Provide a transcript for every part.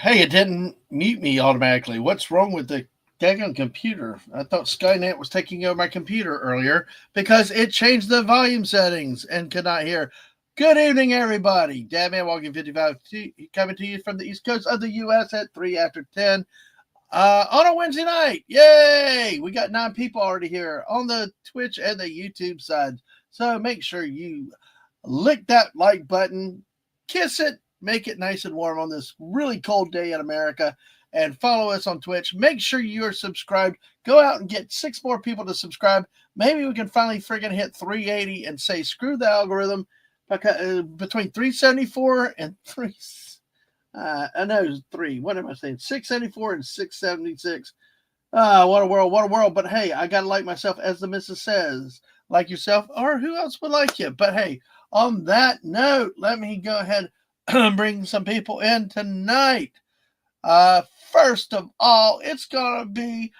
Hey, it didn't mute me automatically. What's wrong with the daggone computer? I thought Skynet was taking over my computer earlier because it changed the volume settings and could not hear. Good evening, everybody. Dadman Walking 55 coming to you from the East Coast of the U.S. at 3 after 10 on a Wednesday night. Yay! We got 9 people already here on the Twitch and the YouTube side. So make sure you lick that like button, kiss it, make it nice and warm on this really cold day in America, and follow us on Twitch. Make sure you are subscribed. Go out and get 6 more people to subscribe. Maybe we can finally friggin' hit 380 and say screw the algorithm, because between 374 and 3. I know 3. What am I saying? 674 and 676. What a world, what a world. But hey, I gotta like myself, as the missus says. Like yourself, or who else would like you? But hey, on that note, let me go ahead and bring some people in tonight. First of all, it's gonna be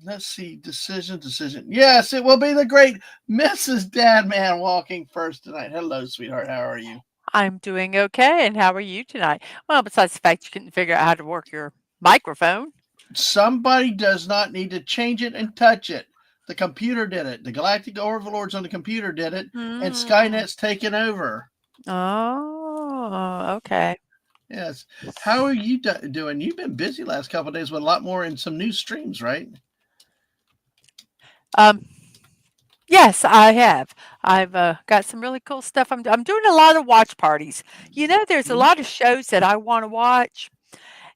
let's see, decision. Yes, it will be the great Mrs. Dadman walking first tonight. Hello, sweetheart. How are you? I'm doing okay, and how are you tonight? Well, besides the fact you couldn't figure out how to work your microphone. Somebody does not need to change it and touch it. The computer did it. The galactic overlords on the computer did it, and Skynet's taken over. Oh, okay. Yes. How are you doing? You've been busy last couple of days with a lot more in some new streams, right? Yes, I have. I've got some really cool stuff. I'm doing a lot of watch parties. You know, there's a lot of shows that I want to watch,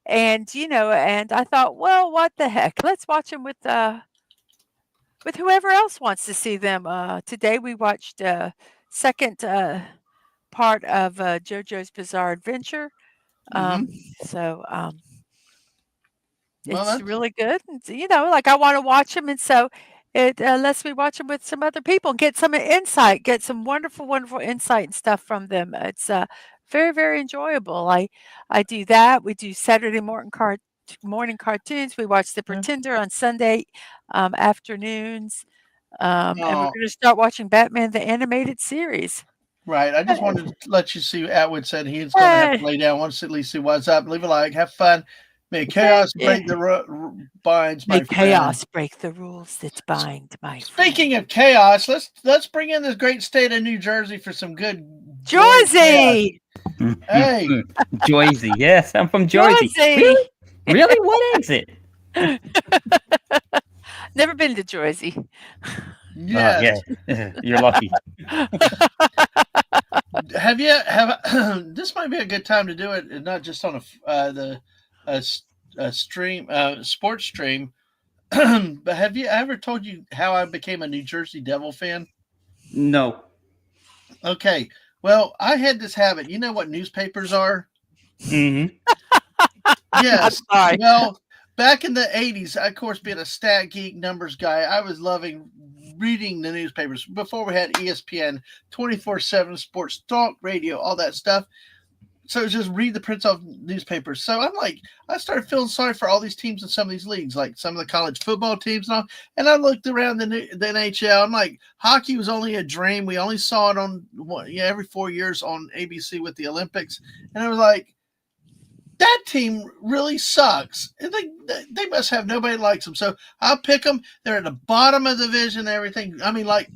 and and I thought, well, what the heck? Let's watch them with whoever else wants to see them. Today we watched second part of JoJo's Bizarre Adventure. So it's really good. Like I want to watch them, and so it lets me watch them with some other people and get some insight, get some wonderful, wonderful insight and stuff from them. It's very, very enjoyable. I do that. We do Saturday morning cartoons. We watch The Pretender on Sunday afternoons, and we're going to start watching Batman the Animated Series. Right. I just wanted to let you see. Atwood said he's going to have to lay down once, at least see what's up. Leave a like. Have fun. May chaos break the binds, my friend. May chaos break the rules that bind, my friend. Speaking of chaos, let's bring in this great state of New Jersey for some good Jersey. Hey, Jersey. Yes, I'm from Jersey. Really? Really? What is it? Never been to Jersey. Yes. Yeah. You're lucky. This might be a good time to do it, not just on a stream, sports stream. But have you ever told you how I became a New Jersey Devil fan? No. Okay. Well, I had this habit. You know what newspapers are? Mm-hmm. Yes. Well, back in the 80s, of course, being a stat geek numbers guy, I was loving reading the newspapers before we had ESPN, 24/7 sports talk, radio, all that stuff. So it was just read the prints off newspapers. So I'm like, I started feeling sorry for all these teams in some of these leagues, like some of the college football teams and all. And I looked around the NHL. I'm like, hockey was only a dream. We only saw it on every 4 years on ABC with the Olympics. And I was like, that team really sucks. And they must have nobody likes them. So I'll pick them. They're at the bottom of the division and everything. I mean, like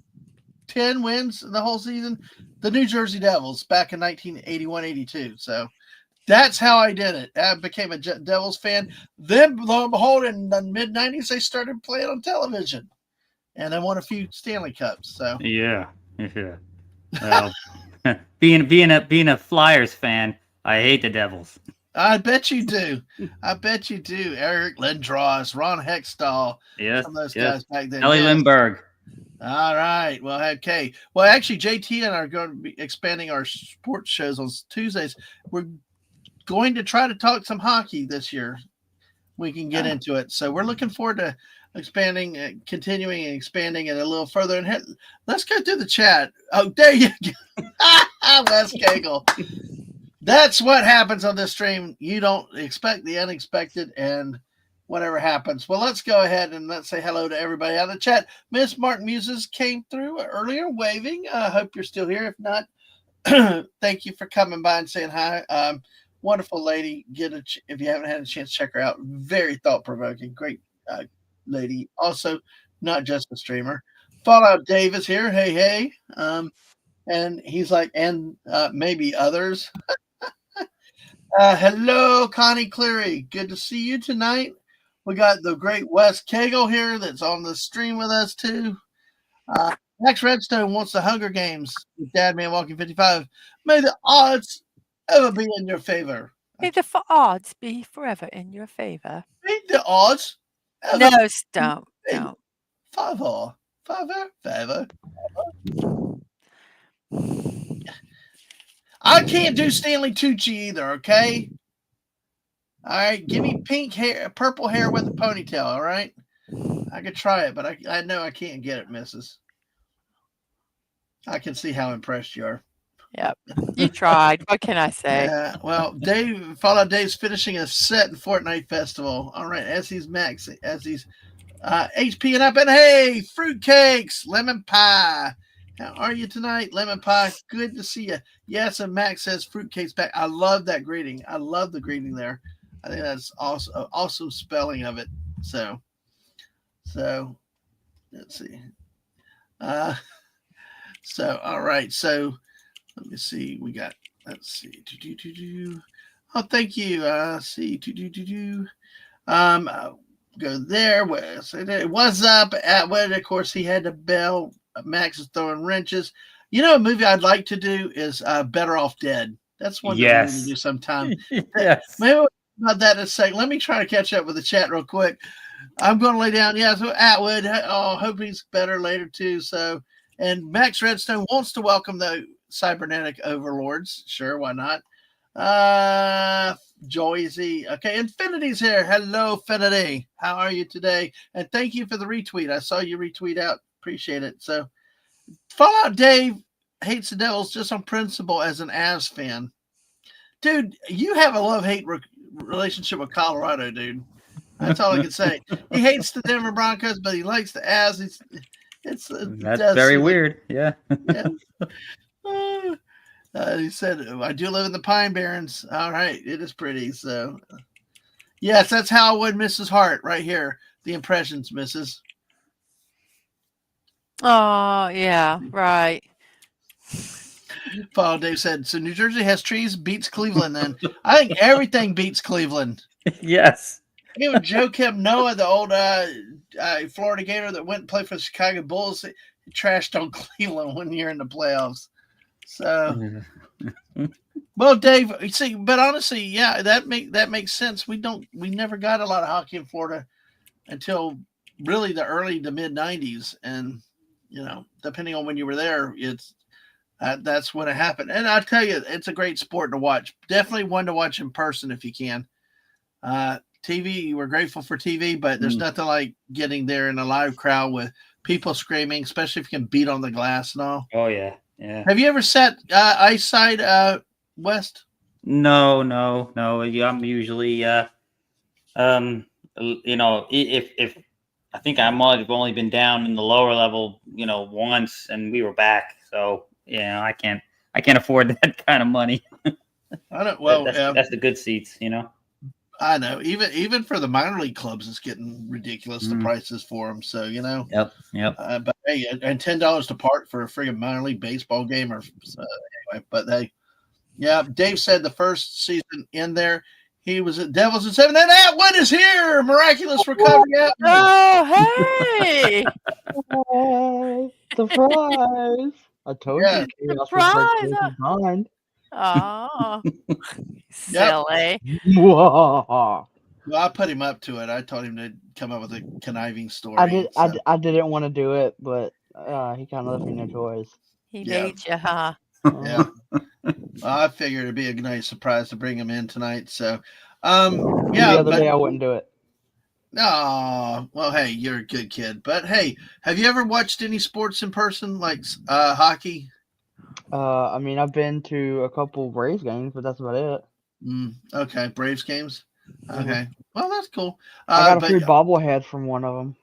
10 wins in the whole season. The New Jersey Devils back in 1981-82. So that's how I did it. I became a Devils fan. Then, lo and behold, in the mid-90s, they started playing on television. And they won a few Stanley Cups. So Yeah. Well, being a Flyers fan, I hate the Devils. I bet you do. Eric Lindros, Ron Hextall. Yes. Some of those guys back then. Ellie Lindbergh. All right. Well, okay. Well, actually, JT and I are going to be expanding our sports shows on Tuesdays. We're going to try to talk some hockey this year. We can get into it. So we're looking forward to continuing and expanding it a little further. And let's go through the chat. Oh, there you go. Wes Cagle. That's what happens on this stream. You don't expect the unexpected, and whatever happens. Well, let's go ahead and let's say hello to everybody out of the chat. Miss Martin Muses came through earlier waving. I hope you're still here. If not, thank you for coming by and saying hi. Wonderful lady. If you haven't had a chance, check her out. Very thought provoking. Great lady. Also, not just a streamer. Fallout Dave is here. Hey, hey. And he's like, and maybe others. Hello, Connie Cleary. Good to see you tonight. We got the great Wes Cagle here that's on the stream with us too. Max Redstone wants the Hunger Games with Dadman Walking 55. May the odds ever be in your favor. May the odds be forever in your favor. May the odds ever No, don't. Favor. I can't do Stanley Tucci either, okay? All right, give me pink hair, purple hair with a ponytail, all right? I could try it, but I know I can't get it, missus. I can see how impressed you are. Yep, you tried. What can I say? Well, Fallout Dave's finishing a set in Fortnite Festival. All right, as he's HP and up, and hey, fruitcakes, lemon pie. How are you tonight, lemon pie? Good to see you. Yes, and Max says fruitcake's back. I love that greeting. I love the greeting there. I think that's awesome spelling of it. So let's see. All right. So let me see. Let's see. Oh, thank you. Go there. What's up? Atwood, of course, he had the bell. Max is throwing wrenches. You know, a movie I'd like to do is Better Off Dead. That's one that we need to do sometime. Yes. Maybe we'll talk about that in a second. Let me try to catch up with the chat real quick. I'm going to lay down. Yeah, so Atwood, hope he's better later too. So, and Max Redstone wants to welcome the cybernetic overlords. Sure, why not? Joyzy. Okay, Infinity's here. Hello, Infinity. How are you today? And thank you for the retweet. I saw you retweet out. Appreciate it. So, Fallout Dave hates the Devils just on principle as an Avs fan. Dude, you have a love-hate relationship with Colorado, dude. That's all I can say. He hates the Denver Broncos, but he likes the Avs. That's very weird. Yeah. He said, I do live in the Pine Barrens. All right. It is pretty. So, yes, that's how I would Mrs. Hart right here. The impressions, Mrs. Oh, yeah, right. Paul Dave said, so New Jersey has trees, beats Cleveland then. I think everything beats Cleveland. Yes. Even Joe Kim Noah, the old Florida Gator that went and played for the Chicago Bulls, he trashed on Cleveland one year in the playoffs. So, well, Dave, see, but honestly, yeah, that makes sense. We never got a lot of hockey in Florida until really the early to mid '90s, and you know, depending on when you were there, that's when it happened. And I tell you, it's a great sport to watch. Definitely one to watch in person if you can. TV, we're grateful for TV, but there's nothing like getting there in a live crowd with people screaming, especially if you can beat on the glass and all. Oh yeah, yeah. Have you ever sat ice side west? No. I'm usually, you know, if I think I might have only been down in the lower level, you know, once, and we were back. So yeah, I can't afford that kind of money. I don't. Well, that's the good seats, you know. I know. Even for the minor league clubs, it's getting ridiculous. The prices for them. So you know. Yep. But hey, and $10 to park for a friggin' minor league baseball game, or anyway. But yeah. Dave said the first season in there, he was at Devils in 7. And Atwood is here. Miraculous recovery. Oh, hey! Surprise! I told you. Surprise! Behind. Oh, silly. Well, I put him up to it. I told him to come up with a conniving story. I didn't want to do it, but he kind of left me no choice. He made you, huh? Yeah. I figured it'd be a nice surprise to bring him in tonight. So, yeah. The other day I wouldn't do it. Oh, well, hey, you're a good kid. But hey, have you ever watched any sports in person, like hockey? I mean, I've been to a couple Braves games, but that's about it. Okay, Braves games. Okay, well, that's cool. I got a free bobblehead from one of them.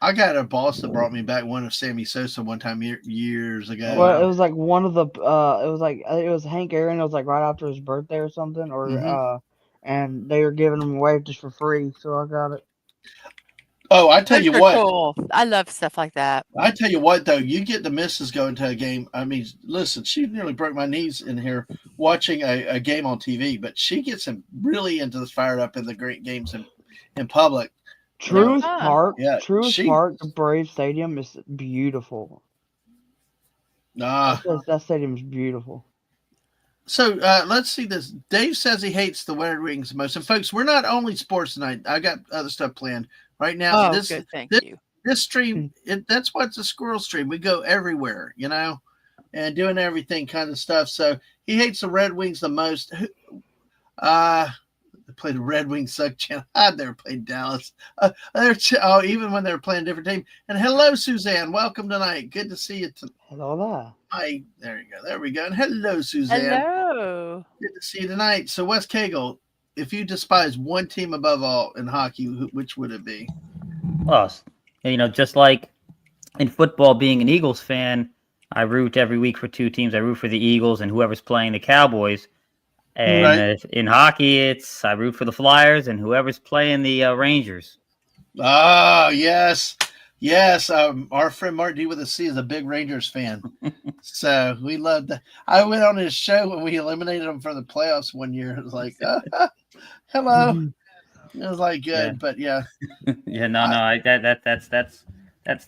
I got a boss that brought me back one of Sammy Sosa one time years ago. Oh, Well, wow. it was like one of the it was like it was Hank Aaron. It was like right after his birthday or something, or Mhm. and they were giving them away just for free. So I got it. Oh, I tell Those you are what. cool. I love stuff like that. I tell you what, though, you get the missus going to a game. I mean, listen, she nearly broke my knees in here watching a game on TV, but she gets him really into this fired up in the great games in public. You know, Truist Huh. Park, yeah, Truist she. Park, the Brave Stadium is beautiful. That stadium is beautiful. So let's see this. Dave says he hates the Red Wings the most. And folks, we're not only sports tonight. I got other stuff planned right now. Oh, This good. Thank this you. this stream, that's what's a squirrel stream. We go everywhere, and doing everything kind of stuff. So he hates the Red Wings the most. They played the Red Wings suck. I've never played Dallas. Even when they were playing a different team. And hello, Suzanne. Welcome tonight. Good to see you Hello there. tonight. There you go. There we go. And hello, Suzanne. Hello. Good to see you tonight. So, Wes Cagle, if you despise one team above all in hockey, which would it be? Us. Just like in football, being an Eagles fan, I root every week for two teams. I root for the Eagles and whoever's playing the Cowboys. And Right. in hockey, I root for the Flyers and whoever's playing the Rangers. Ah, yes. Yes. Our friend Mark D with a C is a big Rangers fan. So we loved that. I went on his show when we eliminated them for the playoffs one year. It was like, hello. It was like good, Yeah. but yeah. Yeah, no, that's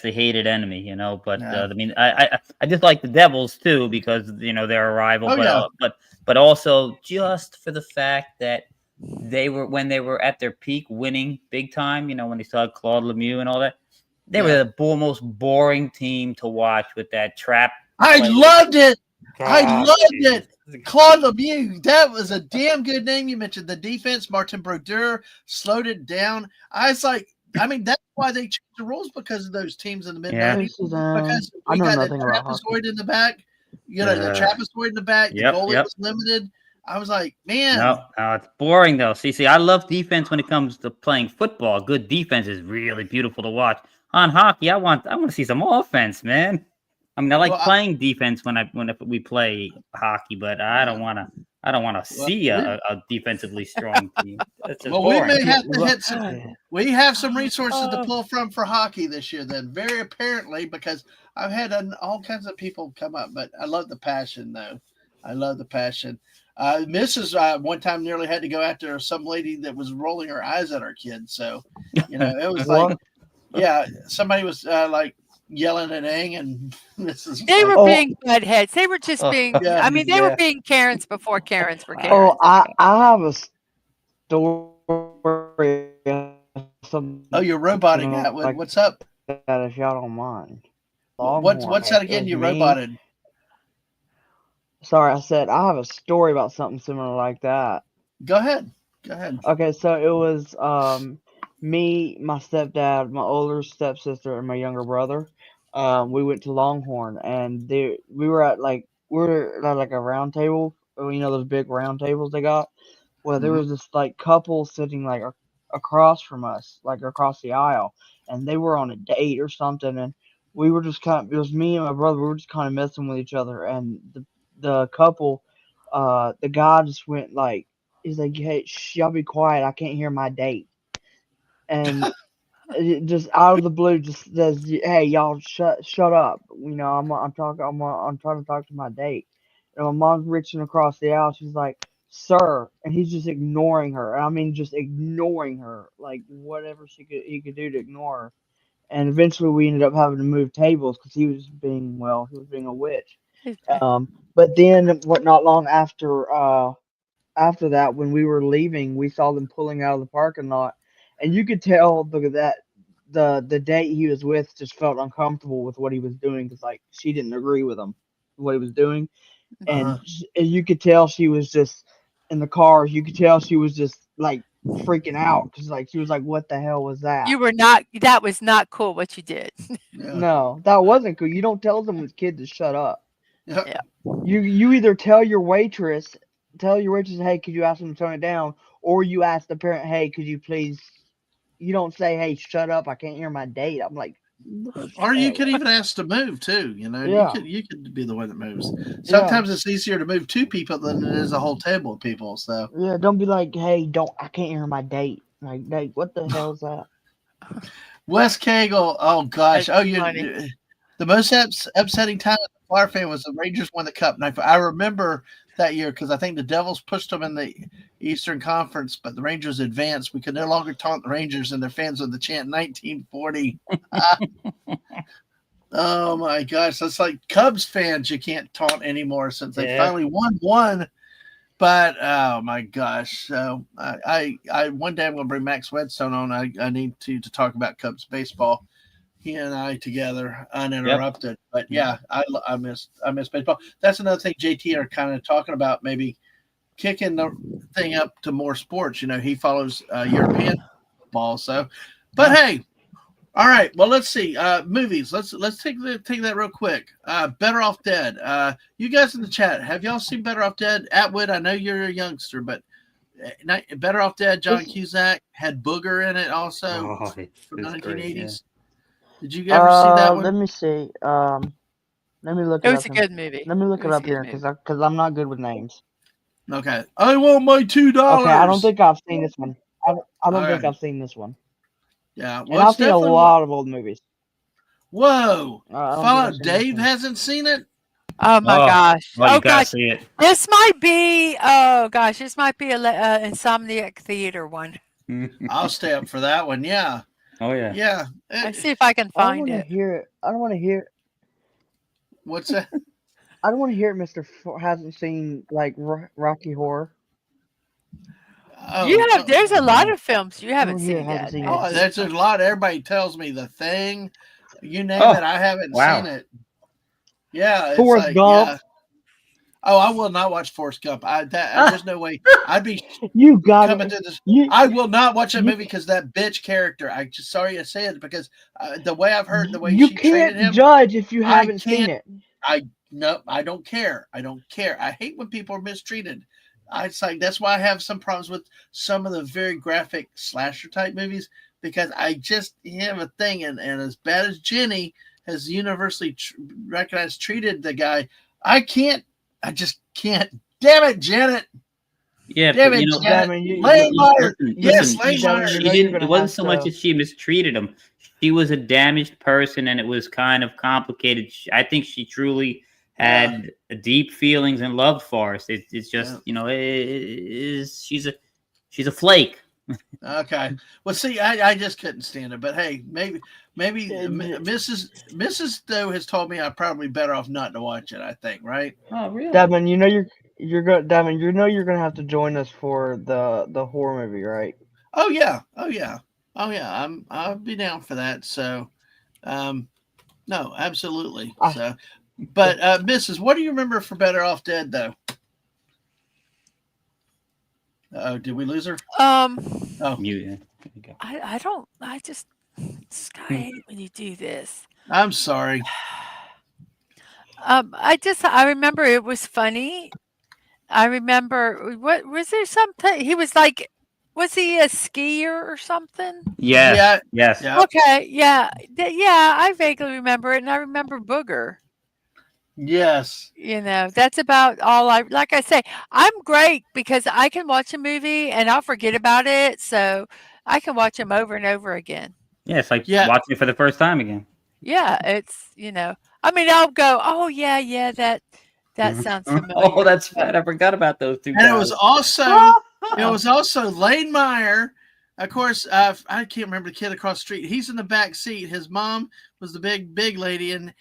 the hated enemy, But Yeah. I mean, I just like the Devils too because they're a rival, Oh, yeah. but also just for the fact that when they were at their peak, winning big time. When they still had Claude Lemieux and all that, they were the most boring team to watch with that trap. I play. loved it. I God, loved Jesus. it. Claude Lemieux. That was a damn good name. You mentioned the defense. Martin Brodeur slowed it down. I was like, I mean, that's why they changed the rules because of those teams in the mid Yeah. 90s. Because I we know got the nothing about hockey. trapezoid in the back. The trapezoid in the back. The Yep, goalie yep. was limited. I was like, man. No, it's boring though. See, I love defense when it comes to playing football. Good defense is really beautiful to watch. On hockey, I want to see some offense, man. I mean, I like playing defense if we play hockey, but I don't want to see a defensively strong team. That's just We boring. may have to hit some. We have some resources to pull from for hockey this year. Then, very apparently, because I've had all kinds of people come up, but I love the passion, though. I love the passion. Mrs. One time nearly had to go after some lady that was rolling her eyes at our kid. So, it was like, yeah, somebody was like yelling at Aang, and Mrs. They were being buttheads. They were just being. Yeah. I mean, they were being Karens before Karens were Karens. Oh, I have a story. Oh, you're roboting out. What's up? That if y'all don't mind. What's that again? You roboted. Sorry, I said I have a story about something similar like that. Go ahead. Okay, so it was me, my stepdad, my older stepsister, and my younger brother. We went to Longhorn, and we were at like a round table. Those big round tables they got. Well, there was this like couple sitting like across from us, like across the aisle, and they were on a date or something, and we were just it was me and my brother. We were just kind of messing with each other, and the couple, the guy just went like, he's like, "Hey, y'all be quiet. I can't hear my date." And just out of the blue, just says, "Hey, y'all, shut up. I'm trying to talk to my date." And my mom's reaching across the aisle. She's like, "Sir," and he's just ignoring her. I mean, just ignoring her, like whatever he could do to ignore her. And eventually, we ended up having to move tables because he was being a witch. But then, not long after that, when we were leaving, we saw them pulling out of the parking lot, and you could tell that the date he was with just felt uncomfortable with what he was doing because like she didn't agree with him what he was doing, and you could tell she was just in the car. You could tell she was just like freaking out because like she was like, "What the hell was that?" You were not. That was not cool. What you did. No, that wasn't cool. You don't tell them with kids to shut up. Yeah. You either tell your waitress, "Hey, could you ask them to turn it down?" Or you ask the parent, "Hey, could you please you don't say, "Hey, shut up! I can't hear my date." I'm like, Or you "Hell." could even ask to move too. You know, Yeah. you could be the one that moves. Yeah. Sometimes it's easier to move two people than it is a whole table of people. So Yeah, don't be like, "Hey, I can't hear my date." Like, what the hell's that? Wes Cagle, oh gosh, That's funny. the most upsetting time as a Flyers fan was the Rangers won the Cup. And I remember that year because I think the Devils pushed them in the Eastern Conference, but the Rangers advanced. We could no longer taunt the Rangers and their fans with the chant 1940. Oh my gosh, that's like Cubs fans you can't taunt anymore since they finally won one. But oh my gosh, so I one day I'm going to bring Max Wedstone on. I need to talk about Cubs baseball. He and I together uninterrupted. Yep. But yeah, I miss baseball. That's another thing JT are kind of talking about, maybe kicking the thing up to more sports. You know, he follows European football. So, but hey. All right. Well, let's see. Movies. Let's take that real quick. Better Off Dead. You guys in the chat, have y'all seen Better Off Dead? Atwood, I know you're a youngster, but Better Off Dead. John Cusack had Booger in it also from the 1980s. Great, yeah. Did you ever see that one? Let me see. Let me look it it was up. A good movie. Let me look it up here because I'm not good with names. Okay. I want my $2. Okay, I don't think I've seen this one. I don't think I've seen this one. Yeah, well, and I've seen a lot of old movies. Whoa! Fallout Dave hasn't seen it. Oh my gosh! Oh, you gotta see it. This might be. Oh gosh, this might be a Insomniac Theater one. I'll stay up for that one. Yeah. Oh yeah. Yeah. Let's see if I can find it. I don't want to hear it. What's that? I don't want to hear it. Mr. Hasn't seen like Rocky Horror. Oh, there's a lot of films you haven't seen yet. Oh, there's a lot. Everybody tells me The Thing. You name it, I haven't seen it. Yeah, Forrest Gump. Yeah. Oh, I will not watch Forrest Gump. There's no way. I'd be. You got coming to this. I will not watch that movie because that bitch character. Sorry I say it because the way I've heard the way you she treated him. You can't judge if you haven't seen it. I don't care. I don't care. I hate when people are mistreated. It's like that's why I have some problems with some of the very graphic slasher type movies because I just have a thing and as bad as Jenny has universally recognized treated the guy, I just can't. Damn it, Janet. Yeah, damn but it, you know, Lane yes, Lane it wasn't so much as she mistreated him. She was a damaged person, and it was kind of complicated. I think she truly had deep feelings and love for us. It's just she's a flake. Okay. Well, see, I just couldn't stand it. But hey, maybe Mrs. Doe has told me I'm probably better off not to watch it. I think, right? Oh, really? Dadman, you know you're going. Dadman, you know you're gonna have to join us for the horror movie, right? Oh yeah. I'll be down for that. So, no, absolutely. So, but Mrs., what do you remember for Better Off Dead though? Did we lose her? Mute. I don't. I just Sky, I hate when you do this. I'm sorry. I remember it was funny. I remember what was there something he was like. Was he a skier or something? Yes. Yes. Okay. Yeah. I vaguely remember it, and I remember Booger. Yes. You know, that's about all like I say, I'm great because I can watch a movie and I'll forget about it. So I can watch them over and over again. Yeah, it's like watching it for the first time again. Yeah, it's, I mean, I'll go, oh yeah, that sounds familiar. Oh, that's right. I forgot about those two guys. And it was also Lane Meyer. Of course, I can't remember the kid across the street. He's in the back seat. His mom was the big lady, and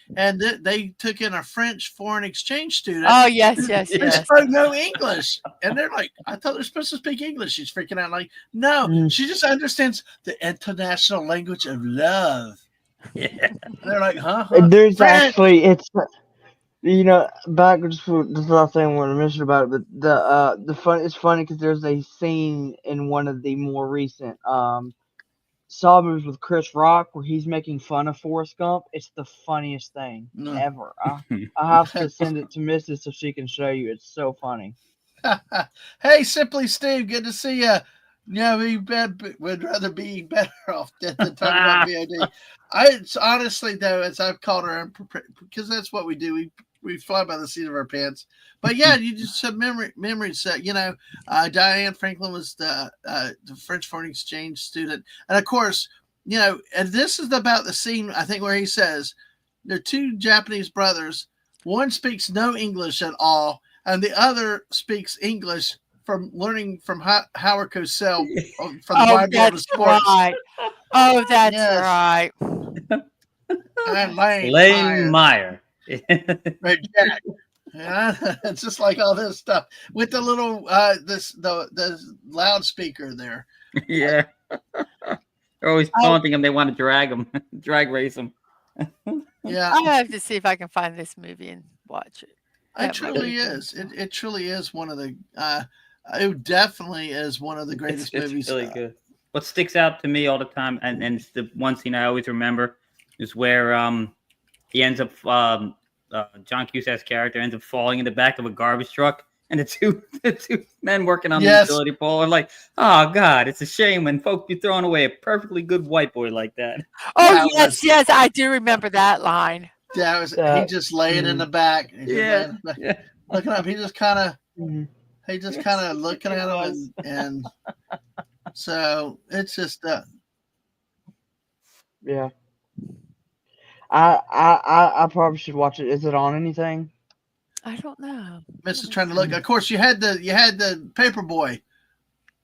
they took in a French foreign exchange student. Oh, yes. They spoke no English. And they're like, I thought they're supposed to speak English. She's freaking out like, no, she just understands the international language of love. Yeah. And they're like, huh? There's actually, it's, back just the last thing I want to mention about it, but it's funny because there's a scene in one of the more recent Saw movies with Chris Rock where he's making fun of Forrest Gump. It's the funniest thing ever. I have to send it to Mrs. so she can show you. It's so funny. Hey, Simply Steve, good to see you. Yeah, would rather be better off dead than talking about VOD. It's honestly though, as I've called her, because that's what we do. We fly by the seat of our pants. But yeah, you just have memories that Diane Franklin was the French Foreign Exchange student, and of course, and this is about the scene I think where he says there are two Japanese brothers. One speaks no English at all, and the other speaks English from learning from Howard Cosell from the Wide World of Sports. Right. Oh, that's Yes. right. And Lane Meyer. Jack. Yeah, it's just like all this stuff with the little the loudspeaker there. Yeah. They're always taunting him. They want to drag race him. Yeah. I have to see if I can find this movie and watch it. It truly is. It truly is one of the it definitely is one of the greatest movies. It's really good. What sticks out to me all the time, and it's the one scene I always remember, is where he ends up John Cusack's character ends up falling in the back of a garbage truck, and the two men working on the utility pole are like, "Oh God, it's a shame when folks be throwing away a perfectly good white boy like that." Oh yes, I do remember that line. That was he just laying in the back. Yeah. Looking up. He just kind of looking at him and so it's just yeah. I probably should watch it. Is it on anything? I don't know. Mrs. trying to look. Of course, you had the paper boy.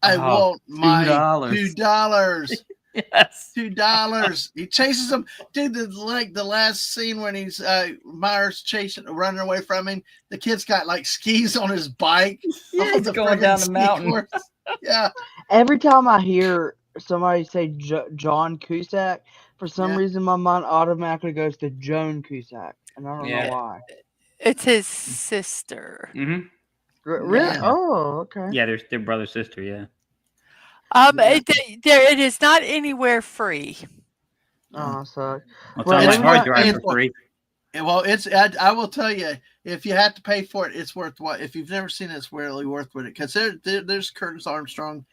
I want my $2. Yes. $2. He chases him. Dude, the last scene when he's Myers running away from him. The kid's got like skis on his bike. Yeah, he's going down the mountain. Yeah. Every time I hear somebody say John Cusack, for some reason my mind automatically goes to Joan Cusack, and I don't know why. It's his sister. Mm-hmm. Really? Yeah. Oh, okay. Yeah, they're brother sister. Yeah. It is not anywhere free. Oh, so It's on my hard drive for free. Well, I will tell you, if you have to pay for it, it's worth what. If you've never seen it, it's really worth it because there's Curtis Armstrong,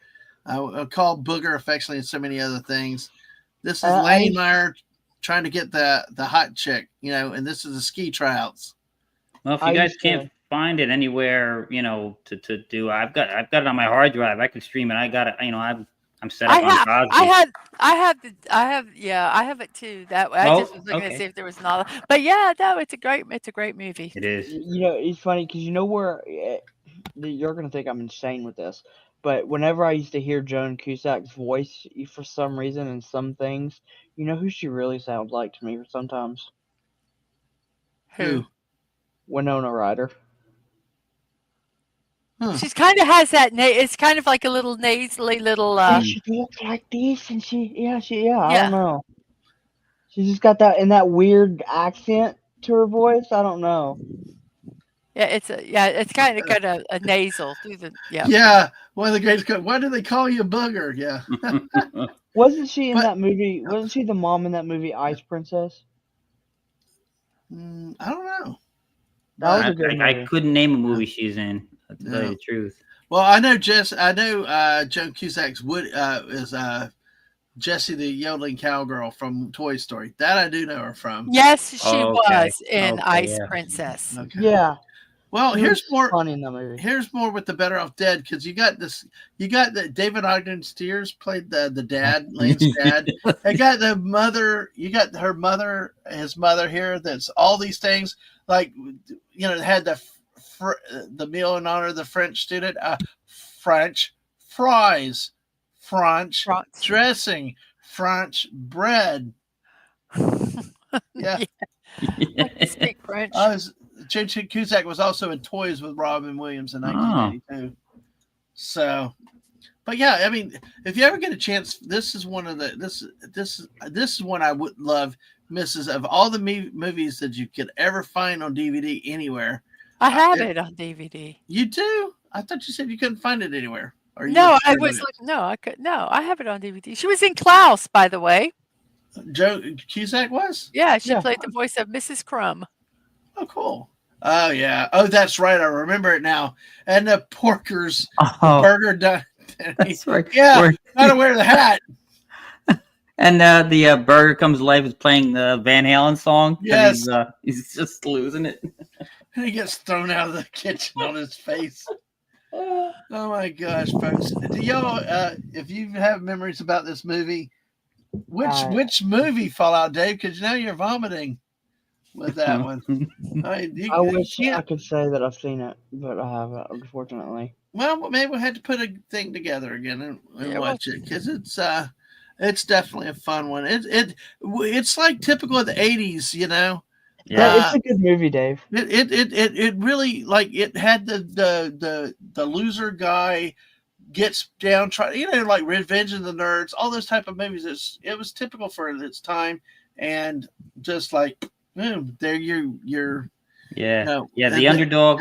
called Booger affectionately, and so many other things. This is Lane Meyer trying to get the hot chick, and this is the ski tryouts. Well, if you guys can't find it anywhere, to do, I've got it on my hard drive. I can stream it. I got it. I'm set up on Cosby. I have it too. That way, I just was looking to see if there was another. But yeah, no, it's a great movie. It is. It's funny because where you're gonna think I'm insane with this, but whenever I used to hear Joan Cusack's voice for some reason in some things, who she really sounds like to me sometimes? Who? Winona Ryder. She's kind of has that. It's kind of like a little nasally little. She looks like this, and I don't know. She just got that weird accent to her voice. I don't know. Yeah, it's kind of got a nasal through the Yeah, one of the greatest. Why do they call you Booger? Yeah. Wasn't she in that movie? Wasn't she the mom in that movie Ice Princess? I don't know. That was a good movie. I couldn't name a movie she's in. To tell you the truth. Well, I know Joan Cusack's is Jessie the yodeling cowgirl from Toy Story. That I do know her from. Yes, she was in Ice Princess. Okay. Yeah. Well, here's more funny in that movie. Here's more with the Better Off Dead because you got the David Ogden Stiers played the dad, Lane's dad. I got the mother. You got her mother, his mother here. That's all these things like had the meal in honor of the French student, French fries, French dressing, French bread. Yeah. I can speak French. Joan Cusack was also in Toys with Robin Williams in 1982. So, but yeah, I mean, if you ever get a chance, this is one of the this is one I would love, Mrs. Of all the movies that you could ever find on DVD anywhere. I have it on DVD. You do? I thought you said you couldn't find it anywhere. No, I was looking. No, I could. No, I have it on DVD. She was in Klaus, by the way. Joe Cusack was? Yeah, she played the voice of Mrs. Crumb. Oh, cool. Oh, yeah. Oh, that's right. I remember it now. And the Porkers burger That's right. Yeah, gotta wear the hat. And the burger comes alive is playing the Van Halen song. Yes. He's just losing it. And he gets thrown out of the kitchen on his face. Oh my gosh, folks! Do y'all, if you have memories about this movie, which movie, Fallout Dave? Because now you're vomiting with that one. I wish I could say that I've seen it, but I haven't, unfortunately. Well, maybe we'll have to put a thing together again and watch it, because it's definitely a fun one. It's like typical of the 80s, you know. Yeah, it's a good movie, Dave. It really, like, it had the loser guy gets down, like Revenge of the Nerds, all those type of movies. It was typical for its time, and just like, there you're the underdog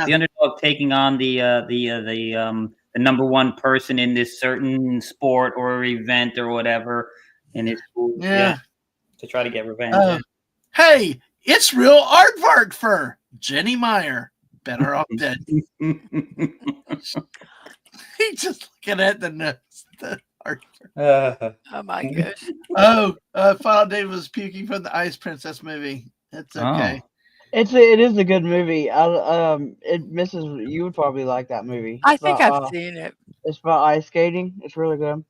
taking on the number one person in this certain sport or event or whatever in his school, to try to get revenge. Hey, it's real aardvark fur. Jenny Meyer, Better Off Dead. He's just looking at the nose. Oh my gosh. Fallout Dave was puking from the Ice Princess movie. It's okay. It is a good movie. You would probably like that movie. I think I've seen it. It's about ice skating. It's really good.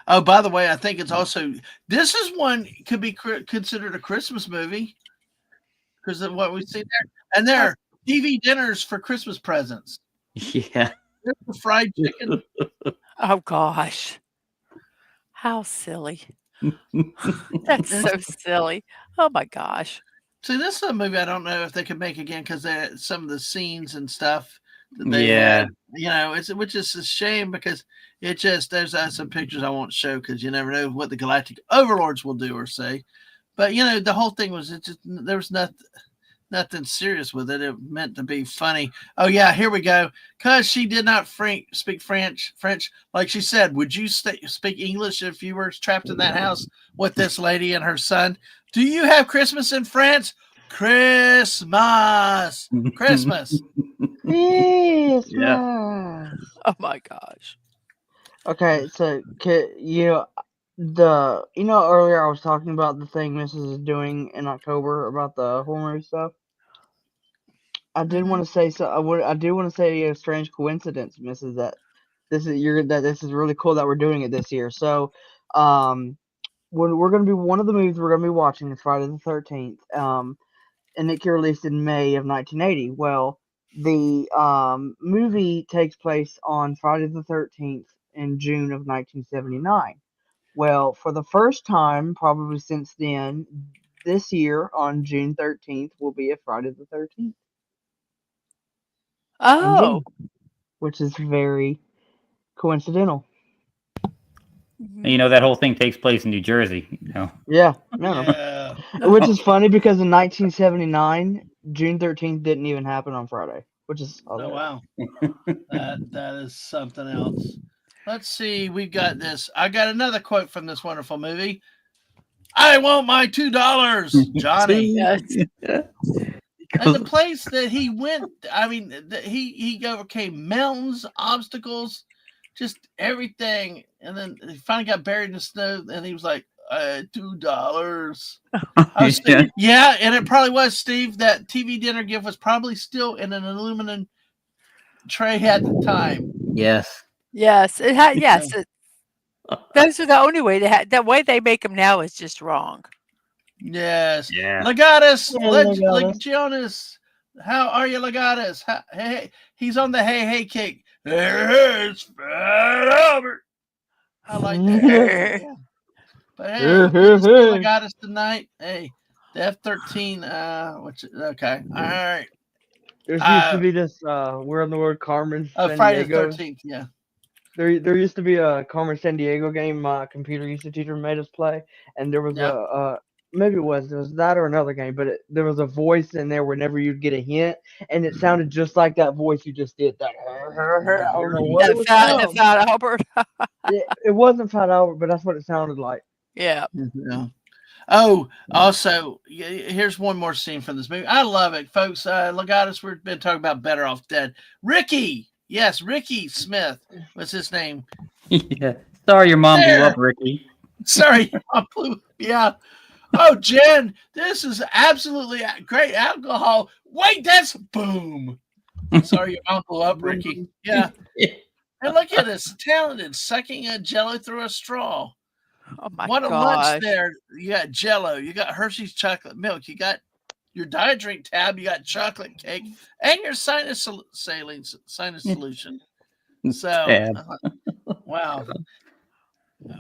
Oh, by the way, I think it's also, this is one could be considered a Christmas movie because of what we see there. And there are TV dinners for Christmas presents. Yeah. Fried chicken. Oh gosh. How silly. That's so silly. Oh my gosh. See, this is a movie I don't know if they could make again because some of the scenes and stuff that they had, which is a shame because there's some pictures I won't show because you never know what the Galactic Overlords will do or say. But the whole thing was there was nothing serious with it. It meant to be funny. Oh yeah, here we go. Because she did not speak French. Like she said, would you speak English if you were trapped in that house with this lady and her son? Do you have Christmas in France? Christmas. Yeah. Oh my gosh. Okay, so earlier I was talking about the thing Mrs. is doing in October about the horror movie stuff. I did want to say I do want to say a strange coincidence, Mrs. That this is really cool that we're doing it this year. So, we're gonna be one of the movies we're gonna be watching is Friday the 13th. And it released in May of 1980. Well, the movie takes place on Friday the 13th in June of 1979. Well, for the first time, probably since then, this year on June 13th will be a Friday the 13th. Oh. Which is very coincidental. And that whole thing takes place in New Jersey. Yeah. No. Which is funny because in 1979, June 13th didn't even happen on Friday, which is wow. that is something else. Let's see. We got this. I got another quote from this wonderful movie. I want my $2, Johnny. Yes. And the place that he went, I mean, he overcame mountains, obstacles, just everything. And then he finally got buried in the snow, and he was like, $2. Yeah, and it probably was, Steve. That TV dinner gift was probably still in an aluminum tray at the time. Yes. Yes, it had. Yes, those are the only way they had. The way they make them now is just wrong. Yes. Yeah. Legatus, Legionis. How are you, Legatus? Hey, he's on the hey kick. Hey, it's Fat Albert. I like that. Yeah. But hey, Legatus tonight. Hey, the F-13. Okay. All right. There used to be this. We're on the word Carmen. Friday the 13th. Yeah. There used to be a Carmen San Diego game my computer used to teacher made us play, and there was maybe it was that or another game, but there was a voice in there whenever you'd get a hint, and it sounded just like that voice you just did. That I don't know what it was. Fat Albert. It wasn't Fat Albert, but that's what it sounded like. Yeah. Oh, also, here's one more scene from this movie. I love it, folks. Legatus, we've been talking about Better Off Dead. Ricky, Yes, Ricky Smith was his name. Yeah. Sorry, your mom blew up, Ricky. Sorry, your mom blew. Yeah. Oh, Jen, this is absolutely great alcohol. Wait, that's boom. Sorry, your mom blew up, Ricky. Yeah. And look at this, talented, sucking a Jello through a straw. Oh my What a lunch gosh. there. You got Jello, you got Hershey's chocolate milk, you got your diet drink tab, you got chocolate cake, and your sinus solution. So, Tab. wow.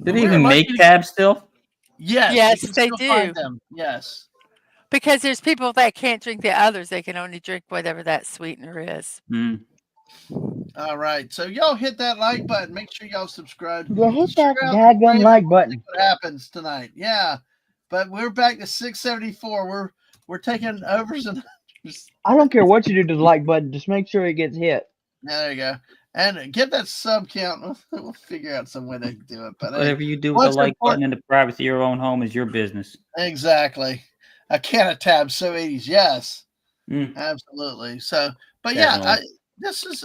Do they even make tabs still? Yes, Yes, you can they still do. find them. Yes. Because there's people that can't drink the others. They can only drink whatever that sweetener is. Mm. All right. So y'all hit that like button. Make sure y'all subscribe. Yeah, hit that Share out the dadgum trailer. like See button. what happens tonight. Yeah. But we're back to 674. We're taking overs and unders. I don't care what you do to the like button. Just make sure it gets hit. There you go. And get that sub count. We'll figure out some way to do it. But Whatever you do with the like button in the privacy of your own home is your business. Exactly. A can of tabs, so 80s. Yes. Mm. Absolutely. So, but Definitely. this is.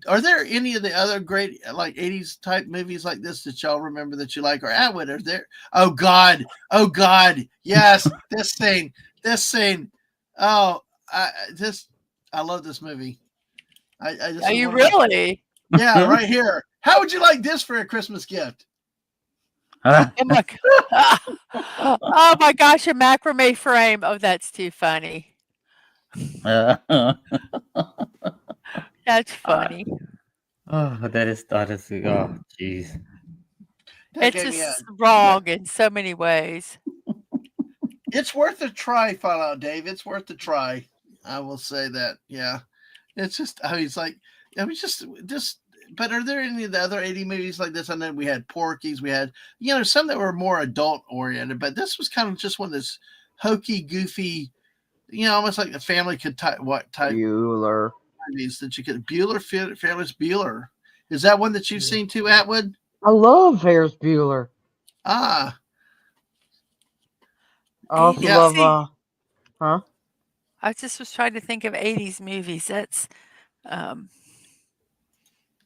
Are there any of the other great like 80s type movies like this that y'all remember that you like? Or Atwood, are there? Oh God. Yes. This scene. Oh, I love this movie. I just Are you one of my- really? Yeah, right here. How would you like this for a Christmas gift? Oh my, oh my gosh, a macrame frame. Oh, that's too funny. That's funny. that is oh jeez. That It's gave me just wrong in so many ways. It's worth a try, Fallout Dave. It's worth a try. I will say that. Yeah. It's just, I mean, it's like, I mean, just, but are there any of the other 80 movies like this? I know we had Porky's, we had, some that were more adult oriented, but this was kind of just one of those hokey, goofy, almost like the family could type Bueller movies that you could. Ferris Bueller. Is that one that you've seen too, Atwood? I love Ferris Bueller. Ah. I also love, huh? I just was trying to think of 80s movies. That's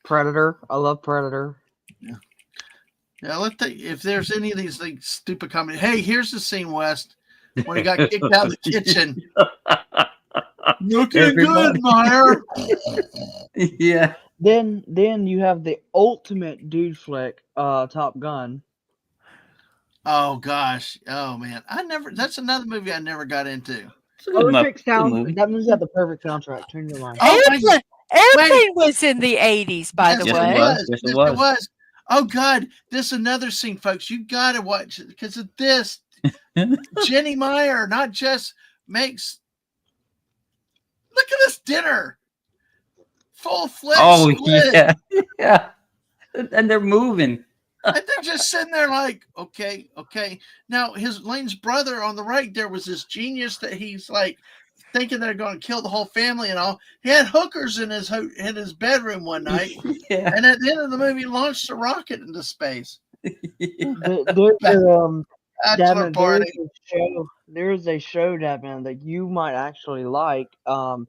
Predator. I love Predator. Yeah. Let's think if there's any of these like stupid comedy. Hey, here's the scene, West, when he got kicked out of the kitchen. Looking good, Meyer. Yeah. Then you have the ultimate dude flick, Top Gun. Oh gosh. Oh man. That's another movie I never got into. Perfect sound. That movie's got the perfect soundtrack. Turn your mind. Airplane was in the 80s, by the way. Yes, it was. Oh God, this another scene, folks. You gotta watch it because of this. Jenny Meyer not just makes. Look at this dinner. Full fledged. Oh split. yeah. And they're moving. And they're just sitting there like, okay. Now Lane's brother on the right there was this genius that he's like thinking they're going to kill the whole family and all. He had hookers in his bedroom one night, and at the end of the movie, launched a rocket into space. There's a show, Dadman, that you might actually like. So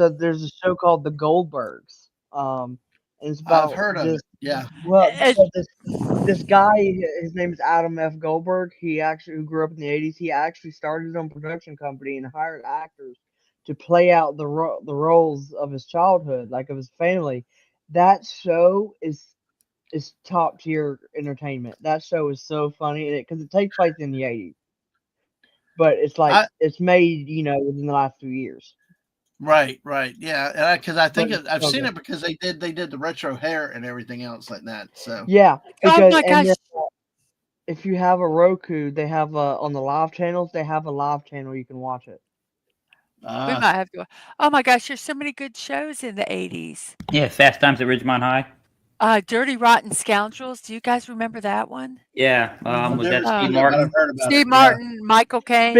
there's a show called The Goldbergs. It's about I've heard of it. Yeah. Well, this guy, his name is Adam F. Goldberg. Who grew up in the 80s. He actually started his own production company and hired actors to play out the roles of his childhood, like of his family. That show is top tier entertainment. That show is so funny because it takes place in the 80s, but it's like it's made within the last 2 years. Right, yeah, because I think I've seen it because they did the retro hair and everything else like that. So yeah, oh my gosh! If you have a Roku, they have on the live channels. They have a live channel you can watch it. We might have to. Oh my gosh! There's so many good shows in the 80s. Yeah, Fast Times at Ridgemont High. Dirty Rotten Scoundrels. Do you guys remember that one? Yeah, was that Steve Martin? Steve Martin, Michael Caine.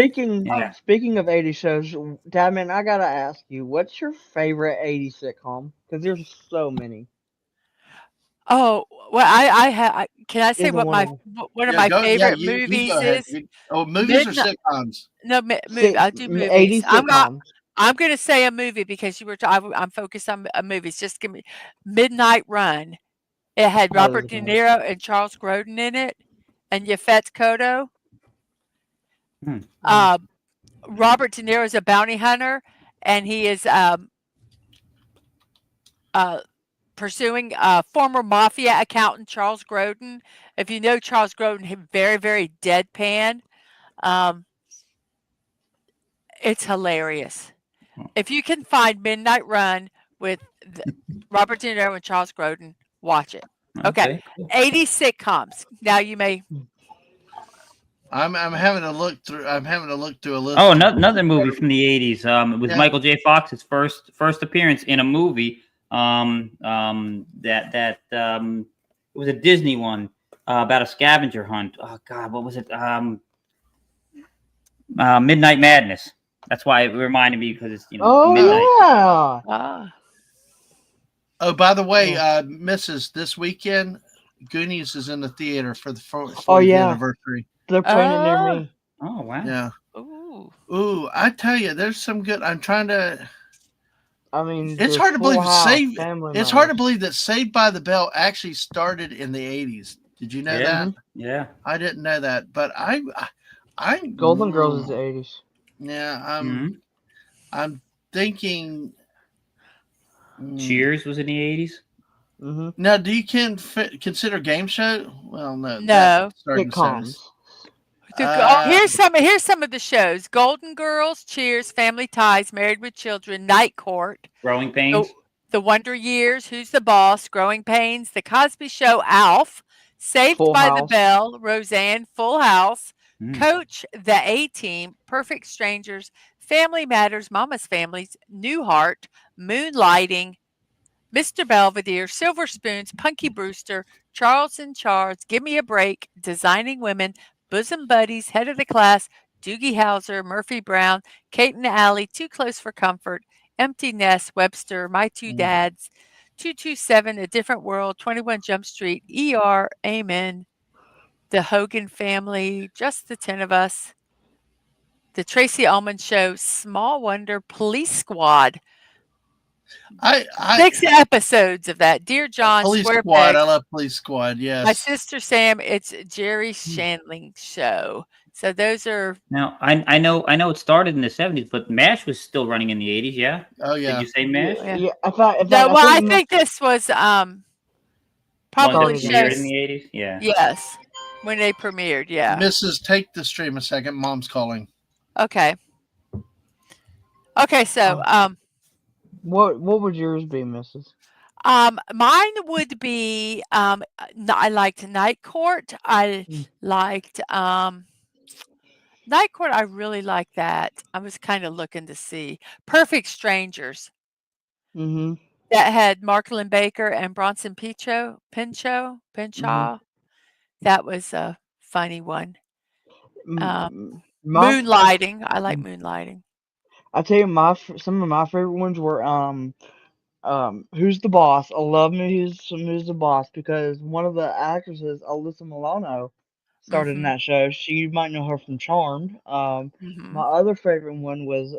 Speaking of 80 shows, Dadman, I gotta ask you, what's your favorite 80 sitcom? Because there's so many. Oh well, can I say what one of my favorite movies is? Movies or sitcoms? No, I'll do movies. 80 sitcoms. I'm going to say a movie because I'm focused on movies. Just give me Midnight Run. It had That is Robert a De good one. Niro and Charles Grodin in it, and Yafet Kodo. Hmm. Uh, Robert De Niro is a bounty hunter, and he is uh, pursuing former mafia accountant Charles Grodin. If you know Charles Grodin, he's very, very deadpan. Um, it's hilarious. If you can find Midnight Run with Robert De Niro and Charles Grodin, watch it. Okay, Okay. Cool. 80 sitcoms. Now you may. I'm having to look through. I'm having to look through a list. Oh, of another movie from the '80s. It was Yeah. Michael J. Fox's first appearance in a movie. It was a Disney one about a scavenger hunt. Oh God, what was it? Midnight Madness. That's why it reminded me because it's Oh midnight. yeah. Ah, Oh, by the way, Yeah. Mrs. This weekend, Goonies is in the theater for the 40th Oh yeah. anniversary. They're playing it near oh, me. Oh wow. Yeah. ooh. Ooh, I tell you, there's some good. I'm trying to. I mean, It's there's hard to believe Full House, Save. Family It's hard to Matters. believe that Saved by the Bell actually started in the 80s. Did you know Yeah. that? Yeah. I didn't know that, but I Golden Girls is the 80s. Yeah, Mhm. I'm thinking. Cheers was in the '80s. Mm-hmm. Now, do you consider game show? Well, no, No. that started in the Sitcoms. 70s. Here's some of the shows: Golden Girls, Cheers, Family Ties, Married with Children, Night Court, Growing The, Pains. the Wonder Years, Who's the Boss, Growing Pains, The Cosby Show, Alf, Saved Full by the House. Bell, Roseanne, Full House, Mm. Coach, The A-Team, Perfect Strangers, Family Matters, Mama's Families, Newhart, Moonlighting, Mr. Belvedere, Silver Spoons, Punky Brewster, Charles in Charge, Give Me a Break, Designing Women, Bosom Buddies, Head of the Class, Doogie Howser, Murphy Brown, Kate and Allie, Too Close for Comfort, Empty Nest, Webster, My Two Dads, 227, A Different World, 21 Jump Street, ER, Amen, The Hogan Family, Just the 10 of Us, The Tracy Ullman Show, Small Wonder, Police Squad. I 6 episodes of that. Dear John, Police Square Squad. Pegs, I love Police Squad. My Yes. Sister Sam, it's Jerry Shandling Show. So those are Now I know it started in the '70s, but MASH was still running in the '80s. Yeah. Oh Did yeah. you say MASH? yeah. Yeah. In fact, No, I well, I think think this was One probably that Started in premiered in shows. the '80s. Yeah. Yes, when they premiered. Yeah. Mrs. Take the stream a second. Mom's calling. Okay. Okay. So what would yours be, Mrs.? mine would be I liked Night Court. I liked Night Court. I really liked that. I was kind of looking to see Perfect Strangers. Mm-hmm. That had Marklin Baker and Bronson Pinchot. That was a funny one. Moonlighting. I like Moonlighting. I tell you, some of my favorite ones were Who's the Boss? I love me Who's the Boss because one of the actresses, Alyssa Milano, started in that show. You might know her from Charmed. My other favorite one was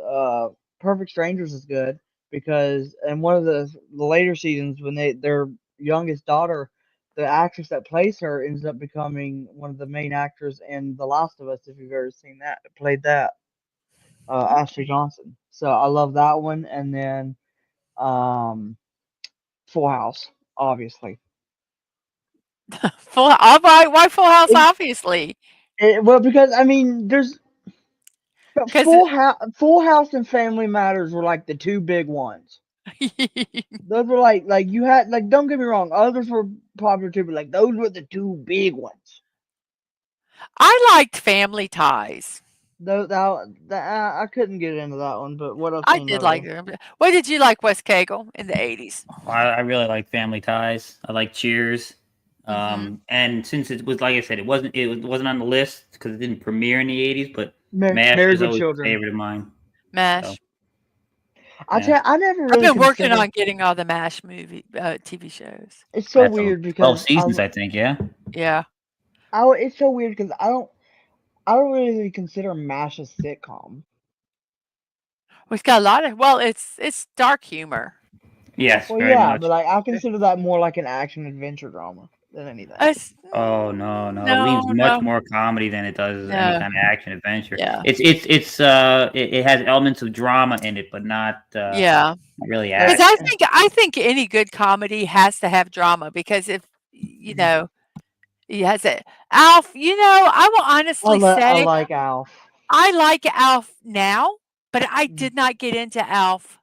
Perfect Strangers is good because in one of the later seasons when their youngest daughter, the actress that plays her ends up becoming one of the main actors in The Last of Us. If you've ever seen that, played that Ashley Johnson. So I love that one, and then Full House, obviously. All right. Why Full House? Obviously, Well, because I mean, there's because Full House and Family Matters were like the two big ones. Those were like you had like don't get me wrong, others were popular too, but like those were the two big ones. I liked Family Ties. Those I couldn't get into that one, but what else? I did like them. What did you like, Wes Cagle, in the 80s? I really like Family Ties. I like Cheers. And since it was like I said, it wasn't on the list because it didn't premiere in the '80s, but MASH is always a favorite of mine. MASH. So, I tell you, I never really. I've been working on getting all the MASH TV shows. It's so weird because 12 seasons, I think. Yeah. Yeah. It's so weird because I don't really consider MASH a sitcom. It's got a lot of it's dark humor. Yes, Well, very yeah, much. but like I consider that more like an action adventure drama than anything. It's Oh no, it no, leans much no, more comedy than it does any no. kind of action adventure. Yeah. It has elements of drama in it, but not Yeah. really Because Like, action. I think any good comedy has to have drama because if he has it. Alf, I will honestly I say like Alf. I like Alf now, but I Mm. did not get into Alf.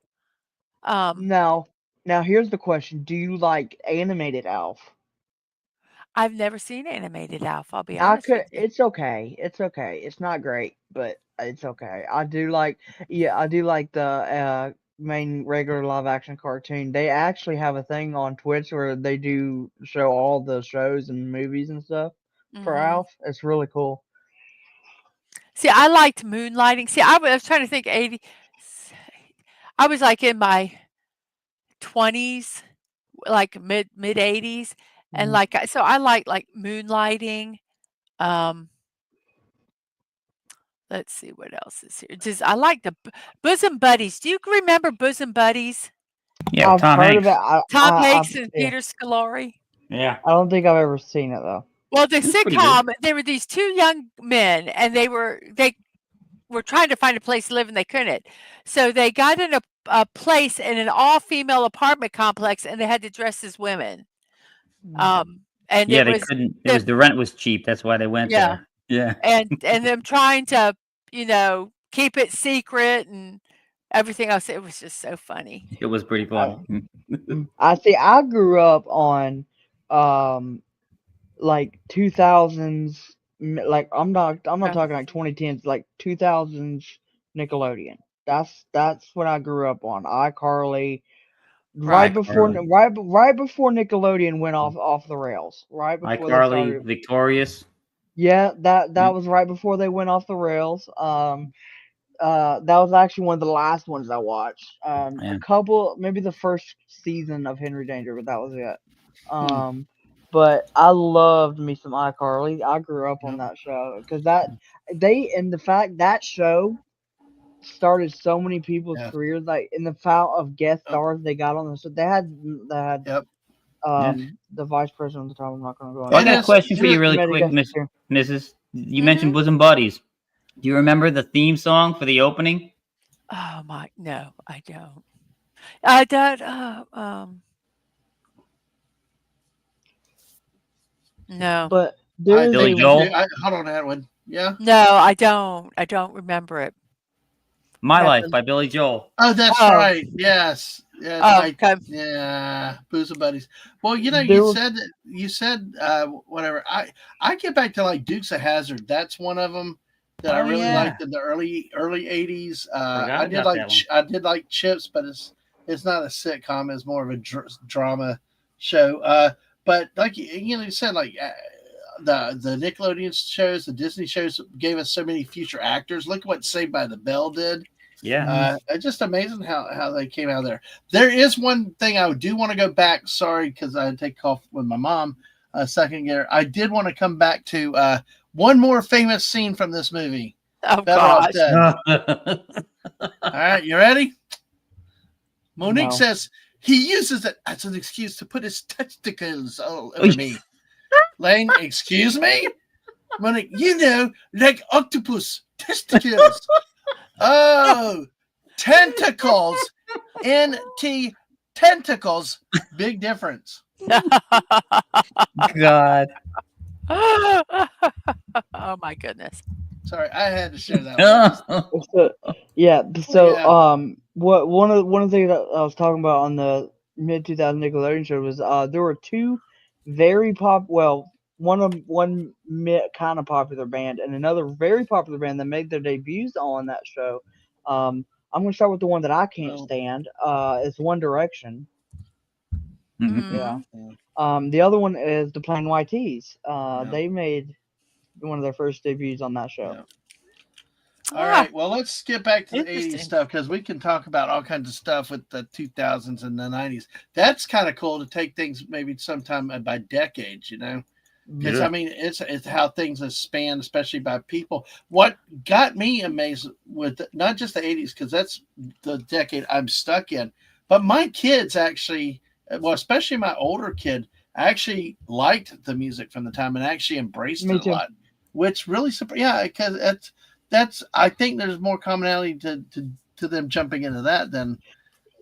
Now, now here's the question: do you like animated Alf? I've never seen animated Alf, I'll be I honest could. with you. It's okay. It's okay. It's not great, but it's okay. I do like. Yeah, I do like the main regular live action cartoon. They actually have a thing on Twitch where they do show all the shows and movies and stuff for Mhm. Alf. It's really cool. See, I liked Moonlighting. See, I was trying to think 80 I was, like, in my 20s, like, mid-80s, and, Mhm. so I like, Moonlighting, um, let's see what else is here. Just I like the Bosom Buddies. Do you remember Bosom Buddies? Yeah, with I've Tom heard of it. Hanks. Tom I've Hanks and yeah. Peter Scolari? Yeah, I don't think I've ever seen it though. Well, the it's pretty good. sitcom, there were these 2 young men, and they were trying to find a place to live, and they couldn't. So they got in a place in an all-female apartment complex, and they had to dress as women. Mm. And Yeah, it they was couldn't. It the was the rent was cheap. That's why they went yeah, there. Yeah, and them trying to, keep it secret and everything else. It was just so funny. it was pretty I, funny. I see. I grew up on, um, like 2000s. Like I'm not Yeah. talking like 2010s. Like 2000s Nickelodeon. That's what I grew up on. iCarly. Right Right. before iCarly, right before Nickelodeon went off the rails. Right before they iCarly, started. Victorious. Yeah, that Yeah, that was right before they went off the rails. That was actually one of the last ones I watched. A yeah. couple, maybe the first season of Henry Danger, but that was it. Hmm. But I loved me some iCarly. I grew up on Yep. that show because the fact that show started so many people's Yeah. careers. Like in the fact of guest Oh, stars they got on the show, they had yep. Yeah. the vice president at the time. I'm not going to go Well, I into got It a that, is. but question for It you, is. really made a quick, guest Miss appearance. Mrs. You mentioned Mhm. Bosom Buddies. Do you remember the theme song for the opening? Oh my no, I don't. I don't, no. But there I is Billy think a I do. Joel, Hold on, Edwin. Yeah. No, I don't. I don't remember it. My Life Nothing. by Billy Joel. Oh, that's Oh, right. Yes. Yeah. okay. Yeah. Bosom buddies. Well, you there was said that. You said whatever. I get back to like Dukes of Hazard. That's one of them that I Oh really yeah, liked in the early '80s. forgot about that one. I did like Chips, but it's not a sitcom. It's more of a drama show. But like you said, like. The Nickelodeon shows, the Disney shows gave us so many future actors. Look what Saved by the Bell did. Yeah. It's just amazing how they came out of there. There is one thing I do want to go back. Sorry, because I had to take off with my mom a second ago. I did want to come back to one more famous scene from this movie. Oh Better Off gosh. Dead. All right, you ready? Monique no. says he uses it as an excuse to put his testicles all over me. Lane, excuse me? Monique, like octopus testicles. Oh, tentacles. NT tentacles. Big difference. God. Oh my goodness. Sorry, I had to share that one. So, yeah. So Yeah. what one of the things that I was talking about on the mid 2000 Nickelodeon show was there were two very one kind of popular band and another very popular band that made their debuts on that show. I'm gonna start with the one that I can't Oh, stand. It's One Direction. Yeah. Mhm. The other one is the Plain White Tees. yeah, They made one of their first debuts on that show. yeah. All Ah, right. Well, let's get back to the 80s interesting. stuff because we can talk about all kinds of stuff with the 2000s and the 90s. That's kind of cool to take things maybe sometime by decades, It's, I mean, it's how things have spanned, especially by people. What got me amazed with not just the 80s, because that's the decade I'm stuck in, but my kids actually, well, especially my older kid, actually liked the music from the time and actually embraced Me it a too. lot, which really, yeah, because I think there's more commonality to them jumping into that than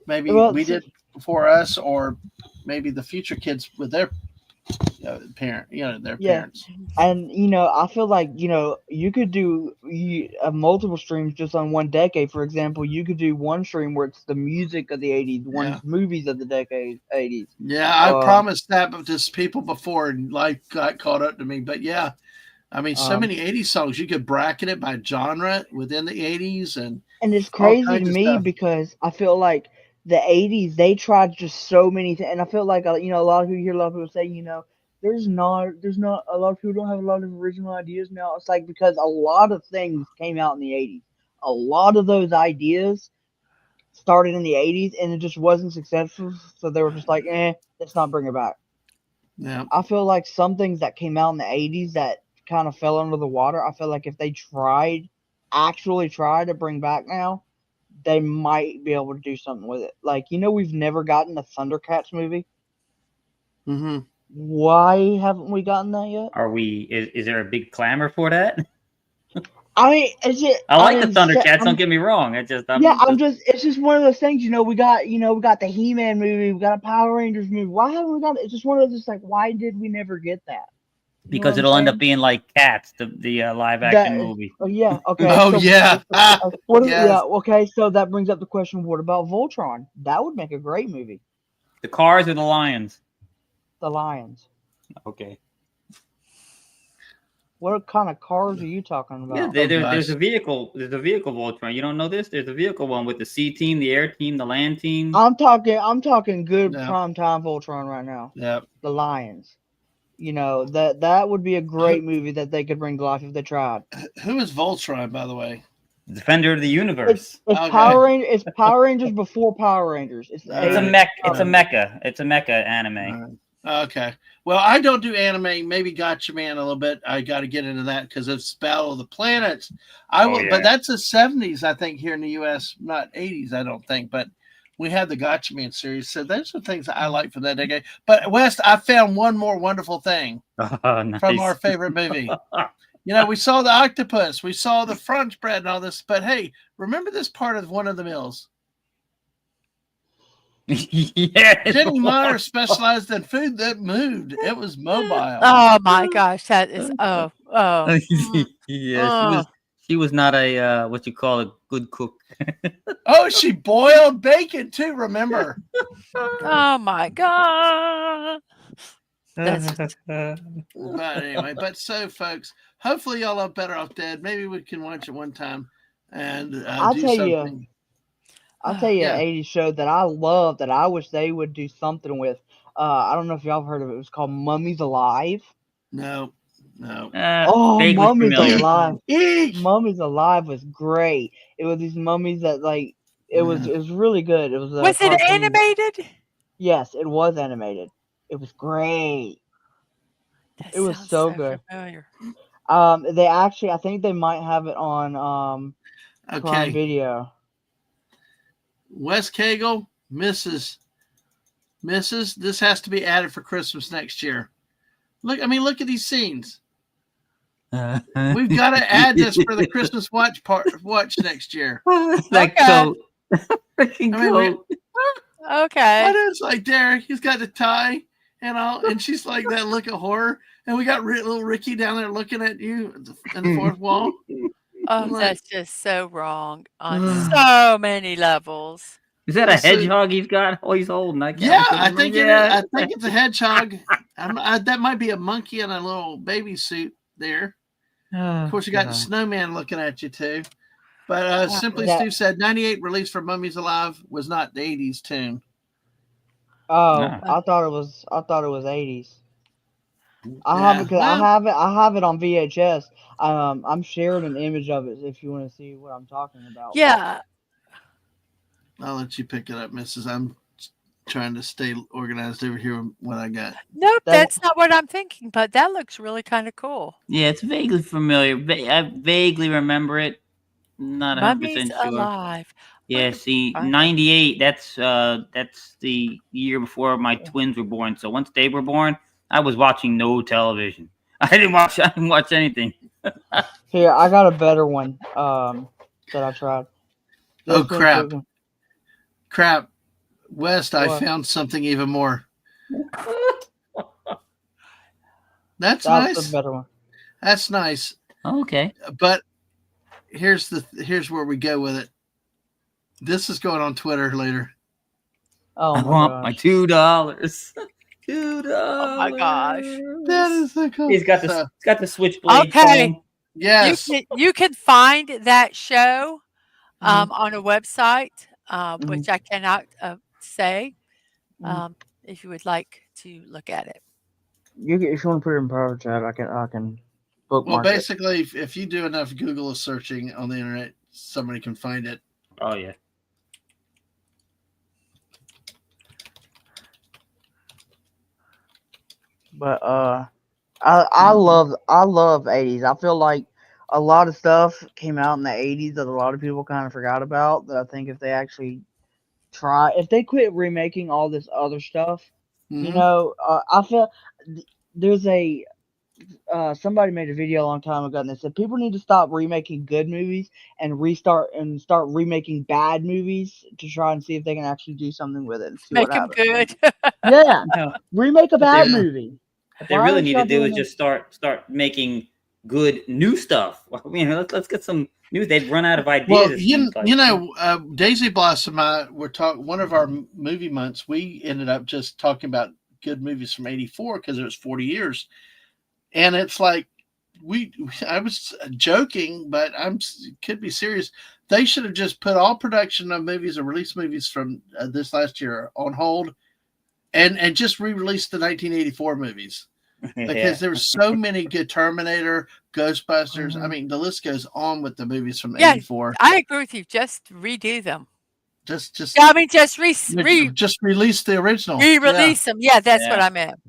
maybe Well, we did before us, or maybe the future kids with their their yeah. parents. And I feel like you could do multiple streams just on one decade. For example, you could do one stream where it's the music of the 80s, Yeah. one's movies of the decade 80s. Yeah, I promised that to people before, and life got caught up to me. But yeah, I mean, so many 80s songs. You could bracket it by genre within the 80s and it's all crazy to kinds of me stuff. because I feel like the 80s they tried just so many things, and I feel like a lot of people hear a lot of people say there's not a lot of people don't have a lot of original ideas now. It's like because a lot of things came out in the 80s. A lot of those ideas started in the 80s and it just wasn't successful, so they were just like, let's not bring it back. Yeah. I feel like some things that came out in the 80s that kind of fell under the water, I feel like if they actually tried to bring back now, they might be able to do something with it. Like, we've never gotten the Thundercats movie. Mm-hmm. Why haven't we gotten that yet? Are we? Is there a big clamor for that? I mean, I like the Thundercats. Don't get me wrong. It's just it's just one of those things. We got the He-Man movie, we got a Power Rangers movie. Why haven't we got it? It's just one of those, like, why did we never get that? because it'll end up being like Cats, the live action movie. Oh yeah, okay. Oh so, yeah. Yeah, okay. So that brings up the question: what about Voltron? That would make a great movie. The Cars or the Lions? The Lions. Okay. What kind of cars are you talking about? Yeah, there's a vehicle. There's a vehicle Voltron. You don't know this? There's a vehicle one with the sea team, the air team, the land team. I'm talking good prime time Voltron right now. Yeah. The Lions. That would be a great movie that they could bring to life if they tried. Who is Voltron, by the way? Defender of the Universe. It's Okay. Power Rangers. It's Power Rangers before Power Rangers. It's a mech. It's a mecha. It's a mecha anime. Okay. Well, I don't do anime. Maybe Gotcha Man a little bit. I got to get into that because it's Battle of the Planets. But that's the 70s, I think, here in the U.S. Not 80s, I don't think. But we had the Gotcha Man series, so those are things that I like from that decade. But West, I found one more wonderful thing nice. from our favorite movie. We saw the octopus, we saw the French bread and all this. But hey, remember this part of one of the meals? Jenny Meyer specialized in food that moved. It was mobile. Oh my gosh, that is yeah, she was not a what you call a good cook. Oh, she boiled bacon too, remember? Oh my god. But anyway, so folks, hopefully y'all are better off dead. Maybe we can watch it one time and I'll do tell something. you. I'll tell you an 80s show that I love that I wish they would do something with. I don't know if y'all have heard of it. It was called Mummies Alive. No. Mummies Alive. Eek! Mummies Alive was great. It was these mummies that it was really good. It was it animated? Yes, it was animated. It was great. That it was so good. Familiar. They actually, I think they might have it on Prime Video. Wes Cagle, Mrs. This has to be added for Christmas next year. Look at these scenes. We've got to add this for the Christmas watch next year. That coat. Freaking coat. Okay. What is like there? He's got the tie and all, and she's like that look of horror. And we got little Ricky down there looking at you in the fourth wall. Oh, that's just so wrong on so many levels. Is that a hedgehog he's got? Oh, he's holding. I think it's a hedgehog. That might be a monkey in a little baby suit there. Of course, you got the snowman looking at you too. But Simply Stu said 98 release for Mummies Alive was not the 80s tune. Oh, no. I thought it was 80s. I have it on VHS. I'm sharing an image of it if you want to see what I'm talking about. Yeah. I'll let you pick it up, Mrs. I'm trying to stay organized over here with what I got. Nope, That that's not what I'm thinking, but that looks really kind of cool. Yeah, it's vaguely familiar. I vaguely remember it. Not Mummies 100% sure. Alive. Wonder Yeah, if I see, can find that. 98, that's the year before my twins were born. So once they were born, I was watching no television. I didn't watch anything. here, I got a better one. That I tried. Oh This one's crap! good. Crap, West! I What? found something even more. That's That's the nice. better one. That's nice. Okay. But here's where we go with it. This is going on Twitter later. Oh I my want my gosh. $2. Oh my gosh. That $2. is so cool. He's got the So, he's got the switchblade Okay. phone. yes. You can find that show Mhm, on a website, mhm, which I cannot say, mhm. if you would like to look at it. If you want to put it in private chat, I can Well, bookmark it. basically, if you do enough Google searching on the internet, somebody can find it. Oh yeah. But I love 80s. I feel like a lot of stuff came out in the 80s that a lot of people kind of forgot about. That I think if they actually if they quit remaking all this other stuff, Mm-hmm. I feel there's a somebody made a video a long time ago and they said people need to stop remaking good movies and start remaking bad movies to try and see if they can actually do something with it and see what Make them happens. good. Yeah, No. remake a What they bad Yeah. movie. what they Why really aren't need y'all to do doing is that? just start making good new stuff. Let's get some new. They've run out of ideas. Well, It seems like. Daisy Blossom and I were talking. One of our movie months, we ended up just talking about good movies from '84 because it was 40 years, and it's like I was joking, but could be serious. They should have just put all production of movies or release movies from this last year on hold, and just re-release the 1984 movies because Yeah. there were so many good Terminator, Ghostbusters. I Mhm. mean, the list goes on with the movies from Yeah, '84. I agree with you. Just redo them. Just Yeah, I mean, just just release the original. Yeah, re-release them. Yeah, that's what Yeah. I meant.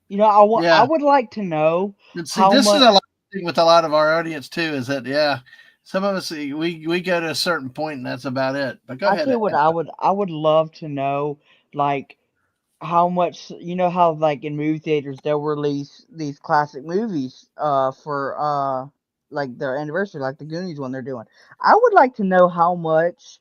I yeah. would like to know And see, how this is much. a lot thing with a lot of our audience too. Is that some of us we go to a certain point and that's about it. But go I tell ahead. you what, I would love to know, like, how much, how like in movie theaters they'll release these classic movies for like their anniversary, like the Goonies one they're doing. I would like to know how much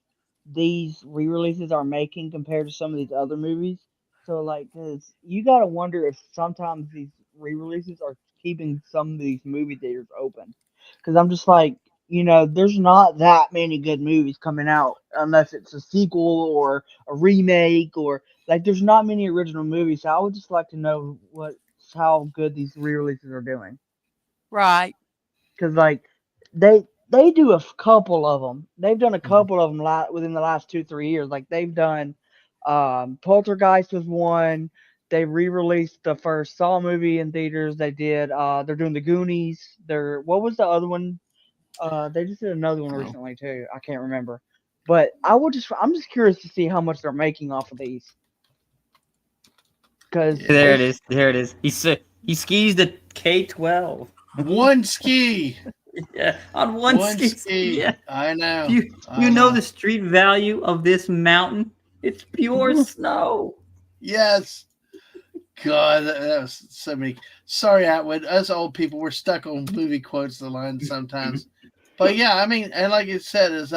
these re-releases are making compared to some of these other movies. So like, 'cause you gotta wonder if sometimes these re-releases are keeping some of these movie theaters open. Because I'm just like, there's not that many good movies coming out unless it's a sequel or a remake, or like there's not many original movies. So I would just like to know how good these re-releases are doing. Right. Because like they do a couple of them. They've done a Mhm. couple of them within the last 2-3 years. Like they've done Poltergeist was one. They re-released the first Saw movie in theaters. They're doing the Goonies. What was the other one? They just did another one Oh. recently too. I can't remember. But I'm just curious to see how much they're making off of these. Because Yeah. There it it's is. There it is. He skis the K-12. One ski, Yeah, on one one ski. ski. Yeah. I Do know. you I know know. the street value of this mountain? It's pure snow. Yes. God, that was so many. Sorry, Atwood. Us old people, we're stuck on movie quotes, the lines sometimes. But yeah, I mean, and like it said, is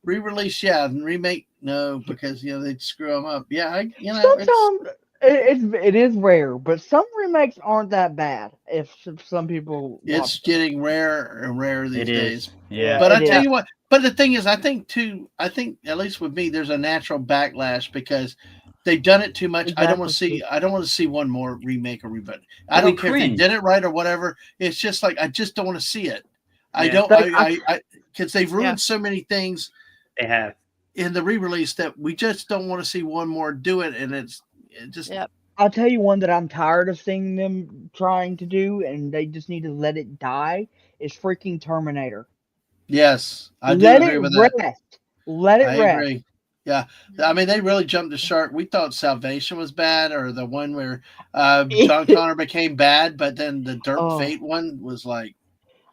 re-release, yeah, and remake, no, because they'd screw them up. Yeah, it's sometimes it is rare, but some remakes aren't that bad. If some people it's watch them, getting rarer and rarer It these days. is. yeah, Yeah. But I it tell is. you what, but the thing is, I think at least with me, there's a natural backlash because they've done it too much. Exactly. I don't want to see one more remake or reboot. I Oh, we don't care if they cringe. did it right or whatever. It's just like I just don't want to see it. I Yeah. don't. Like I because they've Yeah. ruined so many things They have. in the re-release that we just don't want to see one more do it. And it just Yep. I'll tell you one that I'm tired of seeing them trying to do, and they just need to let it die. Is freaking Terminator. yes, I do Let agree it with that. rest. Let it I rest. agree. Yeah, I mean they really jumped the shark. We thought Salvation was bad, or the one where John Connor became bad, but then the Dark Oh, Fate one was like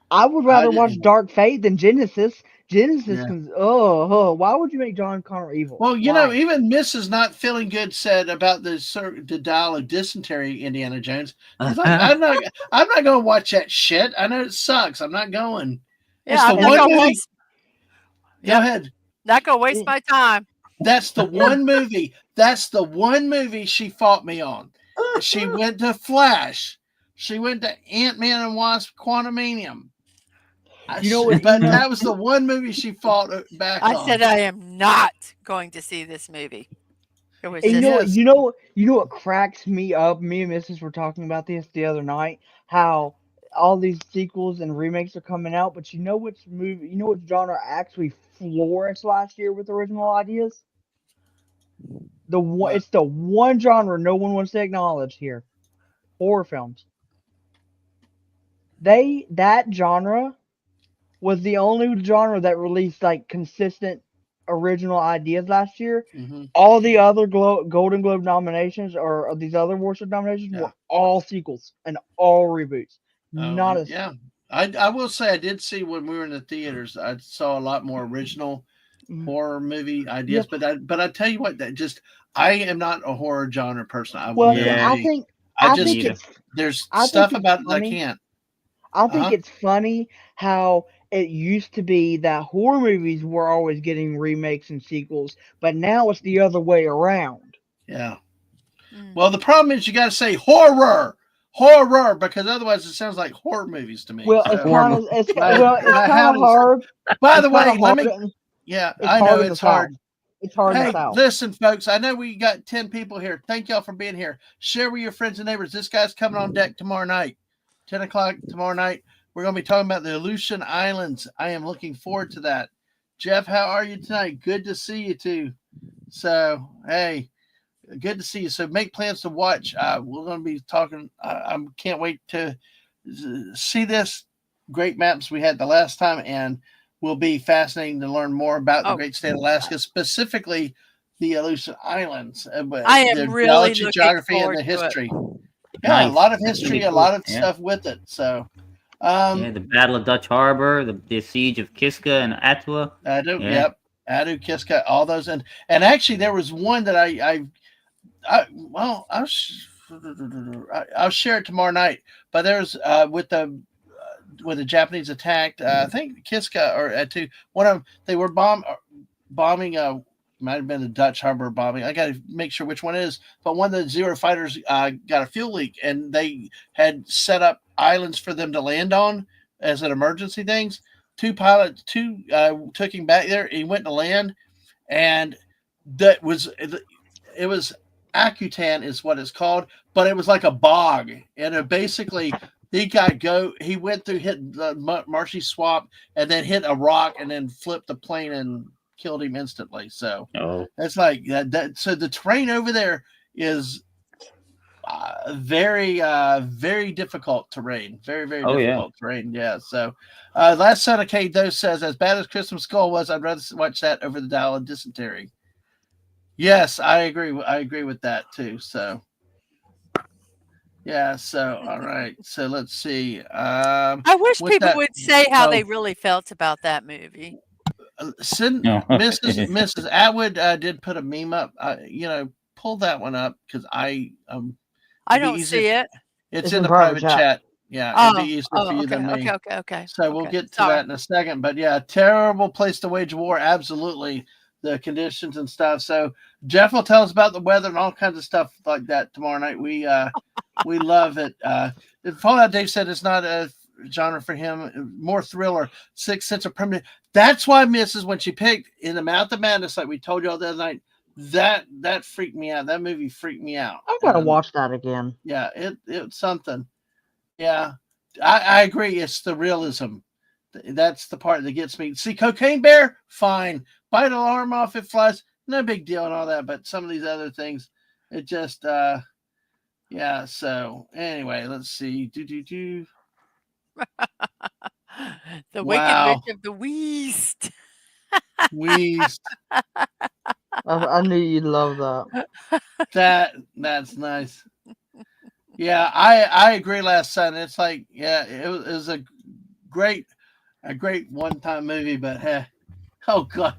I would I rather watch didn't. Dark Fate than Genesis. Genesis Yeah. can. Oh, why would you make John Connor evil? Well, Why? even Mrs. Not Feeling Good said about the dial of dysentery Indiana Jones. She's like, I'm not going to watch that shit. I know it sucks. I'm not going. Yeah, It's the I'm not one gonna movie. waste. Go Yep, ahead. not gonna waste Eh, my time. That's the one movie. That's the one movie she fought me on. She went to Flash. She went to Ant-Man and Wasp: Quantumanium. You know what? But that was the one movie she fought back I on. said I am not going to see this movie. It was And you just know what? Yes. You know what cracks me up? Me and Mrs. were talking about this the other night. How all these sequels and remakes are coming out, but you know which movie? You know which genre actually flourished last year with original ideas? The one. What? It's the one genre no one wants to acknowledge here. Horror films. That genre was the only genre that released like consistent original ideas last year. Mm-hmm. All the other Golden Globe nominations or these other awards nominations Yeah. were all sequels and all reboots. Oh, Not a yeah. I will say I did see when we were in the theaters. I saw a lot more original horror movie yeah. ideas, but I tell you what, that just I am not a horror genre person. I will Well, never Yeah, be. I I just think neither. it's there's I think stuff it's about it that I funny. can't. I Uh think huh. it's funny how it used to be that horror movies were always getting remakes and sequels, but now it's the other way around. Yeah. mm. Well, the problem is you got to say horror, because otherwise it sounds like horror movies to me. Well, So it's and I kind of haven't. hard. By It's the kind of way, let hard. me. Yeah, It's I know hard in the it's hard. South. It's hard in the Hey, South. listen, folks. I know we got 10 people here. Thank y'all for being here. Share with your friends and neighbors. This guy's coming on deck tomorrow night, 10 o'clock tomorrow night. We're going to be talking about the Aleutian Islands. I am looking forward to that. Jeff, how are you tonight? Good to see you too. So, hey, good to see you. So, make plans to watch. We're going to be talking. I can't wait to see this great maps we had the last time, and will be fascinating to learn more about the Oh, great state of Alaska, specifically the Aleutian Islands, I am their really geology, looking geography, and forward the to it. history. Yeah, a Nice. lot of That's gonna history, be a cool. lot of Yeah. stuff with it. So, Yeah, the Battle of Dutch Harbor, the siege of Kiska and Atwa. Adu, Yeah. yep, Adu, Kiska, all those, and actually there was one that well, I'll share it tomorrow night. But there's with the Japanese attacked, I think Kiska or Atu, one of them, they were bombing. Might have been the Dutch Harbor bombing. I got to make sure which one it is. But one of the Zero fighters got a fuel leak, and they had set up islands for them to land on as an emergency things. Two pilots, took him back there. He went to land, and that was it was Akutan is what it's called, but it was like a bog, and it basically he went through, hit the marshy swamp, and then hit a rock, and then flipped the plane and killed him instantly. So Oh, it's like that. So the terrain over there is very difficult terrain. Very oh yeah. difficult terrain. Yeah. So last son of K Dose says, as bad as Christmas Skull was, I'd rather watch that over the Dial of Dysentery. Yes, I agree. I agree with that too. So yeah. So all right. So let's see. I wish With people that, would say how they oh, really felt about that movie. No. Mrs. Atwood did put a meme up. Pull that one up because I it'd be don't easier. see it. It's It's in in the private private chat. chat. Yeah, it'd be easier for Oh, you okay, than me. okay. So we'll Okay. get to Sorry. that in a second. But yeah, terrible place to wage war. Absolutely. The conditions and stuff. So Jeff will tell us about the weather and all kinds of stuff like that tomorrow night. We love it. Fallout Dave said it's not a genre for him, more thriller, Sixth Sense of Primitive. That's why Mrs. when she picked In the Mouth of Madness, like we told you all the other night, that freaked me out. That movie freaked me out. I gotta watch that again. Yeah, it's something. Yeah, I agree. It's the realism. That's the part that gets me. See, Cocaine Bear, fine. Bite an arm off, it flies. No big deal and all that. But some of these other things, it just, yeah. So anyway, let's see. The Wicked Wow. Witch of the West. We I knew you'd love that. That's nice. Yeah, I agree. Last Sun. It's like it was a great one-time movie, but oh gosh,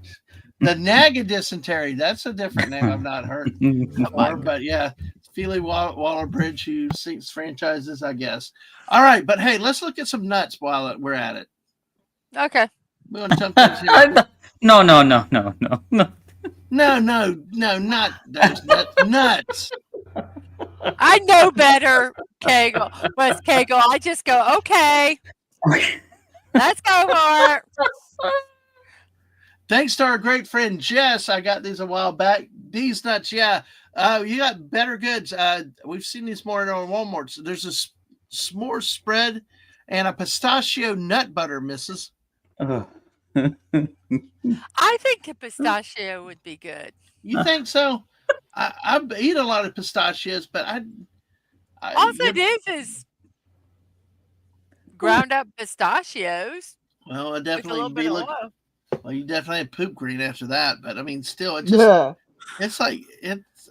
the Naga dysentery. That's a different name I've not heard before, but yeah, Feely Waller Bridge who sings franchises, I guess. All right, but hey, let's look at some nuts while we're at it. Okay. We want to jump things here. No. No, not those nuts. Nuts. I know better, Kegel. What's Kegel? I just go, okay, let's go for it. Thanks to our great friend Jess, I got these a while back. These nuts, yeah. You got better goods. We've seen these more in our Walmart. So there's a s'more spread and a pistachio nut butter, missus. I think a pistachio would be good. You think so? I eat a lot of pistachios, but all it is ground up pistachios. Well, I With a definitely little bit of oil. Well, you definitely have poop green after that, but I mean, still, it's just, it's like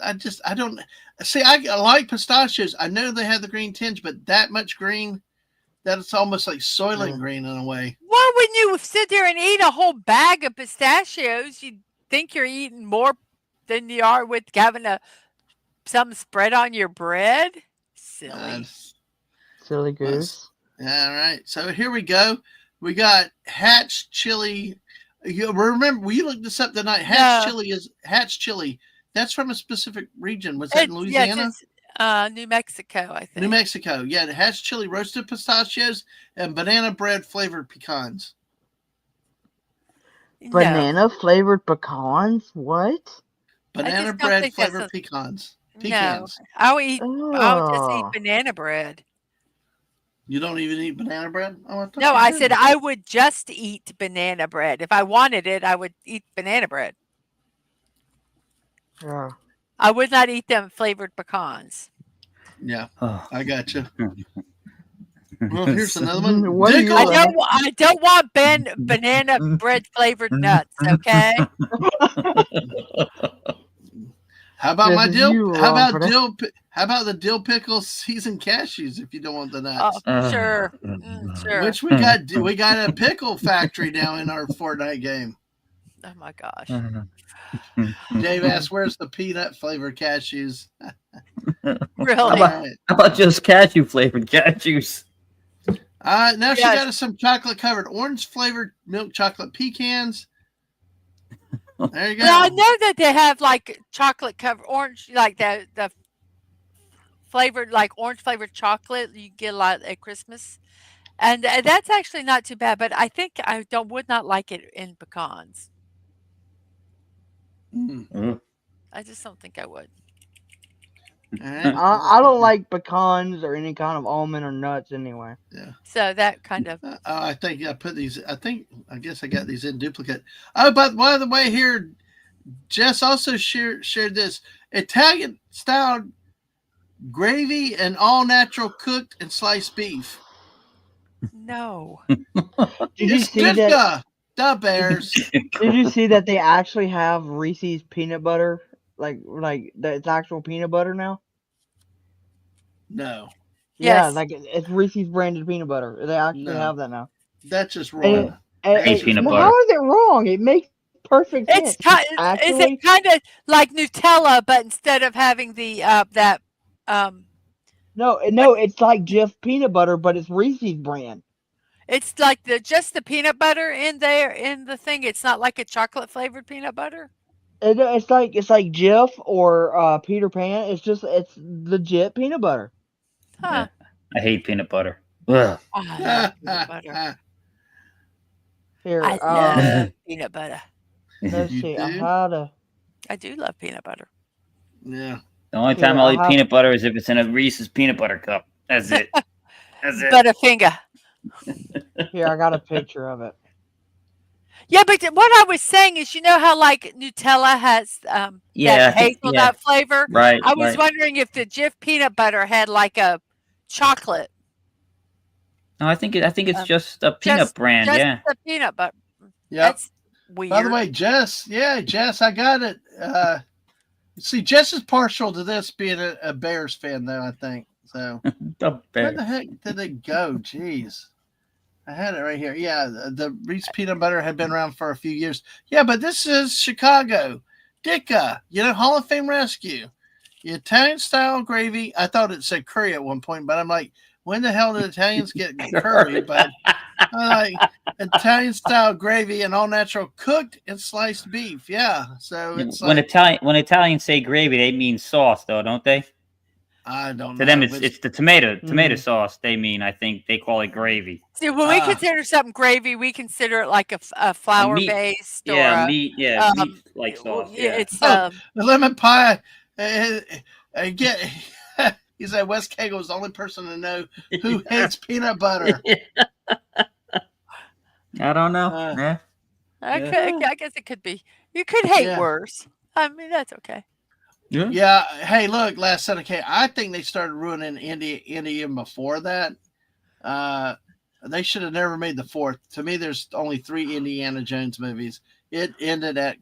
I don't see. I like pistachios. I know they have the green tinge, but that much green, that it's almost like Soylent green in a way. Well, when you sit there and eat a whole bag of pistachios, you think you're eating more than you are with having some spread on your bread. Silly. Silly goose. All right, so here we go. We got Hatch chili. You remember we looked this up tonight. Hatch chili is Hatch chili. That's from a specific region. Was that in Louisiana? Yes, it's New Mexico, I think. New Mexico. Yeah, the Hatch chili roasted pistachios and banana bread flavored pecans. Banana flavored pecans? What? Banana bread flavored pecans. Pecans. No, I'll just eat banana bread. You don't even eat banana bread? Oh, no, I said I would just eat banana bread. If I wanted it, I would eat banana bread. Yeah. I would not eat them flavored pecans. Yeah, I got you. Well, here's another one. I don't want banana bread flavored nuts. Okay. How about my dill? How about the dill pickle seasoned cashews? If you don't want the nuts, sure. Sure. Which we got a pickle factory now in our Fortnite game. Oh my gosh. Dave asked, "Where's the peanut flavored cashews?" Really? How about just cashew flavored cashews? Now she got us some chocolate covered orange flavored milk chocolate pecans. There you go. Well, I know that they have like chocolate covered orange, like the flavored, like orange flavored chocolate. You get a lot at Christmas, and that's actually not too bad. But I think I would not like it in pecans. I just don't think I would. I don't like pecans or any kind of almond or nuts anyway. Yeah. So that kind of. I think I put these. I guess I got these in duplicate. Oh, but by the way, here, Jess also shared this Italian style gravy and all natural cooked and sliced beef. No. Did you see that? The Bears. Did you see that they actually have Reese's peanut butter? Like it's actual peanut butter now? No. Yeah, like it's Reese's branded peanut butter. They actually have that now. That's just wrong. Peanut butter. How is it wrong? It makes perfect sense. Is it kind of like Nutella, but instead of having the No, it's like Jif peanut butter, but it's Reese's brand. It's like just the peanut butter in there in the thing. It's not like a chocolate flavored peanut butter. It's like Jif or Peter Pan. It's legit peanut butter. Huh. I hate peanut butter. I love peanut butter. Here, I love peanut butter. Let's see. I do love peanut butter. Yeah. The only time I'll eat peanut butter is if it's in a Reese's peanut butter cup. That's it. That's it. Butterfinger. Here, I got a picture of it. Yeah, but what I was saying is, you know how like Nutella has that hazelnut flavor? Right. I was wondering if the Jif peanut butter had like a chocolate. No, I think it's just a peanut brand. Just yeah. the peanut butter. Yeah. weird. By the way, Jess, I got it. See, Jess is partial to this being a Bears fan, though, I think. So, where the heck did it go? Jeez. I had it right here. Yeah, the Reese Peanut Butter had been around for a few years. Yeah, but this is Chicago. Dicka, Hall of Fame rescue. The Italian-style gravy. I thought it said curry at one point, but I'm like, when the hell did Italians get curry? But I'm like, Italian-style gravy and all-natural cooked and sliced beef. Yeah, so it's when like... Italians say gravy, they mean sauce, though, don't they? I don't know. To them, it's the tomato sauce. They mean, I think they call it gravy. See, when we consider something gravy, we consider it like a flour based or meat like sauce. Yeah, it's the lemon pie. Get he said Wes Cagle was the only person to know who hates peanut butter. I don't know. I guess it could be. You could hate worse. I mean, that's okay. Yeah. Hey, look, Last Son of K. I think they started ruining Indian before that. They should have never made the fourth. To me, there's only 3 Indiana Jones movies. It ended at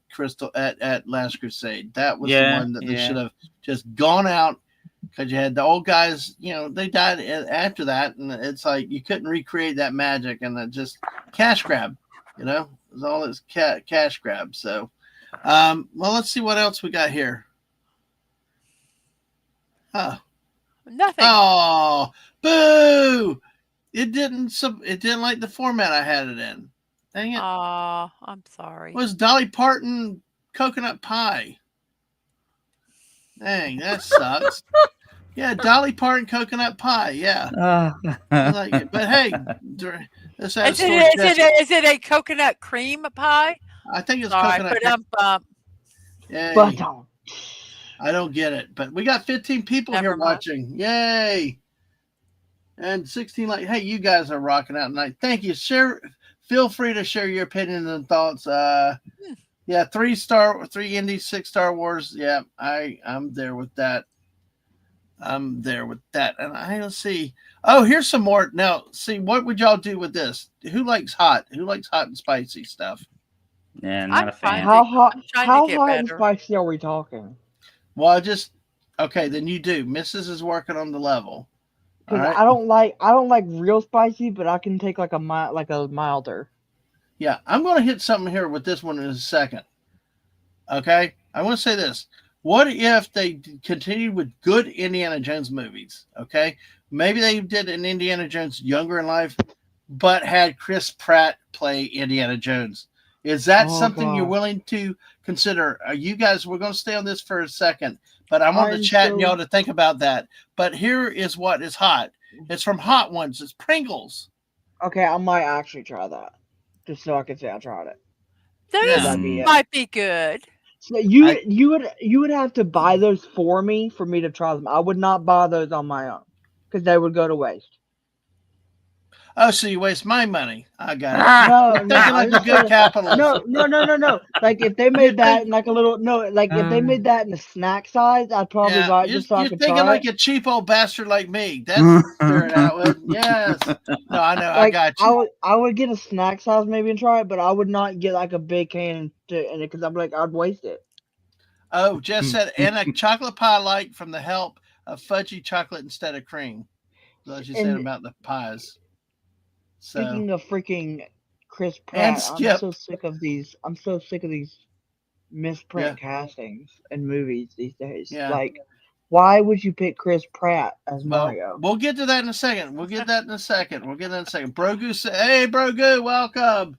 at Last Crusade. That was the one that they should have just gone out, because you had the old guys. They died after that, and it's like you couldn't recreate that magic, and it just cash grab. It was all this cash grab. So, well, let's see what else we got here. Oh, nothing. Oh, boo! It didn't like the format I had it in. Dang it! Oh, I'm sorry. It was Dolly Parton coconut pie? Dang, that sucks. Yeah, Dolly Parton coconut pie. Yeah, I like it. But hey, is it a coconut cream pie? I think it's coconut. Yay. I don't get it, but we got 15 people here watching. Yay! And 16 hey, you guys are rocking out tonight. Thank you. Feel free to share your opinions and thoughts. 3 Indy, 6 Star Wars. Yeah, I'm there with that. And let's see. Oh, here's some more. Now, see, what would y'all do with this? Who likes hot? Who likes hot and spicy stuff? Yeah, not a fan. How hot and spicy are we talking? Well, okay. Then you do. Mrs. is working on the level. Because I don't like real spicy, but I can take like a milder. Yeah, I'm going to hit something here with this one in a second. Okay, I want to say this. What if they continued with good Indiana Jones movies? Okay, maybe they did an Indiana Jones younger in life, but had Chris Pratt play Indiana Jones. Is that something you're willing to consider? You guys, we're going to stay on this for a second, but I want to chat and y'all to think about that. But here is what is hot. It's from Hot Ones. It's Pringles. Okay, I might actually try that, just so I can say I tried it. Those might be good. So you would have to buy those for me to try them. I would not buy those on my own because they would go to waste. Oh, so you waste my money. I got it. No, a good capitalist. No. Like if they made that in like a little if they made that in a snack size, I'd probably buy it just so I could try it. You're thinking like a cheap old bastard like me. That's stirring out with. Yes. No, I know. I got you. I would get a snack size maybe and try it, but I would not get like a big can in it because I'm like I'd waste it. Oh, Jess said, and a chocolate pie like from the help of fudgy chocolate instead of cream. That's what you said about the pies. Speaking of freaking Chris Pratt, I'm so sick of these misprint castings in movies these days. Yeah. Like, why would you pick Chris Pratt as Mario? We'll get to that in a second. Brogu said, hey, Brogu, welcome.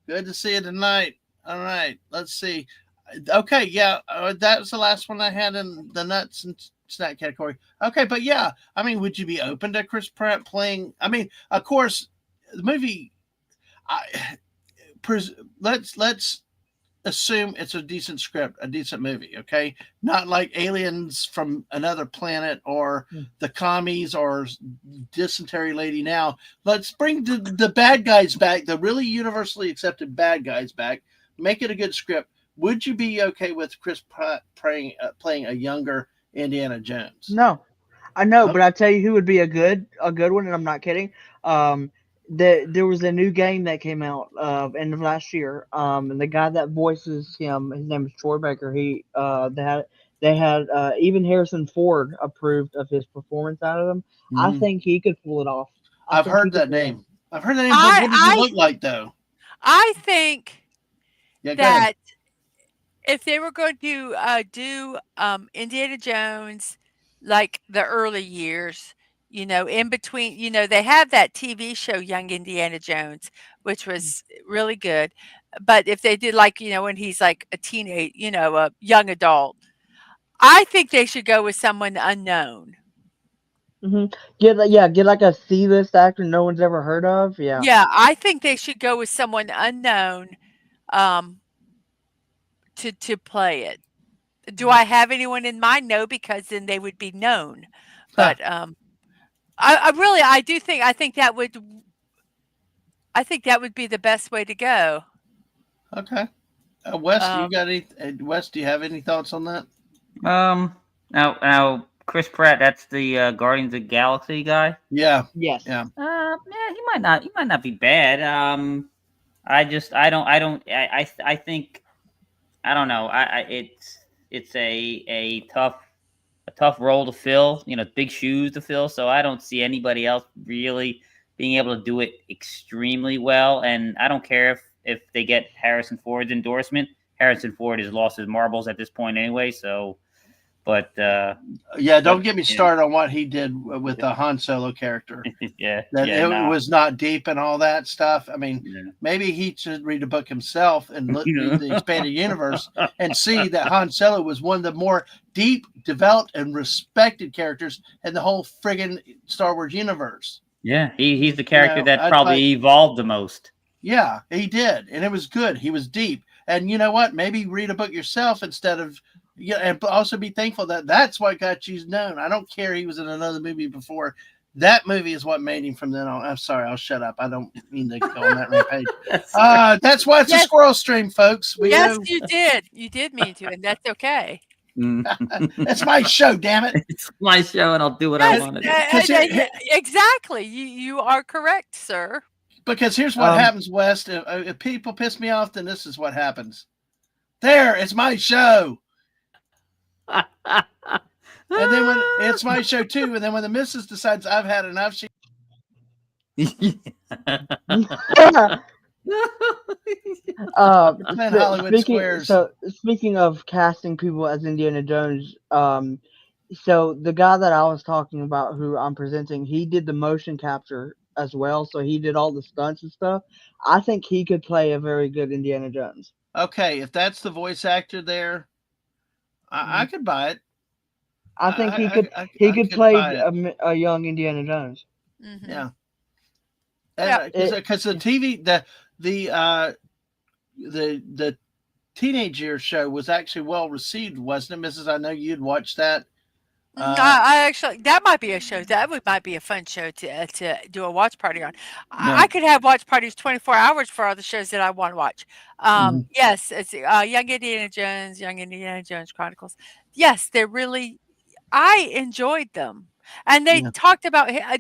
Good to see you tonight. All right, let's see. Okay, yeah, that was the last one I had in the nuts and snack category. Okay, but yeah, I mean, would you be open to Chris Pratt playing? I mean, of course, the movie. Let's assume it's a decent script, a decent movie. Okay, not like Aliens from Another Planet or The Commies or Dysentery Lady. Now, let's bring the bad guys back, the really universally accepted bad guys back. Make it a good script. Would you be okay with Chris Pratt playing a younger Indiana Jones? No, I know, but I tell you who would be a good one, and I'm not kidding. there was a new game that came out end of last year. And the guy that voices him, his name is Troy Baker. They had even Harrison Ford approved of his performance out of him. I Mhm. think he could pull it off. I've heard that name. I've heard that name, but what does he look like though? I think Yeah, go ahead. that if they were going to do Indiana Jones like the early years, in between, they have that TV show Young Indiana Jones, which was really good. But if they did like, when he's like a teenage, a young adult, I think they should go with someone unknown. Get like a C-list actor no one's ever heard of. Yeah. Yeah, I think they should go with someone unknown um, to play it. Do I have anyone in mind? No, because then they would be known. But I think that would be the best way to go. Okay. Wes, Um, Wes, do you have any thoughts on that? Now, Chris Pratt, that's the Guardians of the Galaxy guy. Yeah. Yes. Yeah. Yeah, he might not be bad. I think, I don't know. It's a tough role to fill. Big shoes to fill. So I don't see anybody else really being able to do it extremely well. And I don't care if they get Harrison Ford's endorsement. Harrison Ford has lost his marbles at this point anyway. So, but yeah, don't get me started on what he did with the Han Solo character. It was not deep and all that stuff. I mean, maybe he should read a book himself and read the expanded universe and see that Han Solo was one of the more deep, developed, and respected characters in the whole friggin' Star Wars universe. Yeah, he's the character that probably evolved the most. Yeah, he did, and it was good. He was deep, and you know what? Maybe read a book yourself instead of. Yeah, and also be thankful that that's what got you known. I don't care he was in another movie before. That movie is what made him from then on. I'm sorry, I'll shut up. I don't mean to go on that rampage. That's why it's a squirrel stream, folks. You did. You did mean to, and that's okay. It's my show, damn it. It's my show, and I'll do what I want to do. Exactly. You are correct, sir. Because here's what happens, West. If people piss me off, then this is what happens. There, it's my show. And then when it's my show too, and then when the missus decides I've had enough, she Hollywood Squares. So speaking of casting people as Indiana Jones, so the guy that I was talking about, who I'm presenting, he did the motion capture as well. So he did all the stunts and stuff. I think he could play a very good Indiana Jones. Okay, if that's the voice actor there, I could buy it. I think he could play a young Indiana Jones. Mm-hmm. Yeah. Because the TV, the teenage year show was actually well received, wasn't it, Mrs.? I know you'd watched that. I actually, that might be a show. Might be a fun show to do a watch party on. I could have watch parties 24 hours for all the shows that I want to watch. Yes, it's Young Indiana Jones Chronicles. Yes, they're really. I enjoyed them, and they talked about I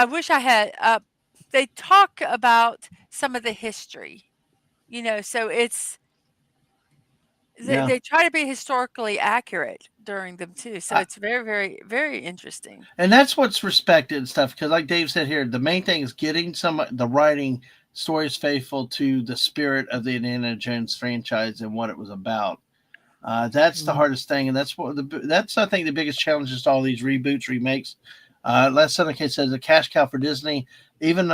wish I had. They talk about some of the history, so it's. They try to be historically accurate during them too, so it's very, very, very interesting. And that's what's respected and stuff. Because, like Dave said here, the main thing is getting the writing stories faithful to the spirit of the Indiana Jones franchise and what it was about. That's the hardest thing, and that's I think the biggest challenge is all these reboots, remakes. Last Sunday case says a cash cow for Disney, even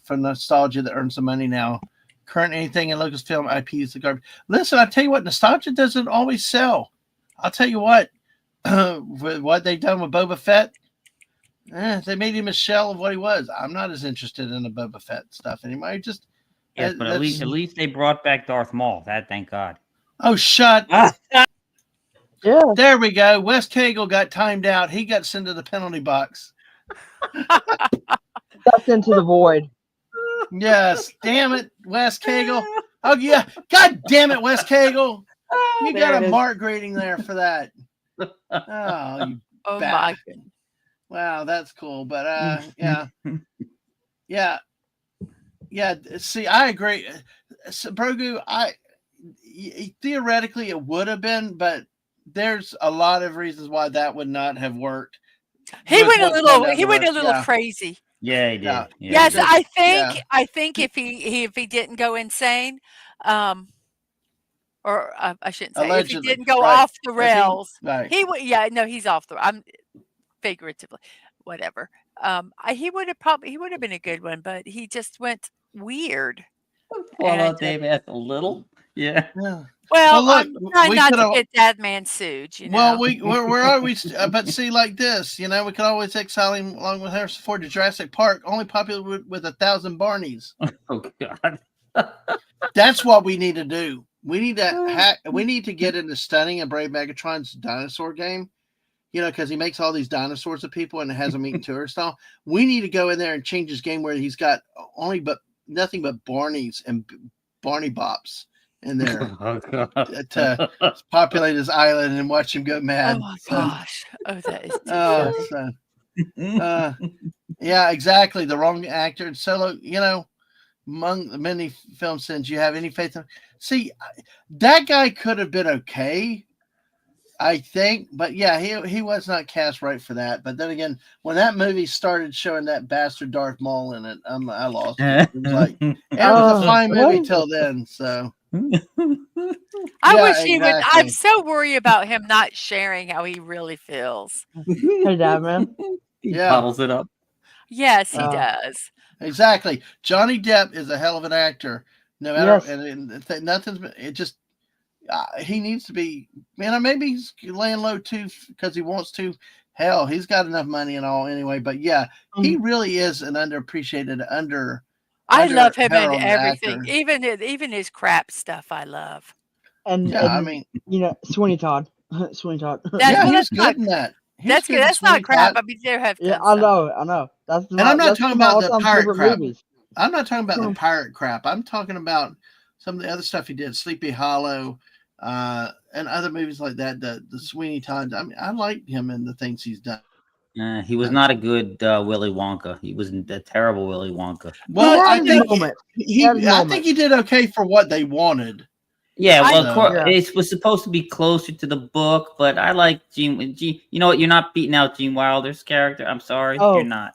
for nostalgia that earns some money now. Current anything in Lucasfilm IP is the garbage. Listen, I tell you what, nostalgia doesn't always sell. I'll tell you what, with what they've done with Boba Fett, they made him a shell of what he was. I'm not as interested in the Boba Fett stuff anymore. But at least they brought back Darth Maul. That, thank God. Oh, shut up. Yeah. There we go. Wes Cagle got timed out. He got sent to the penalty box. That's into the void. Yes, damn it, Wes Cagle. Oh yeah, God damn it, Wes Cagle. You got a mark grading there for that. Oh, you my goodness. Wow, that's cool. But yeah. See, I agree. So, Brogu, theoretically it would have been, but there's a lot of reasons why that would not have worked He with went a what's going little. down He the went road. a little crazy. Yeah, he Yeah. did. Yeah, he Yes, did. I think. Yeah. I think if he didn't go insane, um, or I shouldn't say if he Allegedly, didn't go right? off the If he rails, right, he would. Yeah, no, he's off the. I'm figuratively, whatever. He would have been a good one, but he just went weird. And Fallout Dave asked a little. Yeah. yeah. well, Well, look, I'm trying we not could to have. get Dadman sued. Well, where are we? But see, like this, we could always exile him along with Harrison Ford to Jurassic Park, only popular with 1,000 Barneys. Oh God. That's what we need to do. We need to we need to get into studying and Brave Megatron's dinosaur game. Because he makes all these dinosaurs of people and has them eating tourists and all. We need to go in there and change his game where he's got nothing but Barneys and Barney Bops in there Oh God. to populate his island and watch him go Oh mad. my gosh! Oh, that is too funny. Yeah, exactly. The wrong actor and solo. Among the many film sins, you have any faith in? See, that guy could have been okay, I think, but yeah, he was not cast right for that. But then again, when that movie started showing that bastard Darth Maul in it, I lost it. It was like it was a fine movie till then. So I yeah, wish he would. I'm exactly. so worried about him not sharing how he really feels. Hey, Dadman. He Yeah. bottles it up. Yes, he does. Exactly. Johnny Depp is a hell of an actor. No matter, nothing's. It just he needs to be. Maybe he's laying low too because he wants to. Hell, he's got enough money and all anyway. But yeah, he really is an underappreciated, I love him in heralded everything, actor. even his crap stuff. I love. And Yeah, I mean, Sweeney Todd. Sweeney Todd. yeah, he was That's good in that. That's good. That's not crap. I mean, there have Yeah, done some. I know. That's And I'm not that's talking one of my about the all-time pirate favorite crap. movies. I'm not talking about the pirate crap. I'm talking about some of the other stuff he did, Sleepy Hollow, and other movies like that. The Sweeney Todd. I mean, I like him in the things he's done. He was not a good Willy Wonka. He was a terrible Willy Wonka. Well, I think I think he did okay for what they wanted. Yeah, well, it was supposed to be closer to the book, but I like Gene. You know what? You're not beating out Gene Wilder's character. I'm sorry, you're not.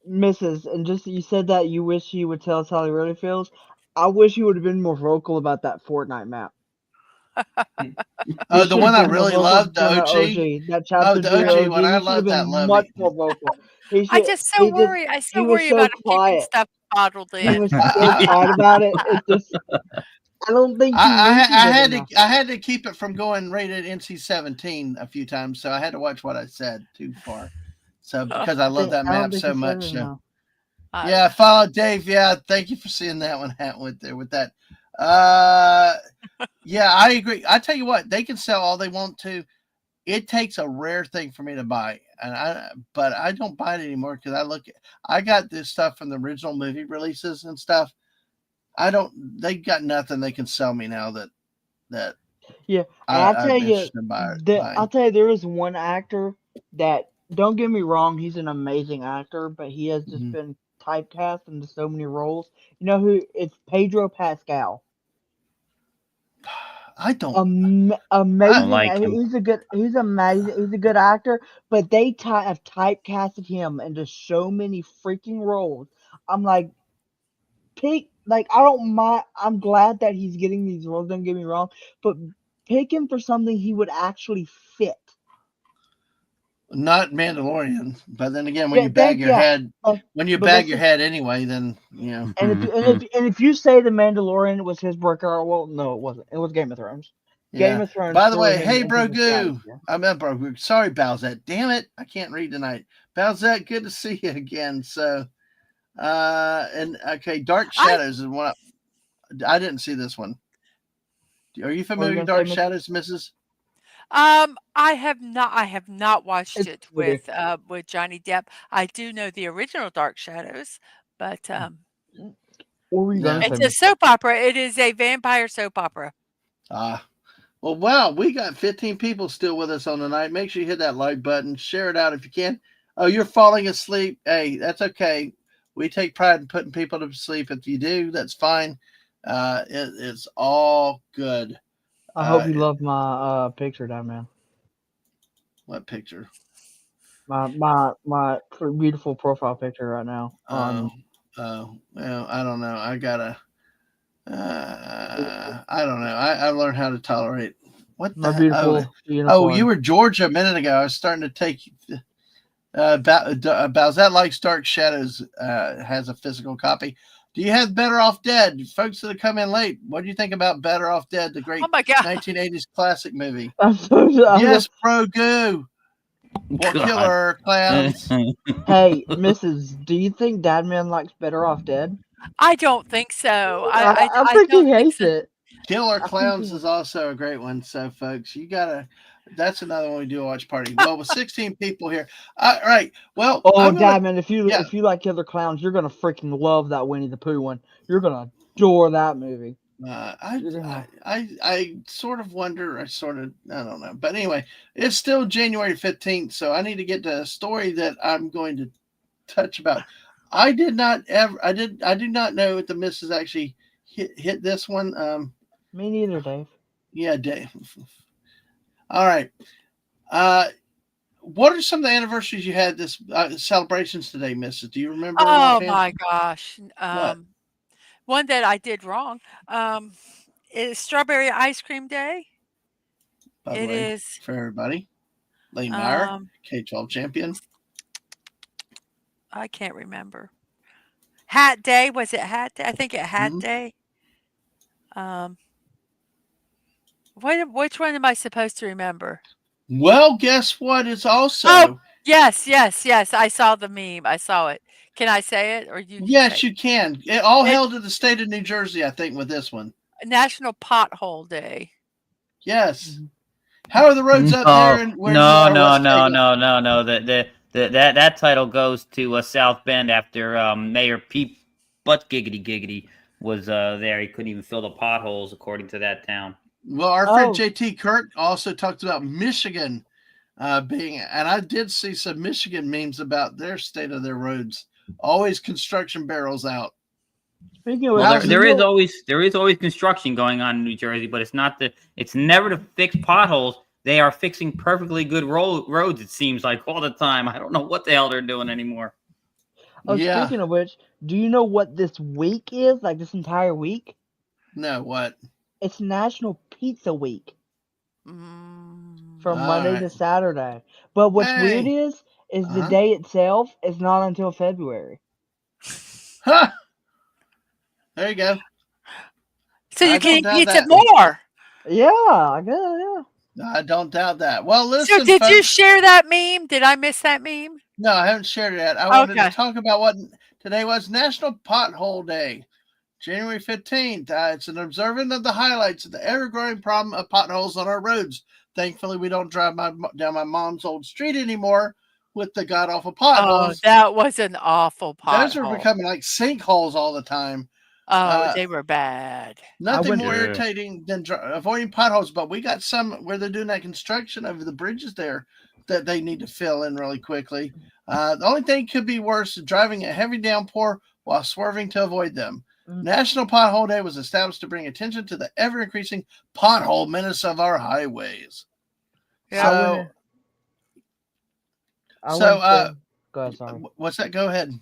Mrs. And just you said that you wish he would tell us how he really feels. I wish he would have been more vocal about that Fortnite map. Oh, the one I really loved, the OG. That chapter the OG one. I he should have love that. been much more vocal. I just so worry. I so worry about him keeping stuff bottled in. He was so quiet about it. It just. I don't think I had to keep it from going rated NC-17 a few times, so I had to watch what I said too far. So because I love that map so much. Yeah, follow Dave. Yeah, thank you for seeing that one happen with that. Yeah, I agree. I tell you what, they can sell all they want to. It takes a rare thing for me to buy, but I don't buy it anymore because I got this stuff from the original movie releases and stuff. They got nothing they can sell me now that yeah. I'll tell you, there is one actor that, don't get me wrong, he's an amazing actor, but he has just been typecast into so many roles. You know who? It's Pedro Pascal. I don't amazing. I don't like him. He's amazing. He's a good actor, but they have typecasted him into so many freaking roles. I'm like, I don't mind. I'm glad that he's getting these roles. Don't get me wrong, but pick him for something he would actually fit. Not Mandalorian, but then again, when you bag your head, your head anyway, then you know. And if you say the Mandalorian was his breakout, well, no, it wasn't. It was Game of Thrones. Yeah. Game of Thrones. By the way, hey Brogu, I meant Brogu. Sorry, Balzette. Damn it, I can't read tonight. Balzette, good to see you again. So. Dark Shadows is one. I didn't see this one. Are you familiar with Dark Shadows, Mrs.? I have not watched it with Johnny Depp. I do know the original Dark Shadows, but it's a soap opera. It is a vampire soap opera. Well, wow, we got 15 people still with us on the night. Make sure you hit that like button, share it out if you can. Oh, you're falling asleep. Hey, that's okay. We take pride in putting people to sleep. If you do, that's fine. It's all good. I hope you love my picture, Dadman. What picture? My beautiful profile picture right now. Well, I don't know. I gotta. I don't know. I've learned how to tolerate. What my the? beautiful Oh, unicorn. you were Georgia a minute ago. I was starting to take. About that likes Dark Shadows has a physical copy. Do you have Better Off Dead? Folks that have come in late, what do you think about Better Off Dead, the great Oh my God. 1980s classic movie? I'm Yes, Pro Goo. What God. killer clowns? Hey, Mrs., do you think Dadman likes Better Off Dead? I don't think so. I I think he don't think hates so. it. Killer I think Clowns he- is also a great one. So, folks, you gotta. That's another one we do a watch party. Well, with 16 people here. All right. Well, Oh, I'm gonna. Dadman, if Yeah. you like Killer Clowns, you're gonna freaking love that Winnie the Pooh one. You're gonna adore that movie. I sort of wonder. I don't know. But anyway, it's still January 15th, so I need to get to a story that I'm going to touch about. I do not know if the missus actually hit this one. Me neither, Dave. Yeah, Dave. All right. What are some of the anniversaries you had this celebrations today, Mrs.? Do you remember them Oh offhand? my gosh. What? One that I did wrong. Is Strawberry Ice Cream Day. By the It way, is. for everybody, Lane Meyer, Um, K-12 champion. I can't remember. Hat Day. Was it Hat Day? I think it Hat Mhm. Day. Which one am I supposed to remember? Well, guess what? It's Oh, also yes. I saw the meme. I saw it. Can I say it or you can say yes, you can. It all it? held to the state of New Jersey, I think, with this one. National Pothole Day. Yes. How are the roads up there and where you are, West Vegas? No. That title goes to South Bend after Mayor Pete Butt Giggity was there. He couldn't even fill the potholes, according to that town. Well, our friend Oh, JT Kurt also talked about Michigan being, and I did see some Michigan memes about their state of their roads. Always construction barrels out. speaking of Well, which, there is always construction going on in New Jersey, but it's never to fix potholes. They are fixing perfectly good roads. It seems like all the time. I don't know what the hell they're doing anymore. Yeah. speaking of which, do you know what this week is? Like this entire week? No, what? It's National Pizza Week Mm. from All Monday right. to Saturday. But what's weird Hey. is the Uh-huh. day itself is not until February. Huh. There you go. So I you don't can doubt eat it that. more. Yeah, I guess, yeah. I don't doubt that. Well, So listen, did you folks. share that meme? Did I miss that meme? No, I haven't shared it yet. I wanted to Okay. talk about what today was National Pothole Day, January 15th. It's an observance of the highlights of the ever-growing problem of potholes on our roads. Thankfully, we don't drive down my mom's old street anymore with the god-awful Oh, potholes. that was an awful Those are pothole. becoming like sinkholes all the time. Oh, they were bad. Nothing went- more Yeah. irritating than avoiding potholes, but we got some where they're doing that construction over the bridges there that they need to fill in really quickly. The only thing could be worse is driving a heavy downpour while swerving to avoid them. Mm. National Pothole Day was established to bring attention to the ever-increasing pothole menace of our highways. Yeah. So, go ahead, sorry. what's that? Go ahead.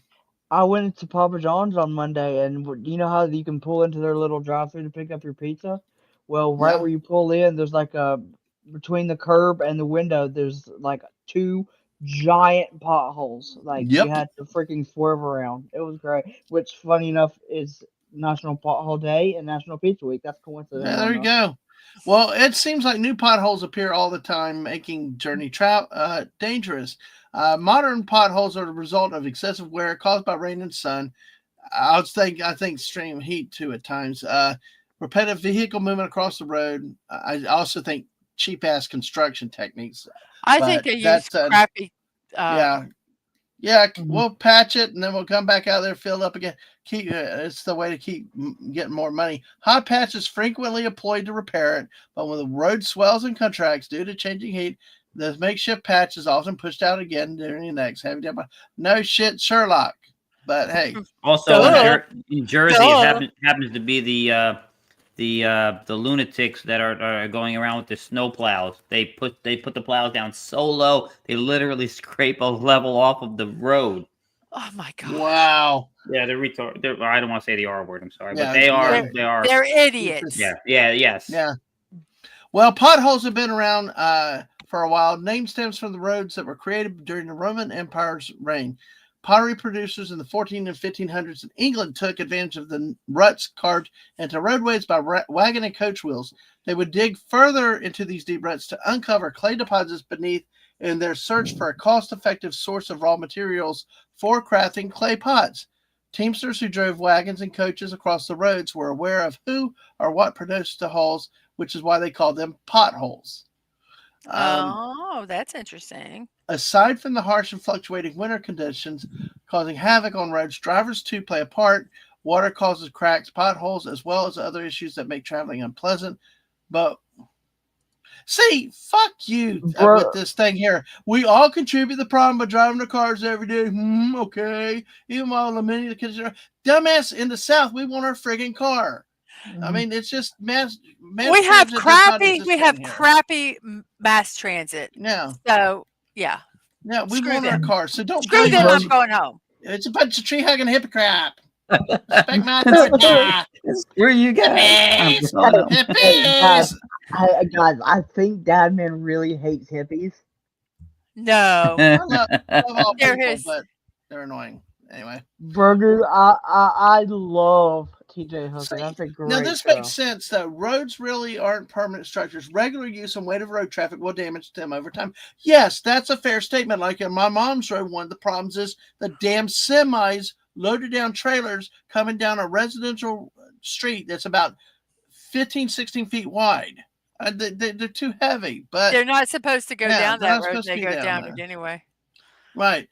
I went to Papa John's on Monday, and you know how you can pull into their little drive-thru to pick up your pizza? Well, right Yeah. where you pull in, there's like between the curb and the window, there's like two giant potholes. Like you Yep. had to freaking swerve around. It was great. Which, funny enough, is National Pothole Day and National Pizza Week. That's coincidental. Yeah, there you go. Well, it seems like new potholes appear all the time, making journey travel dangerous. Modern potholes are the result of excessive wear caused by rain and sun. I think extreme heat too at times. Repetitive vehicle movement across the road. I also think cheap ass construction techniques. I think But they use that's crappy. Yeah, Mhm. we'll patch it and then we'll come back out there, fill it up again. It's the way to keep getting more money. Hot patch is frequently employed to repair it, but when the road swells and contracts due to changing heat, The makeshift patch is often pushed out again during the next heavy demo. No shit, Sherlock. But hey, Also in Jersey, it Duh. happens to be the lunatics that are going around with the snow plows. They put the plows down so low they literally scrape a level off of the road. Oh my gosh. wow. Yeah, they're retarded. I don't want to say the R word. I'm sorry, Yeah, but they are. yeah. They are. They're idiots. Yeah. Yes. Yeah. Well, potholes have been around for a while. Name stems from the roads that were created during the Roman Empire's reign. Pottery producers in the 14 and 1500s in England took advantage of the ruts carved into roadways by wagon and coach wheels. They would dig further into these deep ruts to uncover clay deposits beneath in their search for a cost-effective source of raw materials for crafting clay pots. Teamsters who drove wagons and coaches across the roads were aware of who or what produced the holes, which is why they called them potholes. That's interesting. Aside from the harsh and fluctuating winter conditions causing havoc on roads, drivers too play a part. Water causes cracks, potholes, as well as other issues that make traveling unpleasant. But see, fuck you with this thing here. We all contribute the problem by driving our cars every day. Okay. Even while the many dumbass in the South, we want our friggin' car. I mean, it's just mass We have crappy mass transit. Yeah. So yeah. Yeah, we want our car. So don't screw them. I'm going home. It's a bunch of tree hugging hypocrite. Respect my authority. Screw you guys. Hippies. Guys, I think Dadman really hates hippies. No. I love all people, but they're annoying. Anyway. Burger, I love TJ Hooker. That's a great Now, this show. makes sense, though. Roads really aren't permanent structures. Regular use and weight of road traffic will damage them over time. Yes, that's a fair statement. Like in my mom's road, one of the problems is the damn semis, loaded down trailers coming down a residential street that's about 15, 16 feet wide. They're too heavy. But they're not supposed to go down that road. They go down it anyway. Right.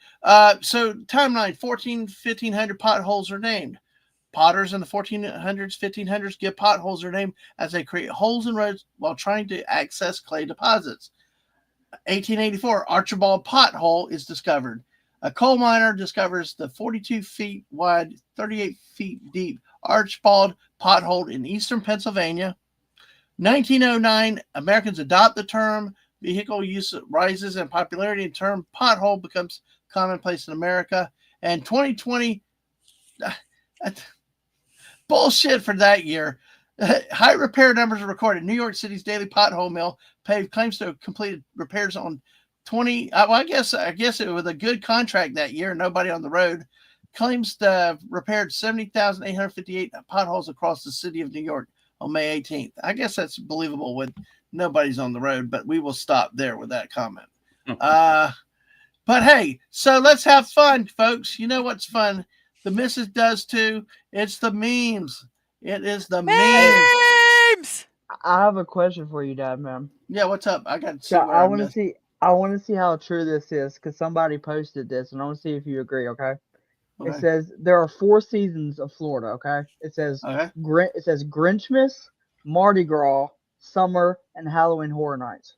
So timeline, 1500 potholes are named. Potters in the 1400s, 1500s give potholes their name as they create holes in roads while trying to access clay deposits. 1884, Archibald Pothole is discovered. A coal miner discovers the 42 feet wide, 38 feet deep Archibald Pothole in eastern Pennsylvania. 1909, Americans adopt the term. Vehicle use rises in popularity, and term pothole becomes commonplace in America. And 2020, bullshit for that year. High repair numbers are recorded. New York City's daily pothole mill paved claims to have completed repairs on 20. Well, I guess it was a good contract that year. Nobody on the road claims to have repaired 70,858 potholes across the city of New York on May 18th. I guess that's believable when nobody's on the road, but we will stop there with that comment. But hey, so let's have fun, folks. You know what's fun? The missus does too. It's the memes. It is the memes. I have a question for you, Dad, man. Yeah, what's up? I got to see. I want to see how true this is because somebody posted this, and I want to see if you agree. Okay. It says there are 4 seasons of Florida. Okay. It says it says Grinchmas, Mardi Gras, Summer, and Halloween Horror Nights.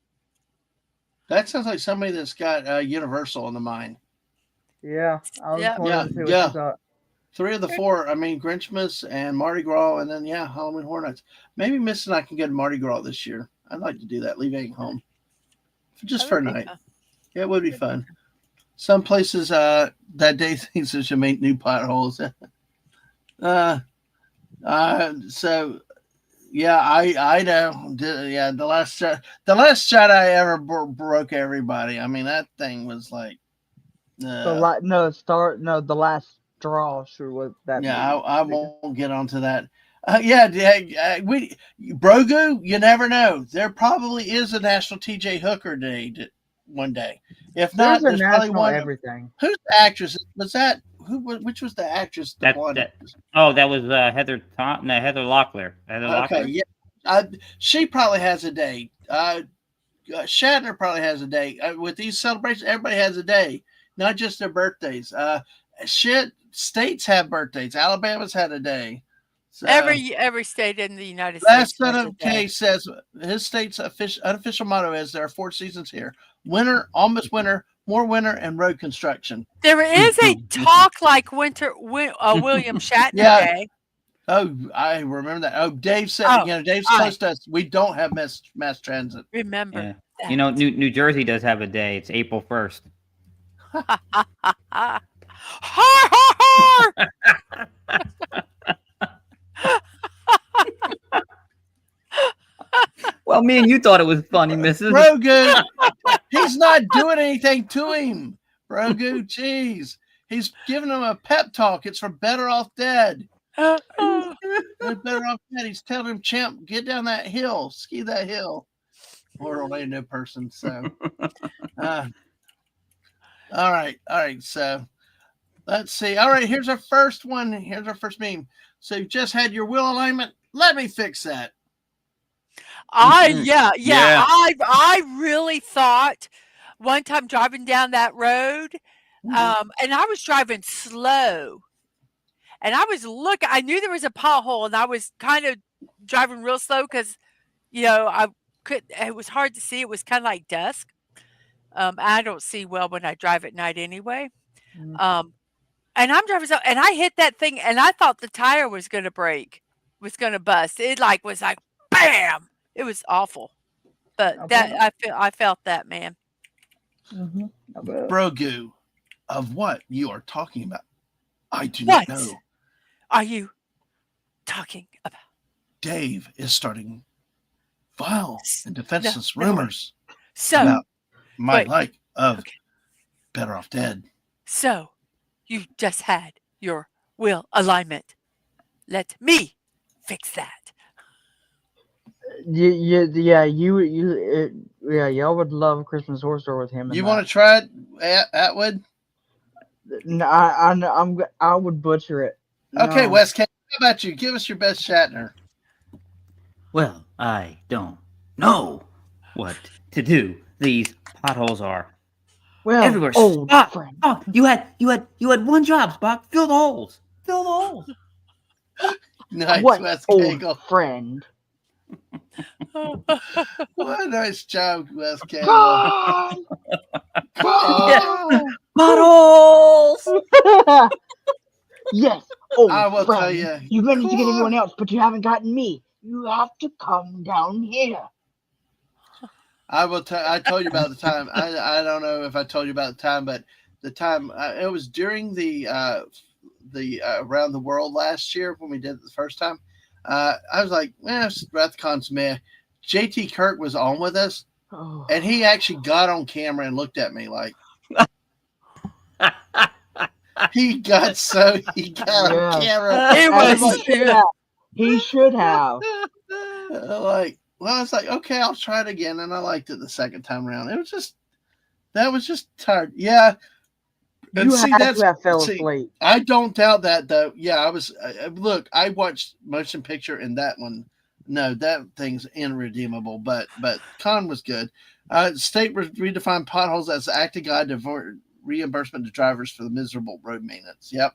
That sounds like somebody that's got Universal in the mind. Yeah. I was wondering to see what you thought. 3 of the 4. I mean, Grinchmas and Mardi Gras, and then Halloween Horror Nights. Maybe Miss and I can go to Mardi Gras this year. I'd like to do that. Leave Hank home, just for a night. Yeah, it would be fun. Some places that day thinks they should make new potholes. So yeah, I know. Yeah, the last shot I ever broke everybody. I mean, that thing was like the last straw. Sure, what that? Yeah, I won't get onto that. Brogu, you never know. There probably is a National TJ Hooker Day one day. If not, there's probably one. Everything. Who's the actress? Was that which was the actress? That was Heather Locklear. Okay, yeah. She probably has a day. Shatner probably has a day. With these celebrations, everybody has a day, not just their birthdays. States have birthdays. Alabama's had a day. So, every state in the United States. Last Son of K says his state's unofficial motto is there are 4 seasons here. winter, almost winter, more winter, and road construction. There is a talk like William Shatner Yeah. Day. Oh, I remember that. Oh, Dave said, Oh, Dave's close to us. We don't have mass transit. remember Yeah. that. You know, New Jersey does have a day. It's April 1st. Ha ha ha! Well, me and you thought it was funny, Mrs. Brogu, he's not doing anything to him. Brogu, jeez. He's giving him a pep talk. It's for Better Off Dead. Better Off Dead. He's telling him, Champ, get down that hill. Ski that hill. Or Orlando person. So, all right. So, let's see. All right, here's our first one. Here's our first meme. So, you just had your wheel alignment. Let me fix that. Yeah. I really thought one time driving down that road, and I was driving slow, and I was looking. I knew there was a pothole, and I was kind of driving real slow because, I could. It was hard to see. It was kind of like dusk. I don't see well when I drive at night anyway. And I'm driving slow, and I hit that thing, and I thought the tire was going to break, was going to bust. It was like bam. It was awful, but I felt that, man. Brogu, of what you are talking about, I do not know. Are you talking about? Dave is starting vile and defenseless rumors So about my like of Better Off Dead. So you just had your wheel alignment. Let me fix that. Y'all would love Christmas Horror Story with him. You want to try it, Atwood? No, I would butcher it. Okay, No. Wes, how about you? Give us your best Shatner. Well, I don't know what to do. These potholes are everywhere. Friend. Oh, you had one job, Spock. Fill the holes. Fill the holes. Nice, What Wes old Cagle. friend? What a nice job, Wes Cagle. Potholes. Yes, old I will friend. tell you. You managed to get everyone else, but you haven't gotten me. You have to come down here. I told you about the time. I don't know if I told you about the time, but the time it was during the around the world last year when we did it the first time. I was like, Rathcon's meh. JT Kirk was on with us, and he actually got on camera and looked at me like he got on camera. He should have. I was like, okay, I'll try it again, and I liked it the second time around. That was just tired. Yeah. And fell asleep. I don't doubt that, though. Yeah, I was. Look, I watched motion picture in that one. No, that thing's irredeemable. But Con was good. State redefined potholes as the act of God to reimbursement to drivers for the miserable road maintenance. Yep.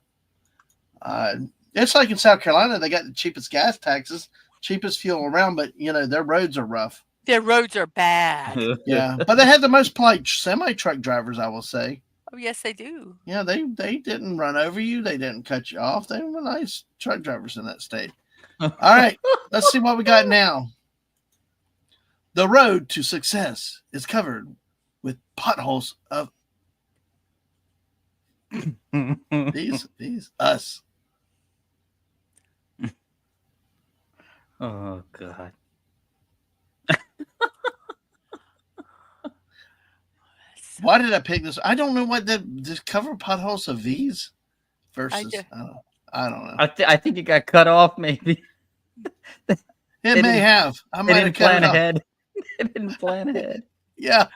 It's like in South Carolina, they got the cheapest gas taxes, cheapest fuel around, but their roads are rough. Their roads are bad. Yeah, but they had the most polite semi-truck drivers, I will say. Oh, yes, they do. Yeah, they didn't run over you. They didn't cut you off. They were nice truck drivers in that state. All right, let's see what we got now. The road to success is covered with potholes of these us. Oh, God. Why did I pick this? I don't know what the cover potholes of these versus. I don't know. I think it got cut off. Maybe it may have. I might have cut it ahead. They didn't plan ahead. Yeah,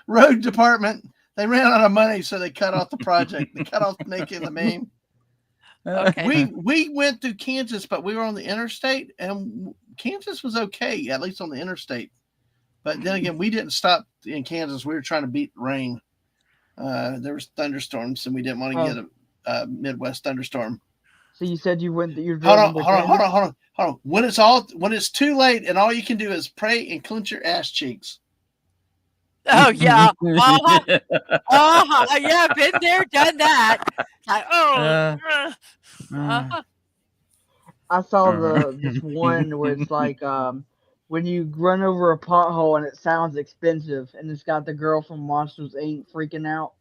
road department. They ran out of money, so they cut off the project. They cut off making the meme. Okay. We went through Kansas, but we were on the interstate, and Kansas was okay, at least on the interstate. But then again, we didn't stop in Kansas. We were trying to beat the rain. There was thunderstorms, and we didn't want to get a Midwest thunderstorm. So you said you went. Hold on. When it's too late, and all you can do is pray and clench your ass cheeks. Oh yeah. Uh-huh. Uh-huh. Yeah, been there, done that. Like, oh. uh, uh, Uh-huh. I saw uh. this one where it's like when you run over a pothole and it sounds expensive, and it's got the girl from Monsters Inc. freaking out.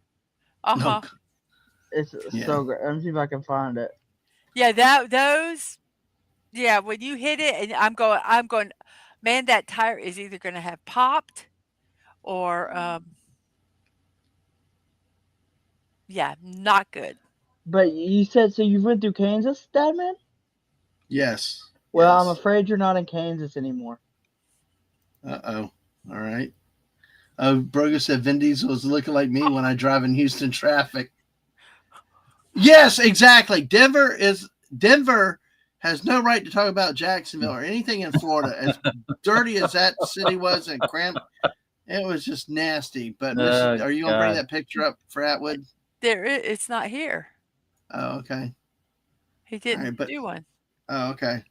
No, Uh-huh. It's yeah. so great. Let me see if I can find it. Yeah, those yeah, when you hit it and I'm going, man, that tire is either gonna have popped or yeah, not good. But you said so you went through Kansas, Dadman? Yes. Well, I'm Yes. afraid you're not in Kansas anymore. Uh-oh. All right. Broga said Vin Diesel was looking like me when I drive in Houston traffic. Yes, exactly. Denver has no right to talk about Jacksonville or anything in Florida. As dirty as that city was and cramped, it was just nasty. But Oh are you gonna bring God. that picture up for Atwood? It's not here. Oh, okay. He All didn't right, but do one. okay.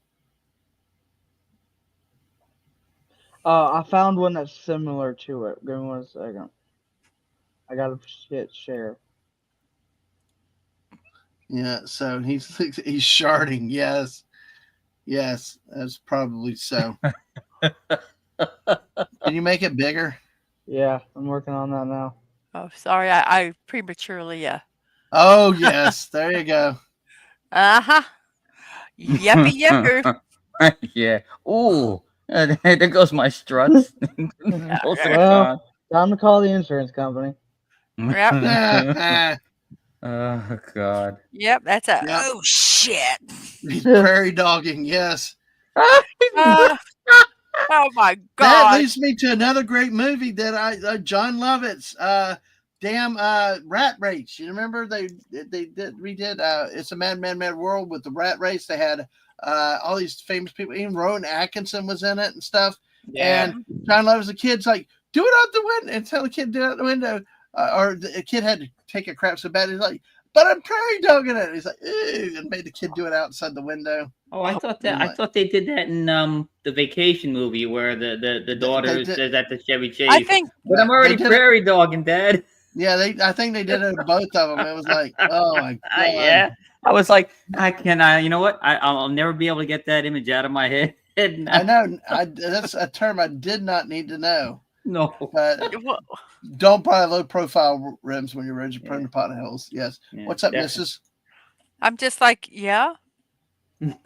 I found one that's similar to it. Give me 1 second. I gotta hit share. Yeah, so he's sharding. Yes. Yes, that's probably so. Can you make it bigger? Yeah, I'm working on that now. Oh, sorry, I prematurely Oh, yes. There you go. uh-huh. Yuppie yupper. Yeah. Ooh. There goes my struts. Pros and Well, cons. time to call the insurance company. Yep. Oh God. Yep, that's a Yep. oh shit. He's prairie dogging. Yes. Uh, oh my That god. leads me to another great movie that John Lovett's damn rat race. You remember they redid It's a Mad World with the rat race. They had all these famous people. Even Rowan Atkinson was in it and stuff. Yeah. And John Lovett, the kid's like, do it out the window, and tell the kid to do it out the window. Or the kid had to take a crap so bad. He's like, but I'm prairie dogging it. He's like, ew, and made the kid do it outside the window. Oh, I thought I'm like, they did that in the vacation movie where the daughter they did. says at the Chevy Chase. I think But I'm already They did it. prairie dogging, Dad. Yeah, I think they did it in both of them. It was like, oh my god. Yeah. I was like, you know what? I'll never be able to get that image out of my head. I know. That's a term I did not need to know. No. But well, don't buy low profile rims when you're ready to prone the potholes. Yes. Yeah, What's up, definitely. Mrs.? I'm just like, yeah.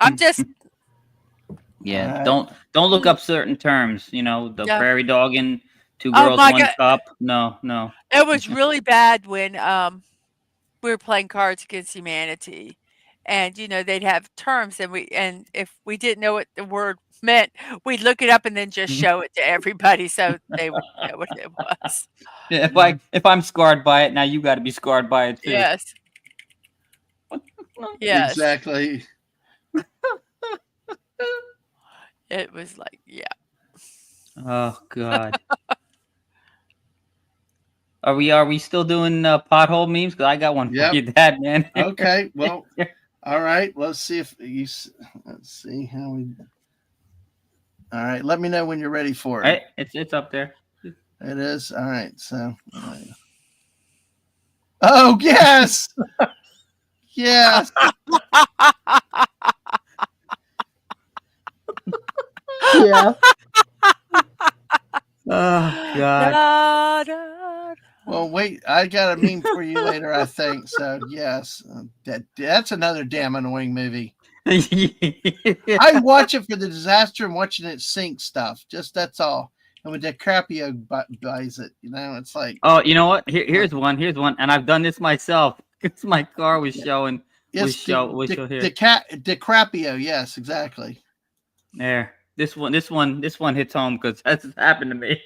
I'm just Yeah. All Don't look up certain terms. You know, the Yeah. prairie dogging, two Oh girls, my one God. cup. No. It was really bad when we were playing Cards Against Humanity. And they'd have terms and if we didn't know what the word meant, we'd look it up and then just show it to everybody so they would know what it was. Yeah, if I'm scarred by it, now you got to be scarred by it too. Yes. Yes. Exactly. It was like, yeah. Oh God. Are we still doing pothole memes? Because I got one for Yep. you, Dad, man. Okay. Well, all right. Let's see if you. Let's see how we. All right. Let me know when you're ready for it. Hey, it's up there. It is. All right. So. All right. Oh yes. Yes. Yeah. Oh God. Da, da, Well, wait. I got a meme for you later. I think so. Yes. That's another damn annoying movie. I watch it for the disaster and watching it sink stuff. Just that's all. And when DiCaprio buys it, it's like. Oh, you know what? Here's one, and I've done this myself because my car was showing. DiCaprio. Yes, exactly. There. This one hits home because that's happened to me.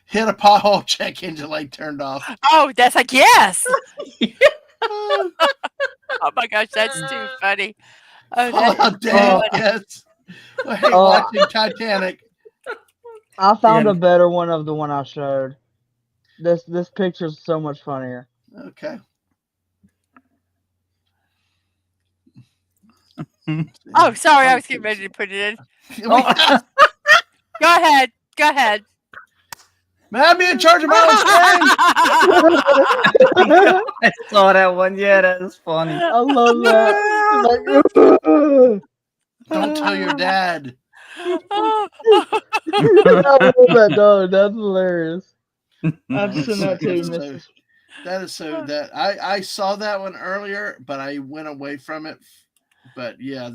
Hit a pothole, check engine light turned off. Oh, that's like, yes. Oh my gosh, that's too funny. Oh, damn, yes. I hate watching Titanic. I found a better one of the one I showed. This picture's so much funnier. Okay. Oh, sorry, I was getting ready to put it in. Go ahead. May I be in charge of my own screen? I saw that one. Yeah, that was funny. I love that. Don't tell your dad. I love that dog. That's hilarious. I've seen that too, Mrs. That is so that I saw that one earlier, but I went away from it. But yeah,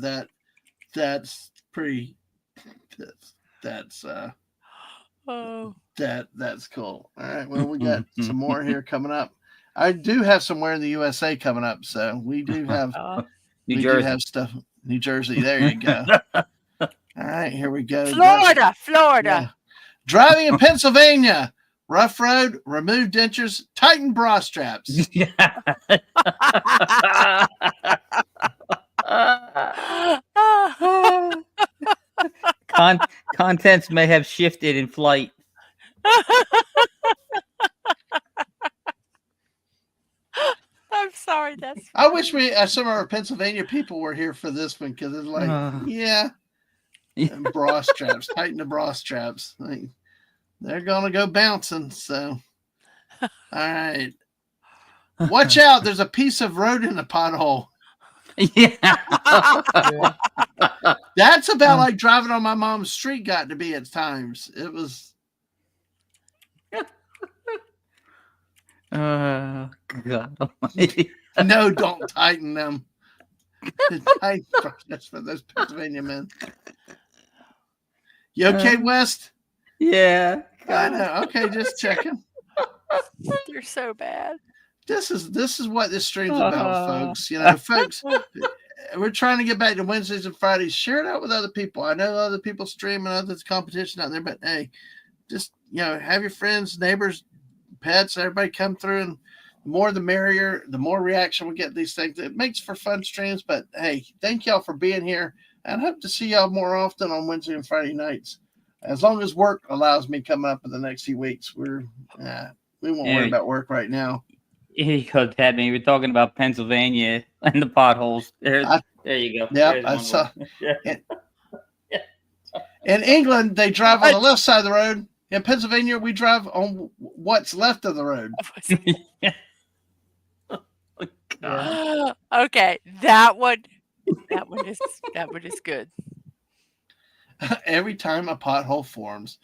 that's pretty. That's that's cool. All right, well, we got some more here coming up. I do have somewhere in the USA coming up, so we do have New Jersey. do have stuff. New Jersey, there you go. All right, here we go. Florida. Yeah. Driving in Pennsylvania. Rough road, remove dentures, tighten bra straps. Contents may have shifted in flight. I'm sorry. That's. I wish some of our Pennsylvania people were here for this one because it's like, and bra straps, tighten the bra straps. Like, they're gonna go bouncing. So, all right, watch out! There's a piece of road in the pothole. Yeah. That's about like driving on my mom's street got to be at times. It was. God Almighty. No, don't tighten them. That's for those Pennsylvania men. You okay, West? Yeah. I know. Okay, just checking. They're so bad. This is what this stream's about, folks. You know, folks, we're trying to get back to Wednesdays and Fridays. Share it out with other people. I know other people stream and other competition out there, but hey, just have your friends, neighbors, pets, everybody come through, and the more the merrier. The more reaction we get these things, it makes for fun streams. But hey, thank y'all for being here, and I hope to see y'all more often on Wednesday and Friday nights. As long as work allows me to come up in the next few weeks, we won't worry about work right now. Here you go, Dadman. You were talking about Pennsylvania and the potholes. There you go. Yeah, I saw. In England, they drive on the left side of the road. In Pennsylvania, we drive on what's left of the road. Okay, that one is good. Every time a pothole forms,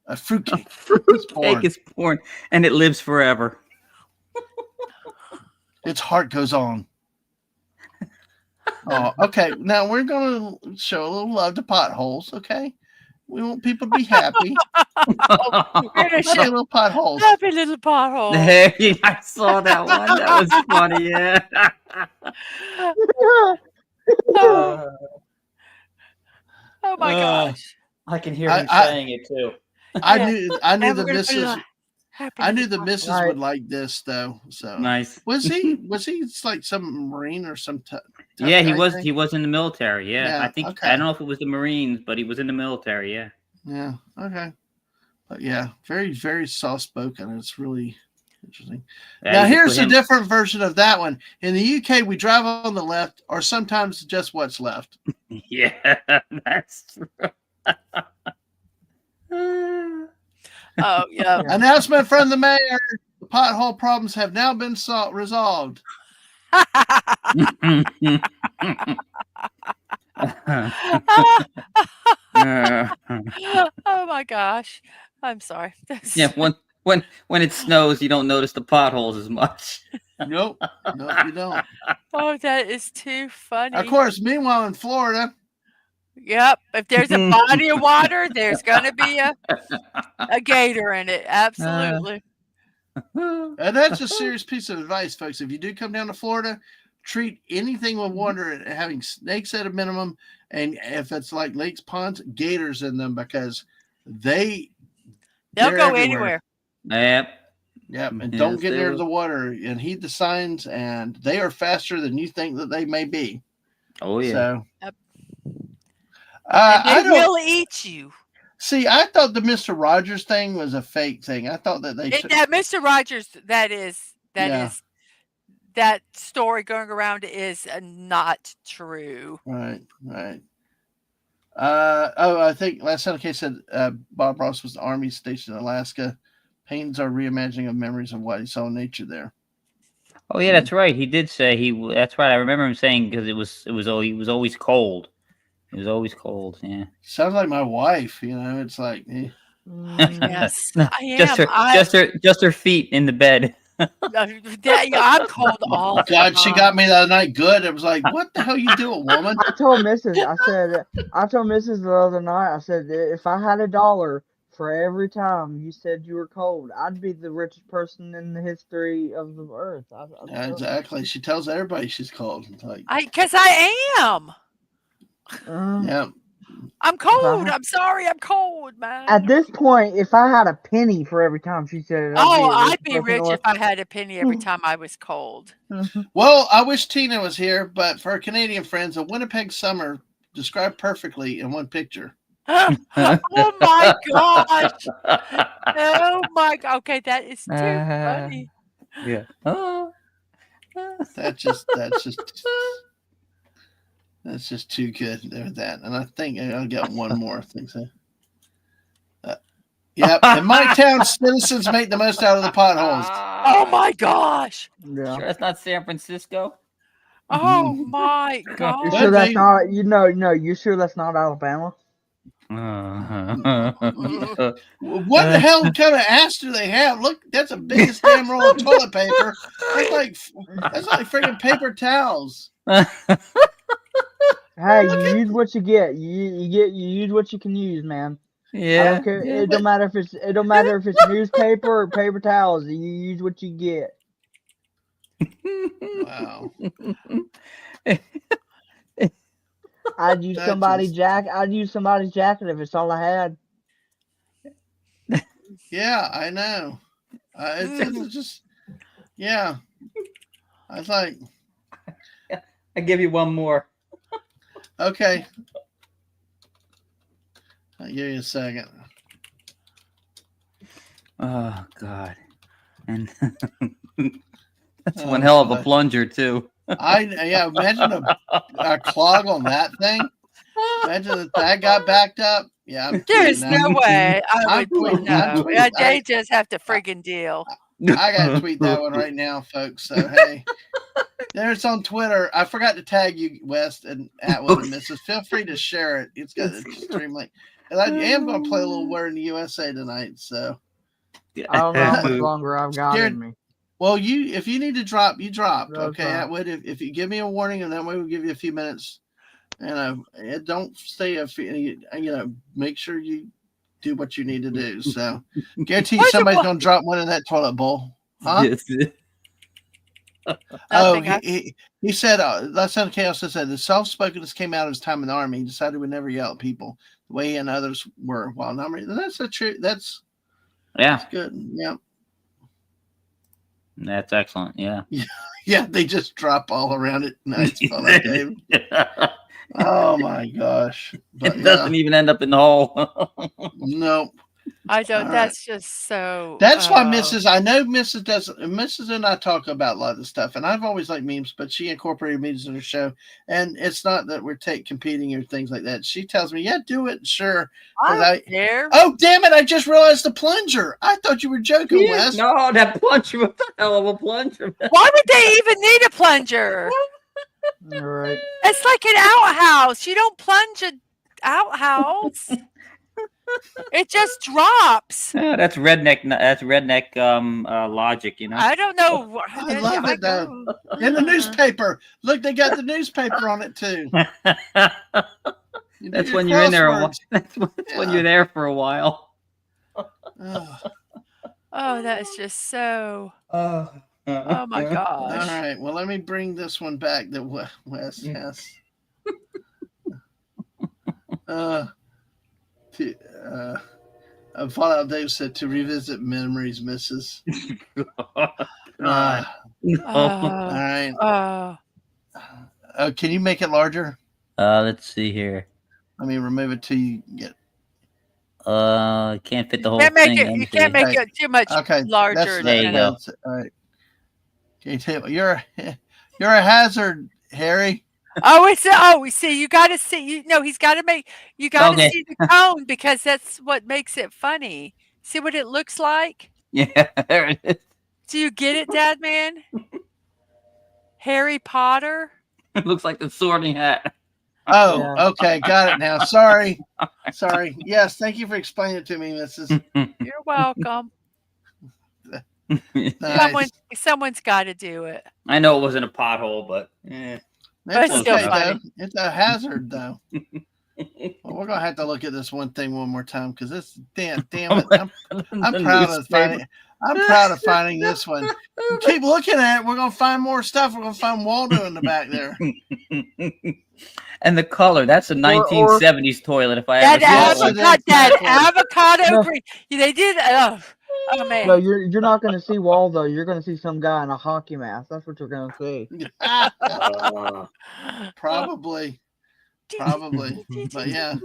a fruitcake is born, and it lives forever. Its heart goes on. Oh, okay. Now we're going to show a little love to potholes, okay? We want people to be happy. We're going to show little potholes. Happy little pothole. Hey, I saw that one. That was funny, yeah. Oh my gosh. I can hear him saying it too. I knew the missus. I knew the missus would like this though. So nice. Was he like some Marine or some? Yeah, he was. He was in the military. Yeah, I think. Okay. I don't know if it was the Marines, but he was in the military. Yeah. Yeah. Okay. But yeah, very very soft spoken. It's really interesting. Now here's a different version of that one. In the UK, we drive on the left, or sometimes just what's left. Yeah, that's true. Oh yeah. Announcement from the mayor: the pothole problems have now been resolved. Oh my gosh! I'm sorry. Yeah, when it snows, you don't notice the potholes as much. Nope, you don't. Oh, that is too funny. Of course. Meanwhile, in Florida. Yep. If there's a body of water, there's gonna be a gator in it. Absolutely. And that's a serious piece of advice, folks. If you do come down to Florida, treat anything with water having snakes at a minimum, and if it's like lakes, ponds, gators in them, because they'll go anywhere. Yep. And don't get near the water and heed the signs, and they are faster than you think that they may be. Oh yeah. So they will eat you. See, I thought the Mr. Rogers thing was a fake thing. I thought that that Mr. Rogers, that story going around is not true. Right. I think last time Kay said Bob Ross was the Army stationed in Alaska. Paintings are reimagining of memories of what he saw in nature there. Oh yeah, that's right. He did say he. That's right. I remember him saying because he was always cold. It was always cold. Yeah. Sounds like my wife. It's like. Yes, I am. Just her feet in the bed. I'm cold all the God, time. she got me the other night good. It was like, what the hell you doing, woman? I told Mrs. the other night, I said, if I had $1 for every time you said you were cold, I'd be the richest person in the history of the earth. Yeah, exactly. She tells everybody she's cold. Like, because I am. Yeah. I'm cold. I'm sorry. I'm cold, man. At this point, if I had a penny for every time she said it, I'd be rich if I had a penny every time I was cold. Well, I wish Tina was here, but for our Canadian friends, a Winnipeg summer described perfectly in one picture. Oh my gosh! Oh my god! Okay, that is too funny. Yeah. That's just too good with that. And I think I'll get one more. I think so. Yep. In my town, citizens make the most out of the potholes. Oh my gosh! Yeah. Sure, that's not San Francisco. Oh my god! You sure that's not? You sure that's not Alabama? What the hell kind of ass do they have? Look, that's the biggest damn roll of toilet paper. That's like freaking paper towels. Hey, you use what you get. You use what you can use, man. Yeah. I don't care. Yeah. It don't matter if it's newspaper or paper towels. You use what you get. Wow. I'd use somebody's jacket if it's all I had. Yeah, I know. It's just, yeah. I was like, I give you one more. Okay. I'll give you a second. Oh God. And that's one hell of a plunger too. Imagine a clog on that thing. Imagine that got backed up. Yeah, there's no way. I would tweeting no. that. They just have to friggin' deal. I gotta tweet that one right now, folks. So hey, there's on Twitter. I forgot to tag you, West and Atwood and Mrs. Feel free to share it. It's got a stream link. And I am going to play a little Word in the USA tonight. So I don't know how much longer I've got in me. Well, if you need to drop, you drop. No, okay, Atwood. If you give me a warning, and that way we'll give you a few minutes. And don't stay make sure you do what you need to do. So guarantee somebody's going to drop one in that toilet bowl. Huh? Yes. He said, last time Chaos said, the soft-spokenness came out of his time in the Army. He decided he would never yell at people the way he and others were while in the Army. That's the truth. That's good. Yeah. That's excellent. Yeah. Yeah, they just drop all around it. Nice fella, David. Oh my gosh. But, it doesn't even end up in the hole. Nope. I don't. That's just so. That's why Mrs. and I talk about a lot of this stuff, and I've always liked memes, but she incorporated memes in her show, and it's not that we're competing or things like that. She tells me, "Yeah, do it, sure." I don't care. Oh, damn it! I just realized the plunger. I thought you were joking, Wes. No, that plunger was a hell of a plunger. Why would they even need a plunger? All right. It's like an outhouse. You don't plunge an outhouse. It just drops. Yeah, that's redneck. That's redneck logic, you know. I don't know. I love it though. In the newspaper, look, they got the newspaper on it too. That's when you're in there. That's when you're there for a while. Oh, that's just so. Oh my gosh! All right, well, let me bring this one back that Wes has. Fallout Dave said to revisit memories, Mrs. All right. Can you make it larger? Let's see here. Let me remove it till you get. Can't fit the whole thing. You can't make it too much larger. There you go. All right. Can you tell you're a hazard, Harry? We see, you gotta see, he's gotta you gotta Okay. see the cone because that's what makes it funny. See what it looks like? Yeah, there it is. Do you get it, Dadman? Harry Potter? It looks like the Sorting Hat. Oh, Yeah. okay, got it now. Sorry. Yes, thank you for explaining it to me, Mrs. You're welcome. Nice. Someone's gotta do it. I know it wasn't a pothole, but It's it's still okay, though. funny. It's a hazard, though. Well, we're gonna have to look at this one thing one more time because this damn it. I'm proud of finding. I'm proud of finding this one. Keep looking at it. We're gonna find more stuff. We're gonna find Waldo in the back there. And the color—that's a 1970s toilet. If I ever That saw one. avocado No. green. They did. Oh man. No, you're not gonna see Waldo. You're gonna see some guy in a hockey mask. That's what you're gonna see. Probably. But yeah.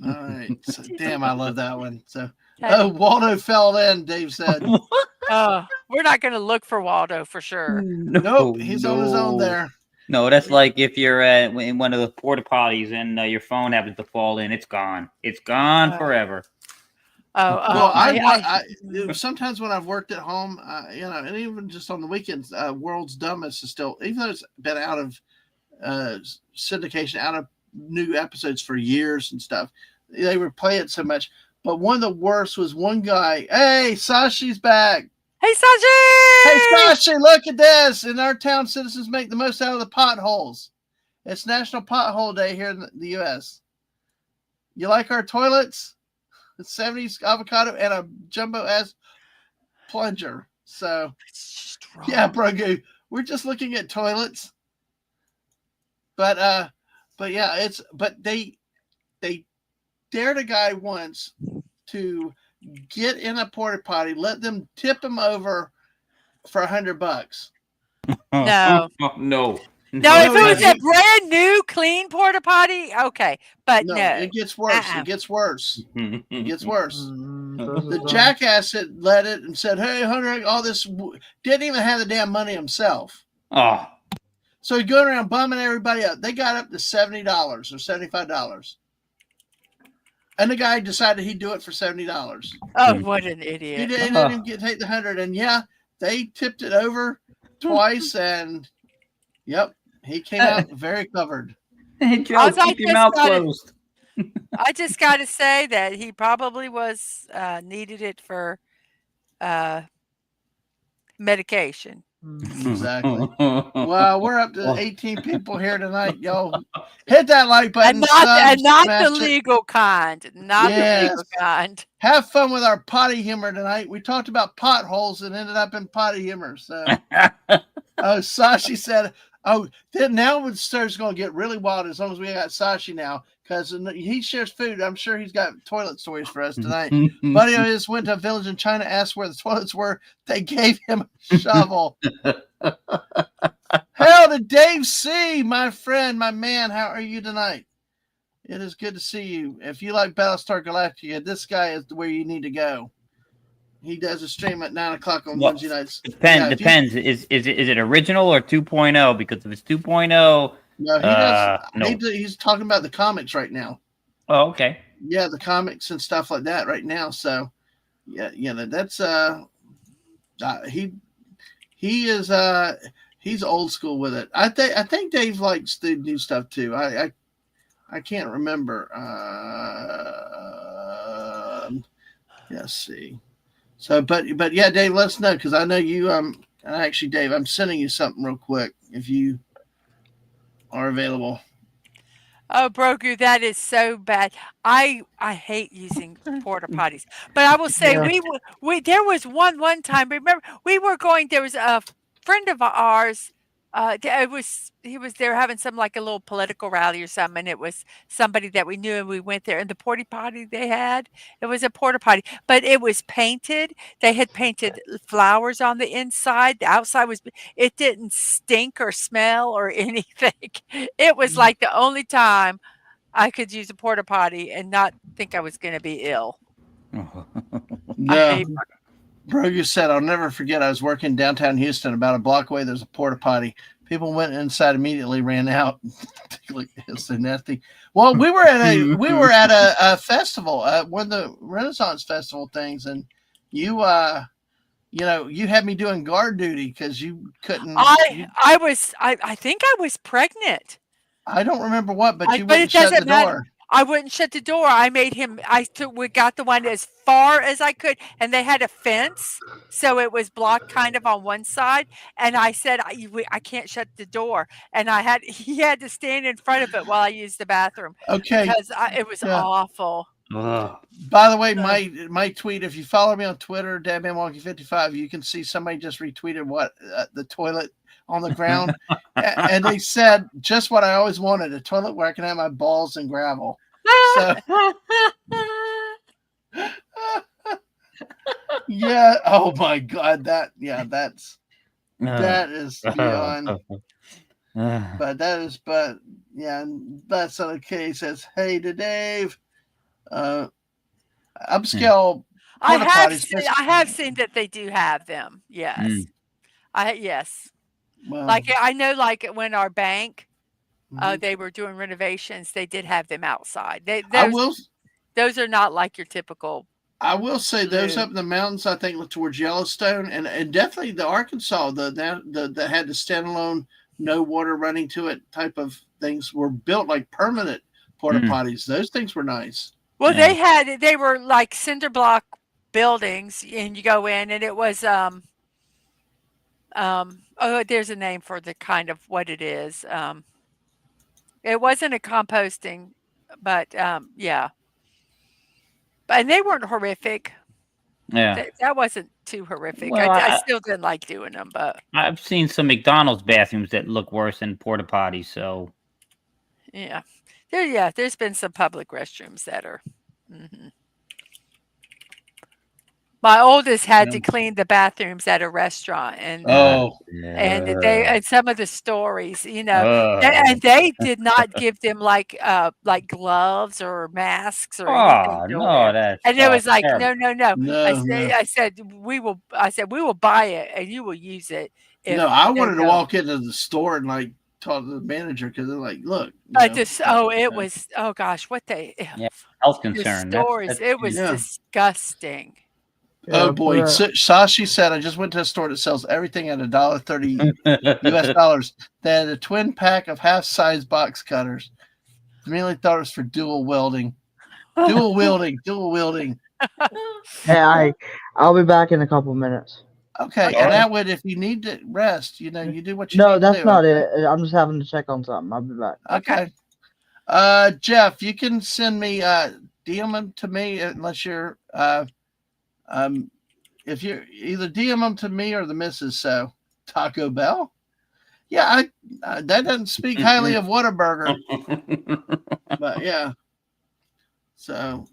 All right. So, damn, I love that one. So, Waldo fell in. Dave said. We're not going to look for Waldo for sure. Nope, he's on his own there. No, that's like if you're in one of the porta potties and your phone happens to fall in, it's gone. It's gone forever. Well, sometimes when I've worked at home, and even just on the weekends, World's Dumbest is still, even though it's been out of syndication, out of new episodes for years and stuff, they would play it so much. But one of the worst was one guy. Hey, Sashi's back. Hey, Sashi! Hey, Sashi, look at this. In our town, citizens make the most out of the potholes. It's National Pothole Day here in the U.S. You like our toilets? It's 70s avocado and a jumbo-ass plunger. So, yeah, Brogu, we're just looking at toilets. But yeah, they dared a guy once to get in a porta potty, let them tip him over for $100. No. No. No, if it was a brand new, clean porta potty, okay. But no. It gets worse. It gets worse. It gets worse. The The jackass had led it and said, hey, $100, all this, didn't even have the damn money himself. Oh. So he's going around bumming everybody up. They got up to $70 or $75. And the guy decided he'd do it for $70. Oh, what an idiot. He didn't even take the 100. And yeah, they tipped it over twice. And yep, he came out very covered. Hey, Joe, keep your mouth closed. I just got to say that he probably needed it for medication. Exactly. Well, we're up to 18 people here tonight. Yo, hit that like button. And not the legal kind. Not the legal kind. Have fun with our potty humor tonight. We talked about potholes and ended up in potty humor. So, Sashi said, then now it's going to get really wild as long as we got Sashi now. Because he shares food. I'm sure he's got toilet stories for us tonight. Buddy of his went to a village in China, asked where the toilets were. They gave him a shovel. Hail to Dave C., my friend, my man. How are you tonight? It is good to see you. If you like Battlestar Galactica, this guy is where you need to go. He does a stream at 9 o'clock on Wednesday nights. Depends. Is it original or 2.0? Because if it's 2.0... No, he does. No. He's talking about the comics right now. Oh, okay. Yeah, the comics and stuff like that right now. So, yeah, that's he is he's old school with it. I think Dave likes the new stuff too. I can't remember. Let's see. So, but yeah, Dave, let us know because I know you. Actually, Dave, I'm sending you something real quick if you are available. Oh, Brogu, that is so bad. I hate using porta potties, but I will say we there was one time. Remember, there was a friend of ours. He was there having some like a little political rally or something, and it was somebody that we knew, and we went there. And the porta potty it was a porta potty, but it was painted. They had painted flowers on the inside. The outside it didn't stink or smell or anything. It was like the only time I could use a porta potty and not think I was going to be ill. No. Bro, you said, I'll never forget. I was working downtown Houston. About a block away, there's a porta potty. People went inside immediately, ran out. Like, it's so nasty. Well, we were at a festival, one of the Renaissance Festival things, and you you had me doing guard duty because you couldn't. I think I was pregnant. I don't remember what, but you But wouldn't it shut the doesn't matter. door. I wouldn't shut the door. I made him. We got the one as far as I could, and they had a fence, so it was blocked kind of on one side. And I said, I can't shut the door, and he had to stand in front of it while I used the bathroom. Okay, because it was awful. By the way, my tweet. If you follow me on Twitter, Dadman55, you can see somebody just retweeted what the toilet on the ground, and they said just what I always wanted: a toilet where I can have my balls and gravel. So, yeah. Oh my God. That is beyond. But that's okay. Says, hey to Dave. Upscale. I have seen that they do have them. Yes. Yes. Well, like I know, like when our bank, they were doing renovations, they did have them outside. Those are not like your typical. I will say those up in the mountains, I think towards Yellowstone and definitely the Arkansas, that had the standalone, no water running to it type of things were built like permanent porta potties. Those things were nice. Well, they were like cinder block buildings, and you go in, and it was there's a name for the kind of what it is. It wasn't a composting, but yeah. And they weren't horrific. Yeah. That wasn't too horrific. Well, I still didn't like doing them, but I've seen some McDonald's bathrooms that look worse than porta potties, so yeah. There's been some public restrooms that are My oldest had to clean the bathrooms at a restaurant, and and some of the stories, and they did not give them like gloves or masks or anything. And it was like, terrible. no. I said we will buy it and you will use it. I wanted to walk into the store and like talk to the manager because they're like, look. It was what they health concern. The stories, it was disgusting. Oh boy, Sashi said, I just went to a store that sells everything at $1.30 US dollars. They had a twin pack of half-size box cutters. Immediately thought it was for dual wielding. Hey, I'll be back in a couple minutes. Okay, and that would, if you need to rest, you do what you need to do. No, that's not it. I'm just having to check on something. I'll be back. Okay. Jeff, you can send me DM them to me unless you're if you're either DM them to me or the missus. So Taco Bell, that doesn't speak highly of Whataburger, but yeah. So,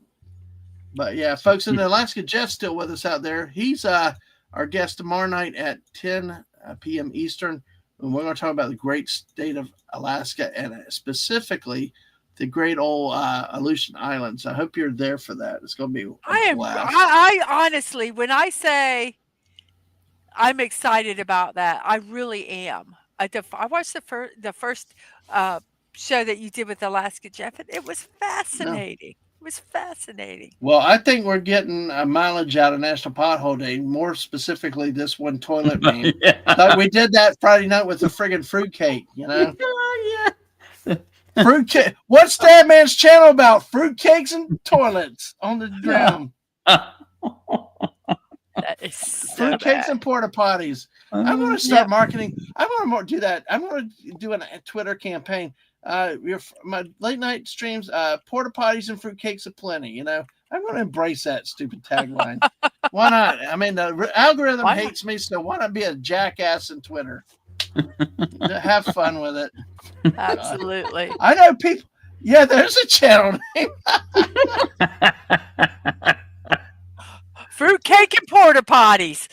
but yeah, folks in Alaska, Jeff's still with us out there. He's our guest tomorrow night at 10 p.m. Eastern, and we're going to talk about the great state of Alaska and specifically the great old Aleutian Islands. I hope you're there for that. It's going to be a blast. I honestly, when I say I'm excited about that, I really am. I watched the first show that you did with Alaska, Jeff, and it was fascinating. It was fascinating. Well, I think we're getting a mileage out of National Pothole Day, more specifically this one toilet meme. Like we did that Friday night with the friggin' fruitcake, Fruitcake. What's that man's channel about? Fruitcakes and toilets on the ground. That is so Fruitcakes and porta potties. I'm going to start marketing. I'm going to do that. I'm going to do a Twitter campaign. My late night streams, porta potties and fruitcakes aplenty. I'm going to embrace that stupid tagline. Why not? I mean, the algorithm hates me, so why not be a jackass in Twitter? Have fun with it. Absolutely. I know people. Yeah, there's a channel name. Fruitcake and porta potties.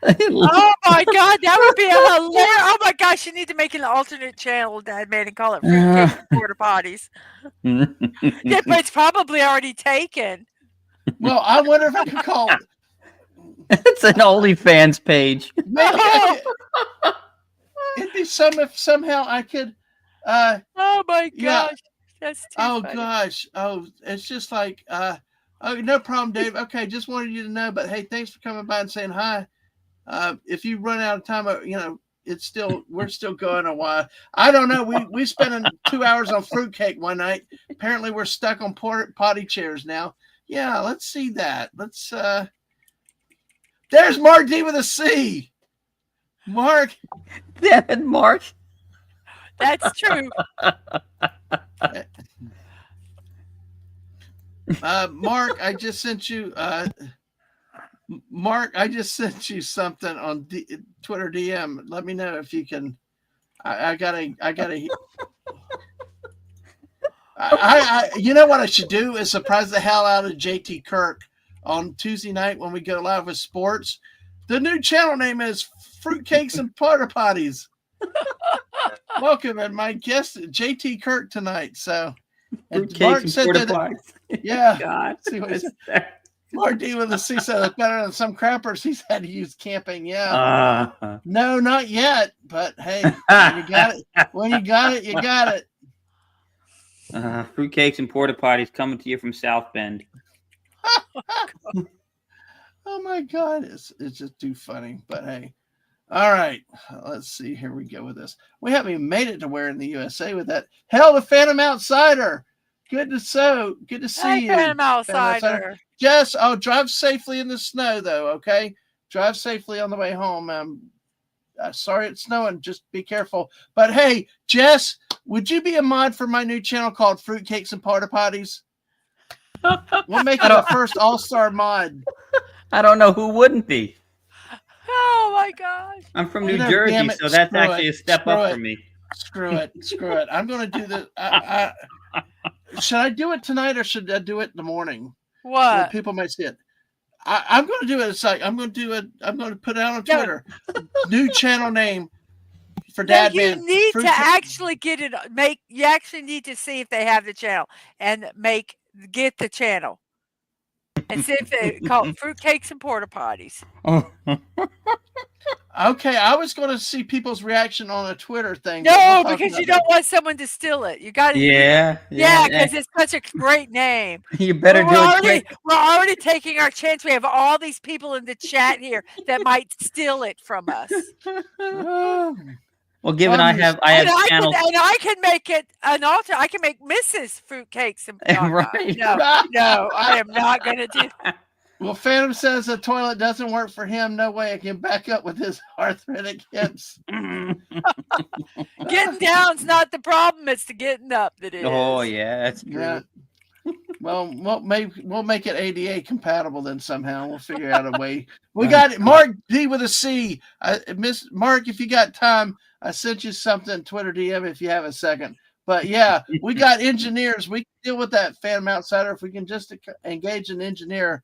Oh my God, that would be hilarious. Oh my gosh, you need to make an alternate channel, Dadman, and call it Fruitcake and porta potties. But it's probably already taken. Well, I wonder if I could call it. It's an OnlyFans page. Maybe I could, it'd be if somehow I could. Oh my Yeah. gosh, that's too Oh funny. gosh. Oh, it's just like. Oh, no problem, Dave. Okay, just wanted you to know. But hey, thanks for coming by and saying hi. If you run out of time, we're still going a while. I don't know. We spent 2 hours on fruitcake one night. Apparently, we're stuck on potty chairs now. Yeah, let's see that. Let's. There's Mark D with a C. Mark. Damn it, Mark. That's true. Mark, I just sent you. Mark, I just sent you something on Twitter DM. Let me know if you can. I gotta. You know what I should do is surprise the hell out of JT Kirk on Tuesday night when we go live with sports. The new channel name is Fruitcakes and Porta Potties. Welcome, and my guest JT Kirk tonight. So, and Mark said that. Yeah. God. See what Mark D with a C said it's better than some crappers he's had to use camping. Yeah. No, not yet. But hey, when you got it. When you got it, you got it. Fruitcakes and porta potties coming to you from South Bend. Oh my God, it's just too funny. But hey, all right, let's see. Here we go with this. We haven't even made it to where in the USA with that. Hell, the Phantom Outsider. Good to see you, Phantom Outsider. Jess, I'll drive safely in the snow, though, okay? Drive safely on the way home. Sorry it's snowing. Just be careful. But, hey, Jess, would you be a mod for my new channel called Fruitcakes and Porta Potties? We'll make it a first all-star mod. I don't know who wouldn't be. Oh, my gosh. I'm from New Jersey, so that's actually a step up for me. Screw it. I'm going to do this. Should I do it tonight or should I do it in the morning? What? People might see it. I'm going to do it. It's like I'm going to put it out on Twitter. New channel name for Dadman. You need to actually get it. You actually need to see if they have the channel and get the channel and see if they call it Fruitcakes and Porta Potties. Okay, I was going to see people's reaction on a Twitter thing. No, because you don't want someone to steal it. You got to. Yeah, because it's such a great name. You better do it. We're already taking our chance. We have all these people in the chat here that might steal it from us. Well, given I have channels, and I can make it an altar. I can make Mrs. Fruitcakes and right. No, I am not going to do that. Well, Phantom says the toilet doesn't work for him. No way I can back up with his arthritic hips. Getting down's not the problem. It's the getting up that is. Oh, yeah, that's true. Yeah. Well, we'll make it ADA compatible then somehow. We'll figure out a way. We got it. Mark D with a C. Miss Mark, if you got time, I sent you something Twitter DM if you have a second. But yeah, we got engineers. We can deal with that Phantom Outsider if we can just engage an engineer.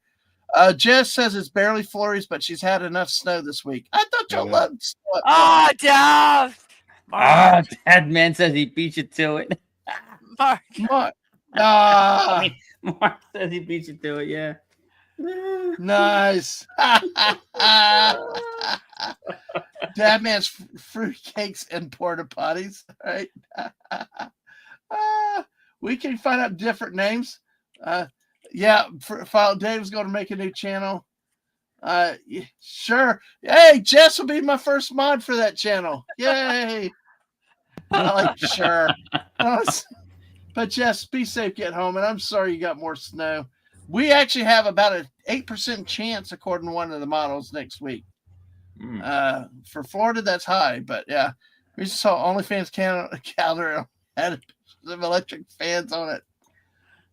Jess says it's barely flurries, but she's had enough snow this week. I thought y'all loved snow. Oh, Duff. Dadman says he beat you to it. Mark. Mark says he beat you to it, yeah. Nice. Dadman's fruitcakes and porta potties. Right? We can find out different names. Yeah, Dave's going to make a new channel. Sure. Hey, Jess will be my first mod for that channel. Yay. Sure. But Jess, be safe, get home. And I'm sorry you got more snow. We actually have about an 8% chance, according to one of the models, next week. For Florida, that's high. But yeah, we just saw OnlyFans calendar had some electric fans on it.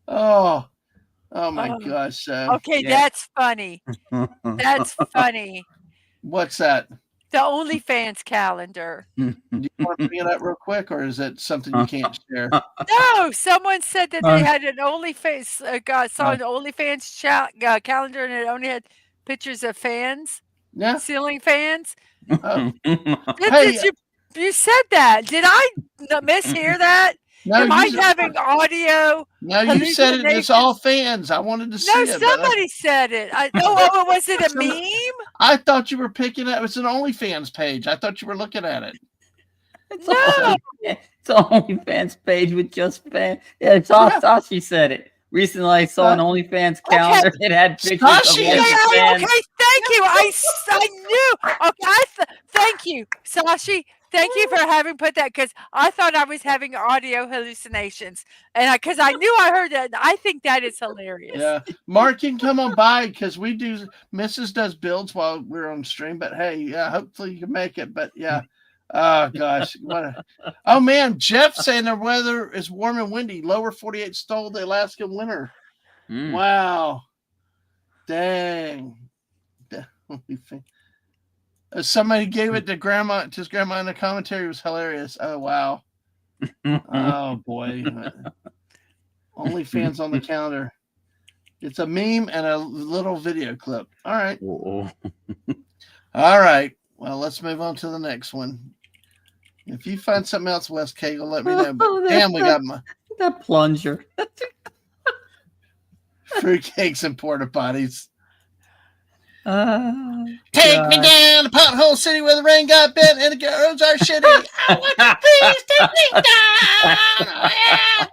Oh my gosh. Okay, yeah. That's funny. That's funny. What's that? The OnlyFans calendar. Do you want to bring it up real quick, or is it something you can't share? No, someone said that they had an OnlyFans, saw an OnlyFans calendar, and it only had pictures of fans, ceiling fans. Oh. You said that. Did I mishear that? No, Am I you, having audio? no, you said it. It's all fans. I wanted to see No, it. But somebody said it. Was it a meme? I thought you were picking up. It's an OnlyFans page. I thought you were looking at it. It's No. It's an OnlyFans page with just fans. Yeah, Sashi said it. Recently, I saw an OnlyFans calendar. It had pictures Sashi of is- OnlyFans. Okay, thank you. I knew. Okay, thank you, Sashi. Thank you for having put that, because I thought I was having audio hallucinations, and because I knew I heard that. I think that is hilarious. Yeah, Mark can come on by because we do. Mrs. does builds while we're on stream. But hey, yeah, hopefully you can make it. But yeah, oh gosh, oh man, Jeff saying the weather is warm and windy. Lower 48 stole the Alaskan winter. Wow, dang. Somebody gave it to grandma. To his grandma in the commentary. It was hilarious. Oh wow. Oh boy. OnlyFans on the calendar. It's a meme and a little video clip. All right. Whoa. All right. Well, let's move on to the next one. If you find something else, Wes Cagle, let me know. But damn, we got that plunger. fruitcakes and porta potties. Take me down to Pothole City where the rain got bent and the roads are shitty. I want you please take me down. Oh, yeah.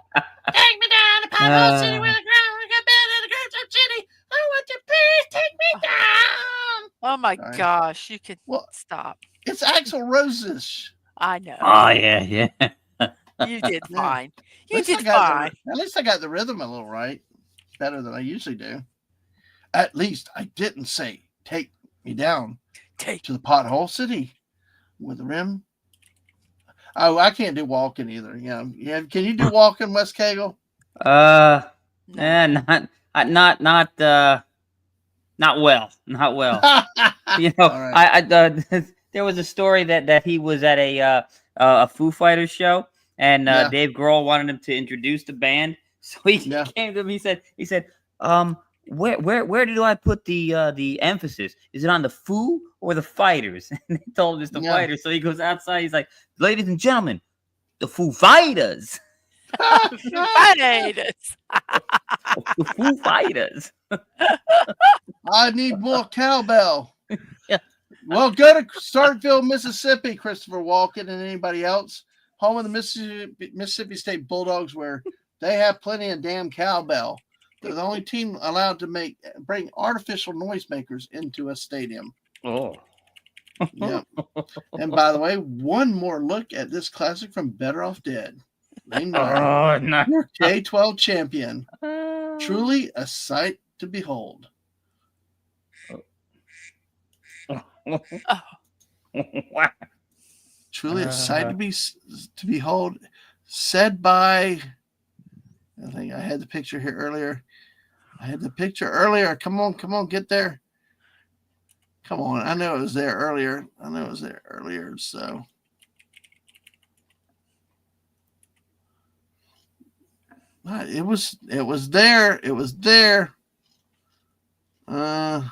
Take me down to Pothole City where the ground got bent and the roads are shitty. I want you please take me down. Oh my gosh, you could stop. It's Axl Rose-ish. I know. Oh yeah. You did fine. You did fine. At least I got the rhythm a little right. Better than I usually do. At least I didn't say take me down to the Pothole City with the rim. Oh, I can't do walking either. Yeah. Can you do walking, Wes Cagle? Not well. Not well. You know, right. There was a story that he was at a Foo Fighters show, and Dave Grohl wanted him to introduce the band. So he came to him. He said, where do I put the emphasis? Is it on the Foo or the Fighters? And they told him it's the Fighters. So he goes outside. He's like, ladies and gentlemen, the Foo Fighters. The Foo Fighters. I need more cowbell. Well, go to Starkville, Mississippi, Christopher Walken and anybody else. Home of the Mississippi State Bulldogs, where they have plenty of damn cowbell. They're the only team allowed to bring artificial noisemakers into a stadium. Oh. Yeah. And by the way, one more look at this classic from Better Off Dead. Oh, no. K-12 champion. Truly a sight to behold. Truly a sight to behold. Said by, I think I had the picture here earlier. Come on, get there. Come on. I know it was there earlier. So it was there. It was there. Trying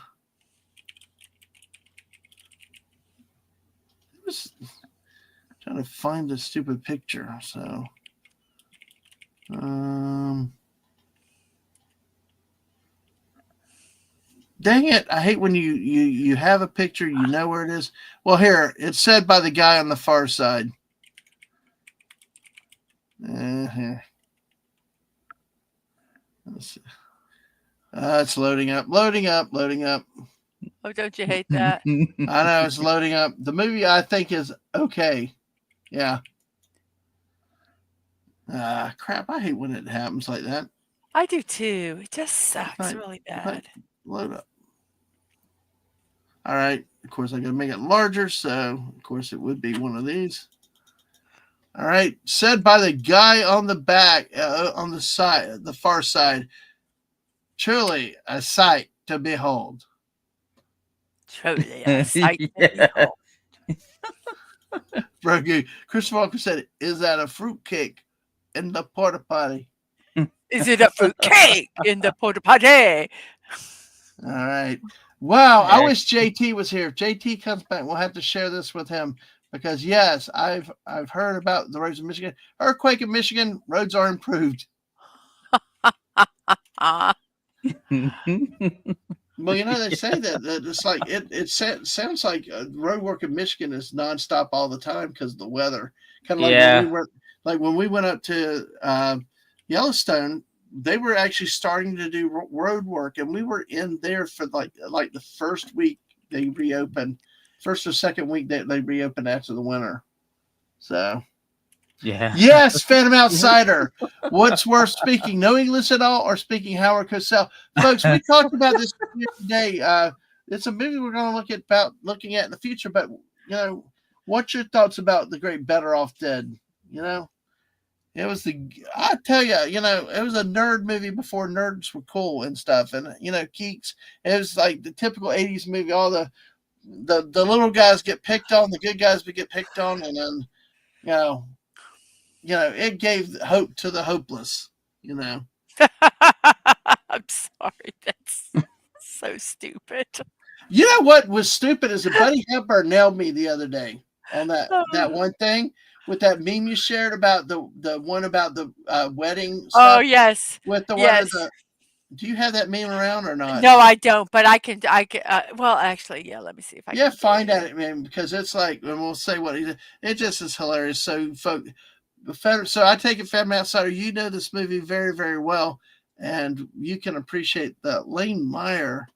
to find the stupid picture. So, dang it! I hate when you have a picture, you know where it is. Well, here it's said by the guy on the far side. Here. Let's see. It's loading up. Oh, don't you hate that? I know it's loading up. The movie I think is okay. Yeah. Crap. I hate when it happens like that. I do too. It just sucks really bad. Load up. All right. Of course, I got to make it larger. So, of course, it would be one of these. All right. Said by the guy on the back, on the side, the far side. Truly a sight to behold. Truly a sight to behold. Chris Walker said, "Is that a fruitcake in the porta potty?" Is it a fruitcake in the porta potty? All right. Wow. I wish JT was here. If JT comes back, we'll have to share this with him. Because yes, I've heard about the roads in Michigan. Earthquake in Michigan, roads are improved. Ah, Well, they say that it's like it sounds like road work in Michigan is nonstop all the time because of the weather. Kind of Yeah. when we went up to Yellowstone, they were actually starting to do road work, and we were in there for like the first week they reopened, first or second week that they reopened after the winter. So. Yeah. Yes, Phantom Outsider. What's worth speaking? No English at all or speaking Howard Cosell? Folks, we talked about this today. It's a movie we're going to looking at in the future, but, what's your thoughts about the great Better Off Dead? It was I tell you, it was a nerd movie before nerds were cool and stuff. And, geeks, it was like the typical 80s movie. All the little guys get picked on, the good guys would get picked on, and then, it gave hope to the hopeless, I'm sorry. That's so stupid. You know what was stupid is that Buddy Hepburn nailed me the other day on that one thing with that meme you shared about the one about the wedding stuff. Oh, yes. With the one Yes. of the. Do you have that meme around or not? No, I don't, but I can, well, actually, yeah, let me see if I can. Find out it, man, because it's like, and we'll say what it just is hilarious. So, folks. So I take it, Phantom Outsider, you know this movie very, very well, and you can appreciate that Lane Meyer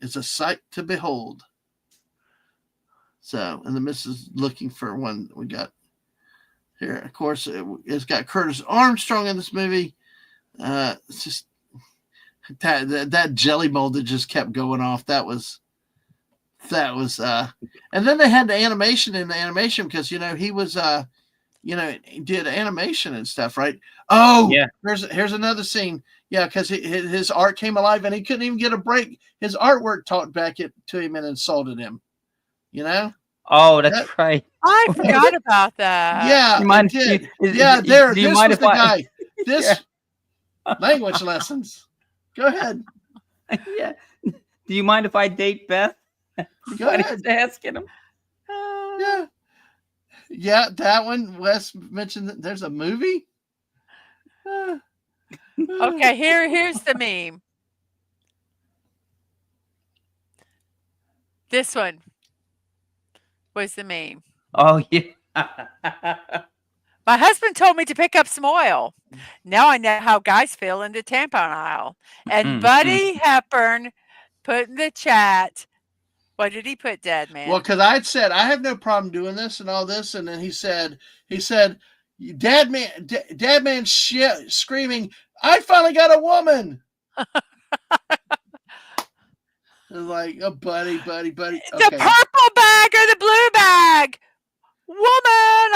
is a sight to behold. So, and the missus looking for one we got here. Of course, it's got Curtis Armstrong in this movie. It's just that jelly mold that just kept going off. That was, and then they had the animation in the animation because he was he did animation and stuff, right? Oh, yeah. Here's another scene. Yeah, because his art came alive and he couldn't even get a break. His artwork talked back to him and insulted him. Oh, that's right. I forgot about that. Yeah, mind, did. This was the guy. This language lessons. Go ahead. Yeah. Do you mind if I date Beth? Go ahead. Asking him. Yeah. Yeah, that one. Wes mentioned that there's a movie. Okay, here's the meme. This one was the meme. Oh, yeah. My husband told me to pick up some oil. Now I know how guys feel in the tampon aisle. And Buddy Hepburn put in the chat, what did he put, Dadman? Well, because I'd said I have no problem doing this and all this, and then he said, Dadman screaming, I finally got a woman. Like, oh, buddy. Okay. The purple bag or the blue bag? Woman,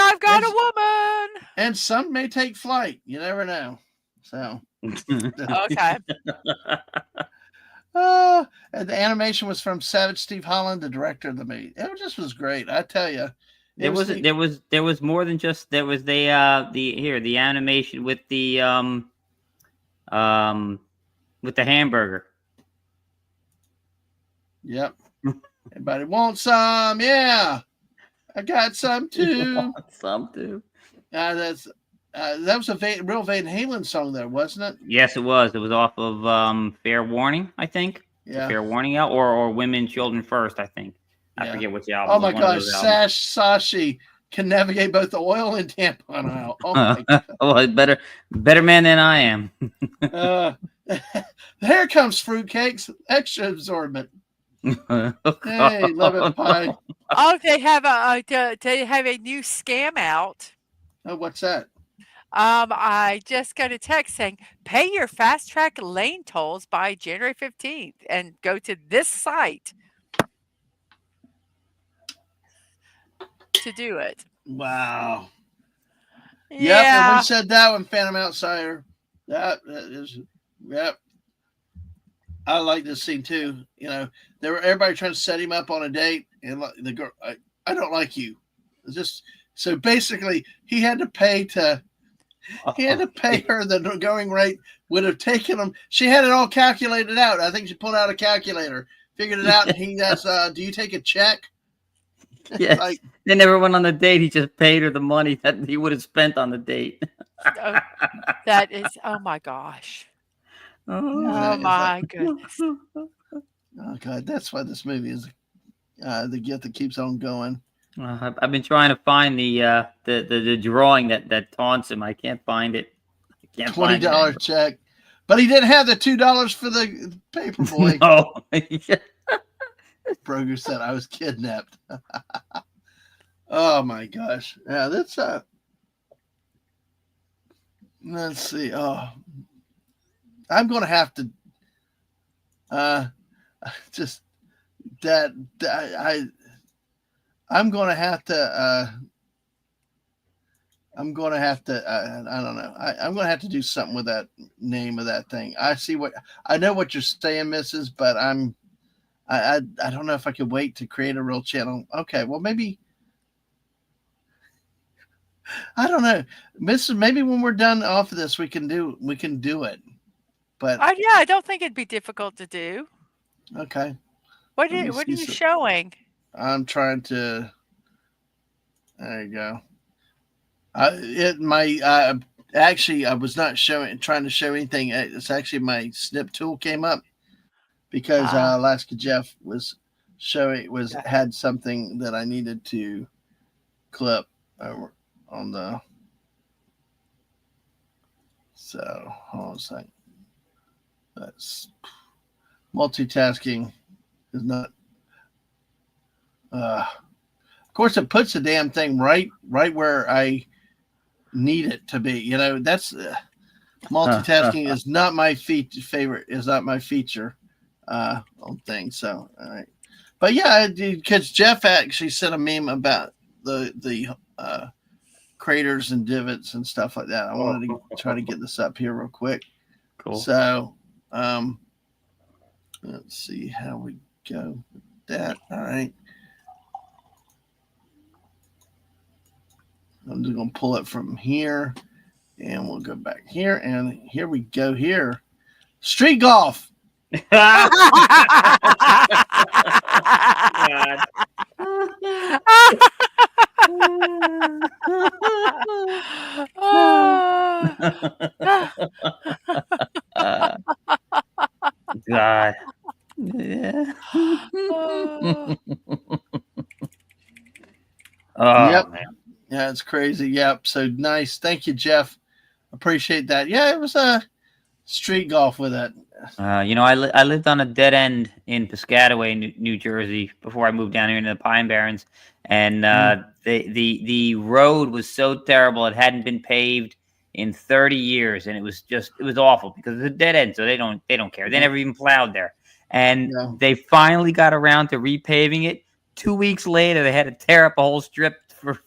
I've got a woman. And some may take flight. You never know. So. Okay. And the animation was from Savage Steve Holland, the director of the movie. It just was great. I tell you. There was more than just there was the animation with the hamburger. Yep. Everybody wants some? Yeah. I got some too. Some too. That was a real Van Halen song there, wasn't it? Yes, it was. It was off of Fair Warning, I think. Yeah. Fair Warning out or Women, Children First, I think. I forget which album. Oh my gosh, Sashi can navigate both the oil and tampon aisle. Oh my god. Oh, better man than I am. Here comes fruitcakes, extra absorbent. Hey, lemon pie. Oh, they have a new scam out. Oh, what's that? I just got a text saying, pay your fast track lane tolls by January 15th and go to this site to do it. Wow. Yeah. Yep, and we said that one, Phantom Outsider. That is, yep. I like this scene too. Everybody trying to set him up on a date, and the girl, I don't like you. It's just so basically, he had to pay her the going rate would have taken him. She had it all calculated out. I think she pulled out a calculator, figured it out, and he asked, "Do you take a check?" Yes. Like, They never went on the date. He just paid her the money that he would have spent on the date. Oh, that is, oh my gosh. Oh it's like, my goodness. oh God, that's why this movie is the gift that keeps on going. I've been trying to find the drawing that taunts him. I can't find it. I can't find it. $20 check. But he didn't have the $2 for the paper boy. No. Broger said I was kidnapped. Oh my gosh. Yeah, that's let's see. Oh, I'm gonna have to just that I'm gonna have to I don't know. I'm gonna have to do something with that name of that thing. I know what you're saying, Mrs., but I don't know if I could wait to create a real channel. Okay, well maybe I don't know, Mrs. Maybe when we're done off of this, we can do it. But Yeah, I don't think it'd be difficult to do. okay, What are you showing? I'm trying to. There you go. Actually, I was not trying to show anything. It's actually my snip tool came up because Alaska Jeff had something that I needed to clip over on the. So hold on a second. That's multitasking is not. Of course, it puts the damn thing right where I need it to be. That's multitasking is not my favorite. Is not my feature on things. So, all right, but yeah, because Jeff actually sent a meme about the craters and divots and stuff like that. I wanted to try to get this up here real quick. Cool. So, let's see how we go with that. All right. I'm just going to pull it from here, and we'll go back here, and here we go here. Street golf. God. God. Yeah. Oh, Yep. man. Yeah, it's crazy. Yep. So nice. Thank you, Jeff. Appreciate that. Yeah, it was a street golf with it. I lived on a dead end in Piscataway, New Jersey, before I moved down here into the Pine Barrens, and the road was so terrible it hadn't been paved in 30 years, and it was awful because it's a dead end, so they don't care. They never even plowed there, and they finally got around to repaving it. 2 weeks later, they had to tear up a whole strip for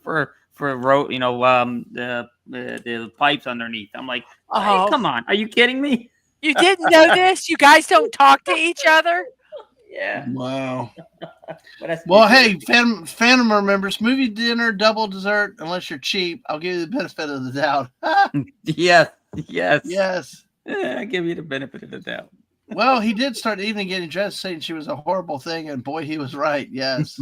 road, the pipes underneath. I'm like, hey, come on, are you kidding me? You didn't know this? You guys don't talk to each other? Yeah. Wow. Well, hey, Phantom remembers movie dinner, double dessert, unless you're cheap. I'll give you the benefit of the doubt. Yes. Yeah, I give you the benefit of the doubt. Well, he did start the evening getting dressed, saying she was a horrible thing, and boy, he was right. Yes.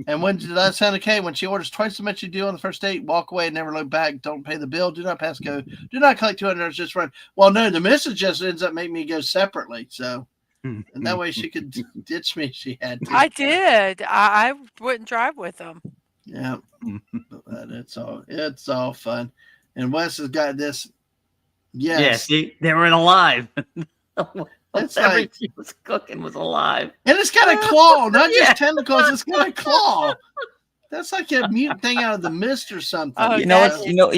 And when did that sound okay? When she orders twice as much you do on the first date, walk away and never look back. Don't pay the bill. Do not pass go. Do not collect $200. Just run. Well, no, the missus just ends up making me go separately. So, and that way she could ditch me if she had to. I did. I wouldn't drive with them. Yeah, but it's all fun. And Wes has got this. Yes. Yeah, see, they were alive. It's Whatever like she was cooking was alive. And it's got a claw, not just tentacles. It's got a claw. That's like a mutant thing out of The Mist or something. Oh, You know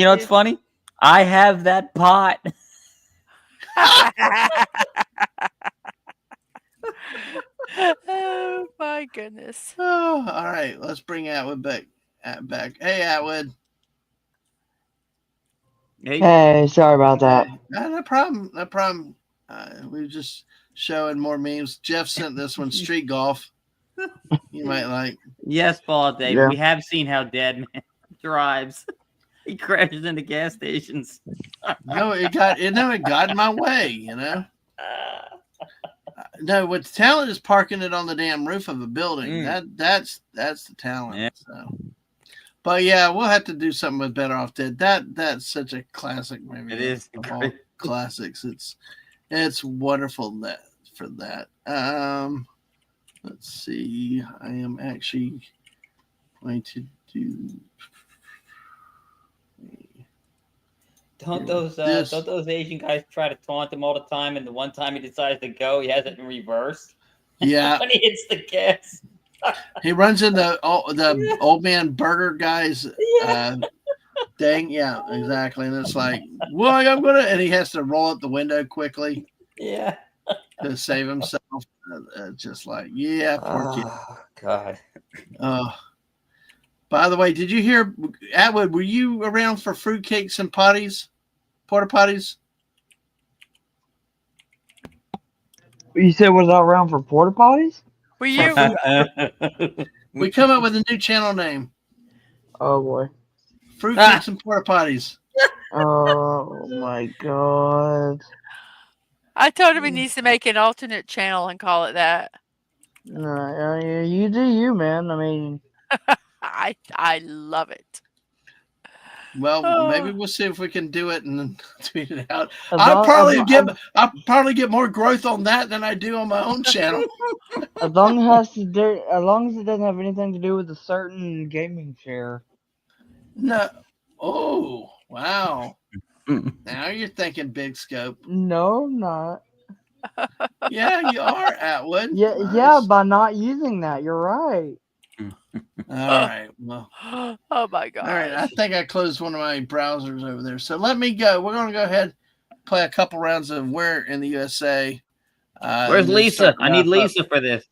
what's funny? I have that pot. Oh my goodness. Oh, all right. Let's bring Atwood back. Hey, Atwood. Hey, sorry about that. No problem. No problem. We were just showing more memes. Jeff sent this one, street golf. You might like. Yes, Paul David. Yeah. We have seen how Dadman drives. He crashes into gas stations. No, it got in my way, No, what the talent is parking it on the damn roof of a building. That's the talent. Yeah. So. But yeah, we'll have to do something with Better Off Dead. That's such a classic movie. It is of all classics. It's wonderful for that. Let's see. I am actually going to do. Don't those Asian guys try to taunt him all the time? And the one time he decides to go, he has it in reverse. Yeah, when he hits the gas, he runs into the old man burger guy's thing. Yeah, exactly. And it's like, well, I'm gonna, and he has to roll up the window quickly. Yeah, to save himself. Just like, yeah, poor kid. Oh God. By the way, did you hear, Atwood? Were you around for fruitcakes and porta potties? You said was I around for porta potties? Were you? We come up with a new channel name. Oh boy. Fruitcakes and porta potties. Oh my god. I told him he needs to make an alternate channel and call it that. No, you do you, man. I mean, I love it. Well, maybe we'll see if we can do it and then tweet it out. as I'll long- probably get more growth on that than I do on my own channel. as long as it doesn't have anything to do with a certain gaming chair. No. Oh, wow. Now you're thinking big scope. No, not. Yeah, you are, Atwood. Yeah, Nice. yeah. By not using that, you're right. All right. Well. Oh my god. All right. I think I closed one of my browsers over there. So let me go. We're going to go ahead and play a couple rounds of Where in the USA. Where's Lisa? I need Lisa for this.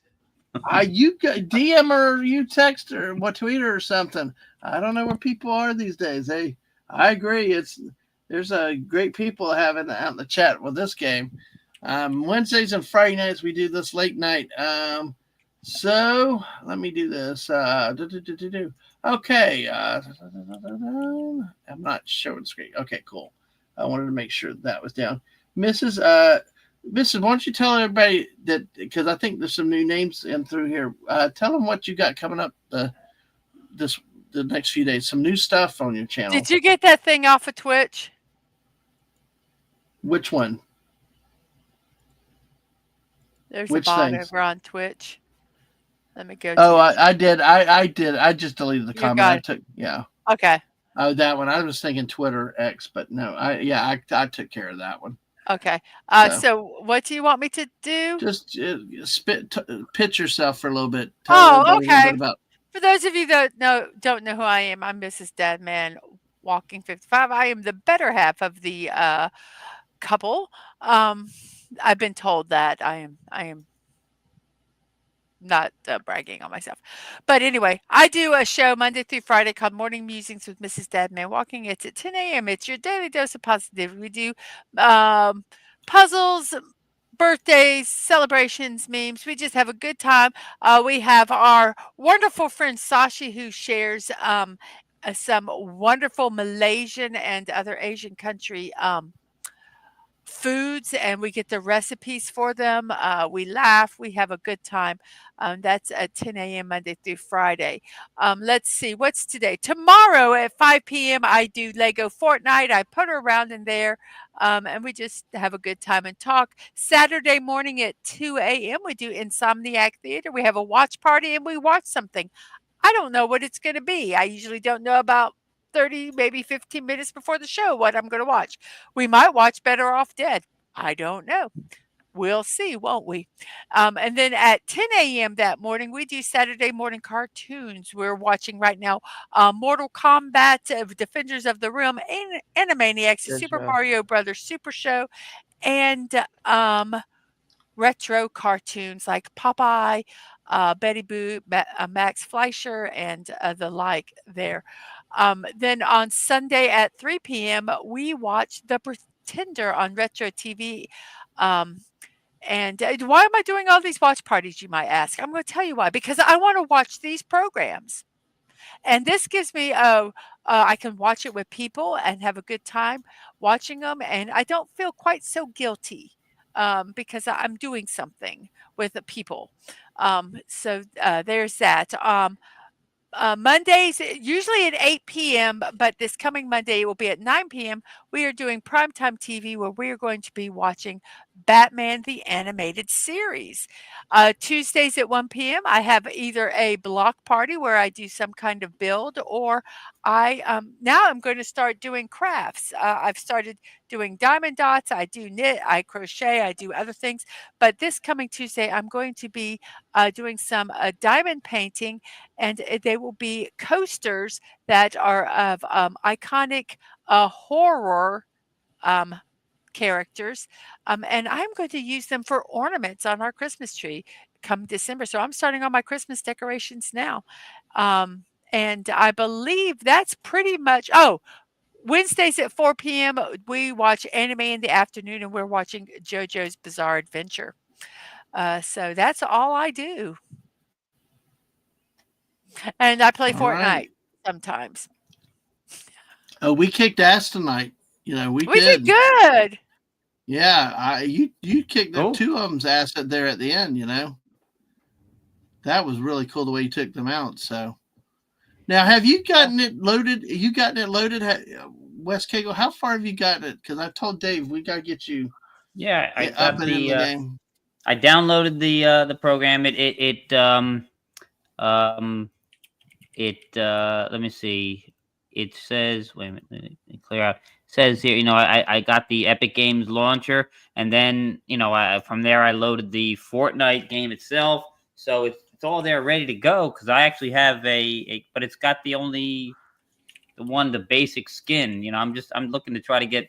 You DM her, you text her, what tweet her or something. I don't know where people are these days. I agree. There's a great people having out in the chat with this game. Wednesdays and Friday nights we do this late night. So let me do this. Okay. I'm not showing screen. Okay, cool. I wanted to make sure that was down. Mrs. Why don't you tell everybody that, because I think there's some new names in through here. Tell them what you got coming up the next few days. Some new stuff on your channel. Did you get that thing off of Twitch? Which one? There's Which a bot things? over on Twitch. Let me go. Oh, I did. I did. I just deleted the You comment. got I it. took. Yeah. Okay. Oh, that one. I was thinking Twitter X, but no. I took care of that one. Okay. So what do you want me to do? Just pitch yourself for a little bit. Tell everybody a little okay. bit about. For those of you that don't know who I am, I'm Mrs. Dadman, walking 55. I am the better half of the couple. I've been told that I am not bragging on myself. But anyway, I do a show Monday through Friday called Morning Musings with Mrs. Dadman Walking. It's at 10 a.m. It's your daily dose of positivity. We do puzzles, birthdays, celebrations, memes. We just have a good time. We have our wonderful friend Sashi who shares some wonderful Malaysian and other Asian country foods, and we get the recipes for them. We laugh, we have a good time. That's at 10 a.m. Monday through Friday. Let's see, what's today? Tomorrow at 5 p.m. I do Lego Fortnite. I put her around in there, and we just have a good time and talk. Saturday morning at 2 a.m. we do Insomniac Theater. We have a watch party and we watch something. I don't know what it's going to be. I usually don't know about 30, maybe 15 minutes before the show what I'm going to watch. We might watch Better Off Dead. I don't know. We'll see, won't we? And then at 10 a.m. that morning, we do Saturday morning cartoons. We're watching right now Mortal Kombat, Defenders of the Realm, and Animaniacs, the Super Mario Brothers Super Show, and retro cartoons like Popeye, Betty Boop, Max Fleischer, and the like there. Then on Sunday at 3 p.m., we watch The Pretender on Retro TV. And why am I doing all these watch parties, you might ask? I'm going to tell you why. Because I want to watch these programs. And this gives me I can watch it with people and have a good time watching them. And I don't feel quite so guilty because I'm doing something with the people. So there's that. Mondays, usually at 8 p.m., but this coming Monday it will be at 9 p.m. We are doing primetime TV where we are going to be watching Batman the Animated Series. Tuesdays at 1 p.m., I have either a block party where I do some kind of build, or now I'm going to start doing crafts. I've started doing diamond dots, I do knit, I crochet, I do other things. But this coming Tuesday, I'm going to be doing some diamond painting, and they will be coasters that are of iconic horror um, characters, and I'm going to use them for ornaments on our Christmas tree come December. So I'm starting on my Christmas decorations now, and I believe that's pretty much. Oh, Wednesdays at 4 p.m. We watch anime in the afternoon, and we're watching JoJo's Bizarre Adventure. So that's all I do. And I play All right. Fortnite sometimes. Oh, we kicked ass tonight. We We did did. good. Yeah, you kicked the Cool. two of them's ass there at the end. That was really cool the way you took them out. So now, have you gotten it loaded? You gotten it loaded, West Kegel? How far have you gotten it? Because I told Dave we got to get you Yeah, I up got and in the game. I downloaded the program. Let me see. It says, wait a minute, let me clear out. It says here, I got the Epic Games launcher, and then from there I loaded the Fortnite game itself. So it's all there ready to go, because I actually have but it's got the basic skin. I'm looking to try to get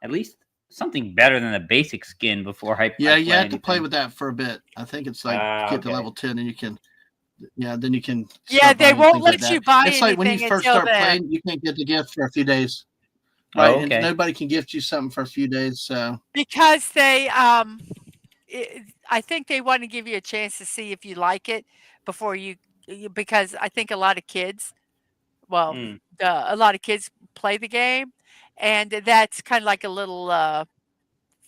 at least something better than the basic skin before I Yeah, I you play have to play anything. with that for a bit. I think it's like get to Okay. level 10 and you can. Yeah, then you can. Yeah, Start they buying won't things like let that. you buy It's like when you anything first until start then. playing, you can't get the gift for a few days, Oh, right? And okay. nobody can gift you something for a few days. So Because I think they want to give you a chance to see if you like it before because I think a lot of kids, well, Mm. a lot of kids play the game, and that's kind of like a little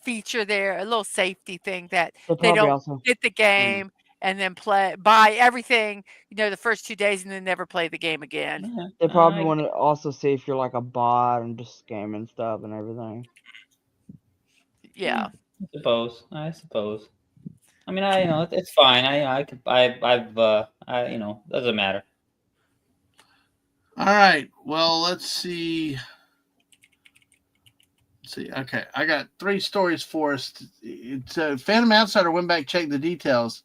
feature there, a little safety thing that They they probably don't also get the game and then buy everything, the first 2 days and then never play the game again. Yeah, they probably I want to also see if you're like a bot and just scamming stuff and everything. Yeah. I suppose. I mean, it's fine. Doesn't matter. all right. Well, let's see. Okay, I got 3 stories for us. Phantom Outsider went back, checked the details.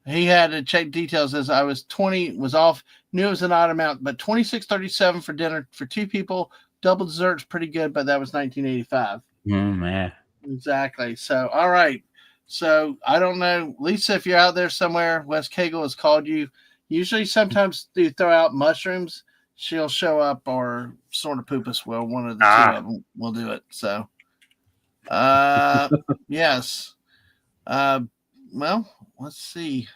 He had to check details as I was 20, was off, knew it was an odd amount, but 26.37 for dinner for 2 people. Double dessert's pretty good, but that was 1985. Man. Exactly. So, all right. So, I don't know. Lisa, if you're out there somewhere, Wes Cagle has called you. Usually, sometimes they throw out mushrooms. She'll show up, or sort of poop us will. One of the two of them will do it. So, yes. Well, let's see.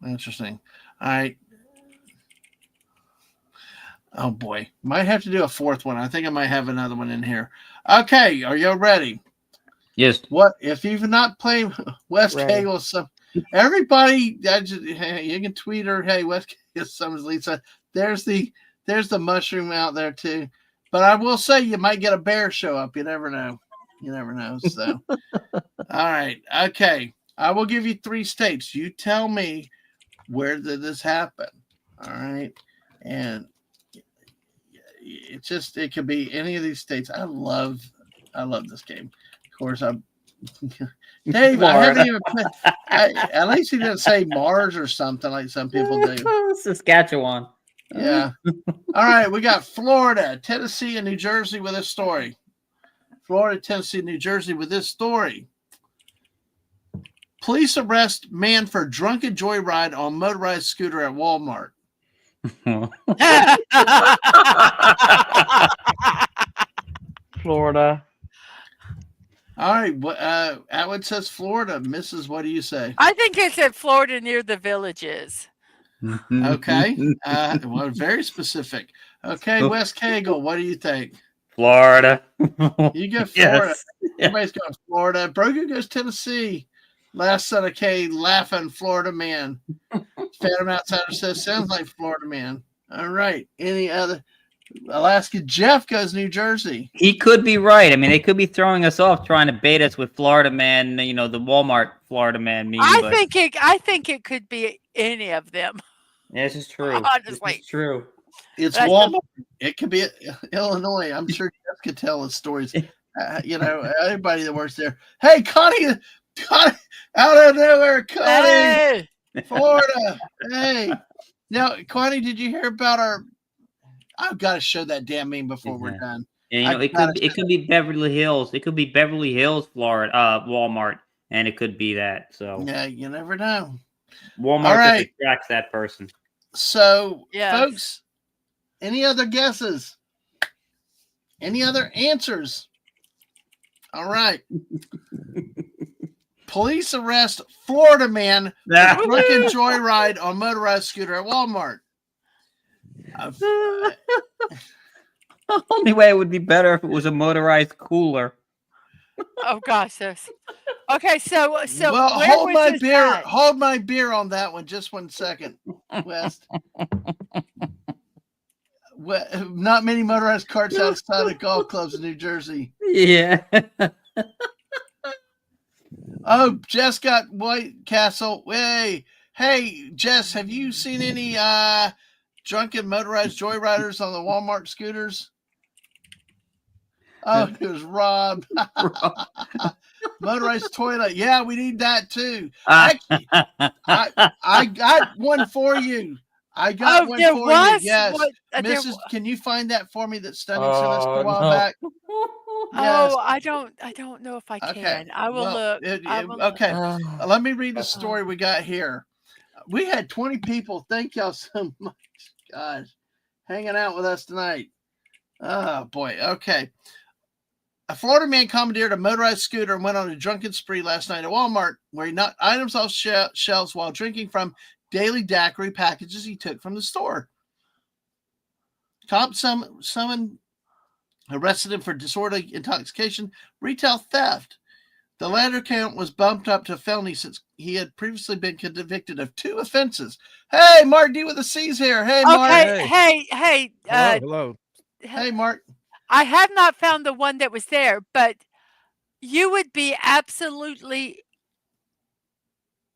Interesting. All right. Oh boy, might have to do a 4th one. I think I might have another one in here. Okay, are you ready? Yes. What if you've not played West Ready. Cagle? Everybody, you can tweet her. Hey, West Cagle summons Lisa. There's the mushroom out there too. But I will say you might get a bear show up. You never know. So, all right, okay. I will give you 3 states. You tell me where did this happen. All right, and it could be any of these states. I love this game. Of course, I'm Dave. I haven't even played. At least he didn't say Mars or something like some people do. Saskatchewan. Yeah. All right, we got Florida, Tennessee, and New Jersey with this story. Florida, Tennessee, New Jersey with this story. Police arrest man for drunken joyride on motorized scooter at Walmart. Florida. All right. Atwood says Florida. Mrs., what do you say? I think it's at Florida near the Villages. Okay. Well, very specific. Okay, Wes Cagle, what do you think? Florida. You go Florida. Yes. Everybody's going Florida. Brogan goes Tennessee. Last son of K laughing Florida man. Phantom Outsider says sounds like Florida man. All right. Any other? Alaska Jeff goes New Jersey. He could be right. I mean, they could be throwing us off, trying to bait us with Florida man. You know, the Walmart Florida man meme. I but think it could be any of them. yeah, this is true. Honestly. This is true. It's That's Walmart. It could be Illinois. I'm sure Jeff could tell us stories. Everybody that works there. Hey, Connie, out of nowhere, Connie, Hey! Florida. Hey, now, Connie, did you hear about our? I've got to show that damn meme before we're done. Yeah, it could be Beverly Hills. It could be Beverly Hills, Florida, Walmart, and it could be that. So Yeah, you never know. Walmart just attracts that person. So, Yes. folks, any other guesses? Any other answers? All right. Police arrest Florida man for drunken joyride on motorized scooter at Walmart. The only way it would be better if it was a motorized cooler. Oh gosh, yes. Okay, so Well, where hold was my this beer. at? Hold my beer on that one. Just 1 second, West. Not many motorized carts outside of golf clubs in New Jersey. Yeah. Oh, Jess got White Castle. Hey, Jess, have you seen any drunken motorized joyriders on the Walmart scooters? Oh, it was Rob. Motorized toilet. Yeah, we need that too. Actually, I got one for you. I got one there for was? you. Yes. What, Mrs. Can you find that for me that Stunning sent us a while back? Yes. Oh, I don't know if I can. Okay. I will look. Okay. Let me read the story we got here. We had 20 people. Thank y'all so much. Gosh, hanging out with us tonight. Oh, boy. Okay. A Florida man commandeered a motorized scooter and went on a drunken spree last night at Walmart, where he knocked items off shelves while drinking from daily daiquiri packages he took from the store. Cops summoned arrested him for disorderly intoxication, retail theft. The latter count was bumped up to a felony since he had previously been convicted of 2 offenses. Hey, Mark D with the C's here. Hey, Mark. Okay, hey. Hello. Hey, Mark. I have not found the one that was there, but you would be absolutely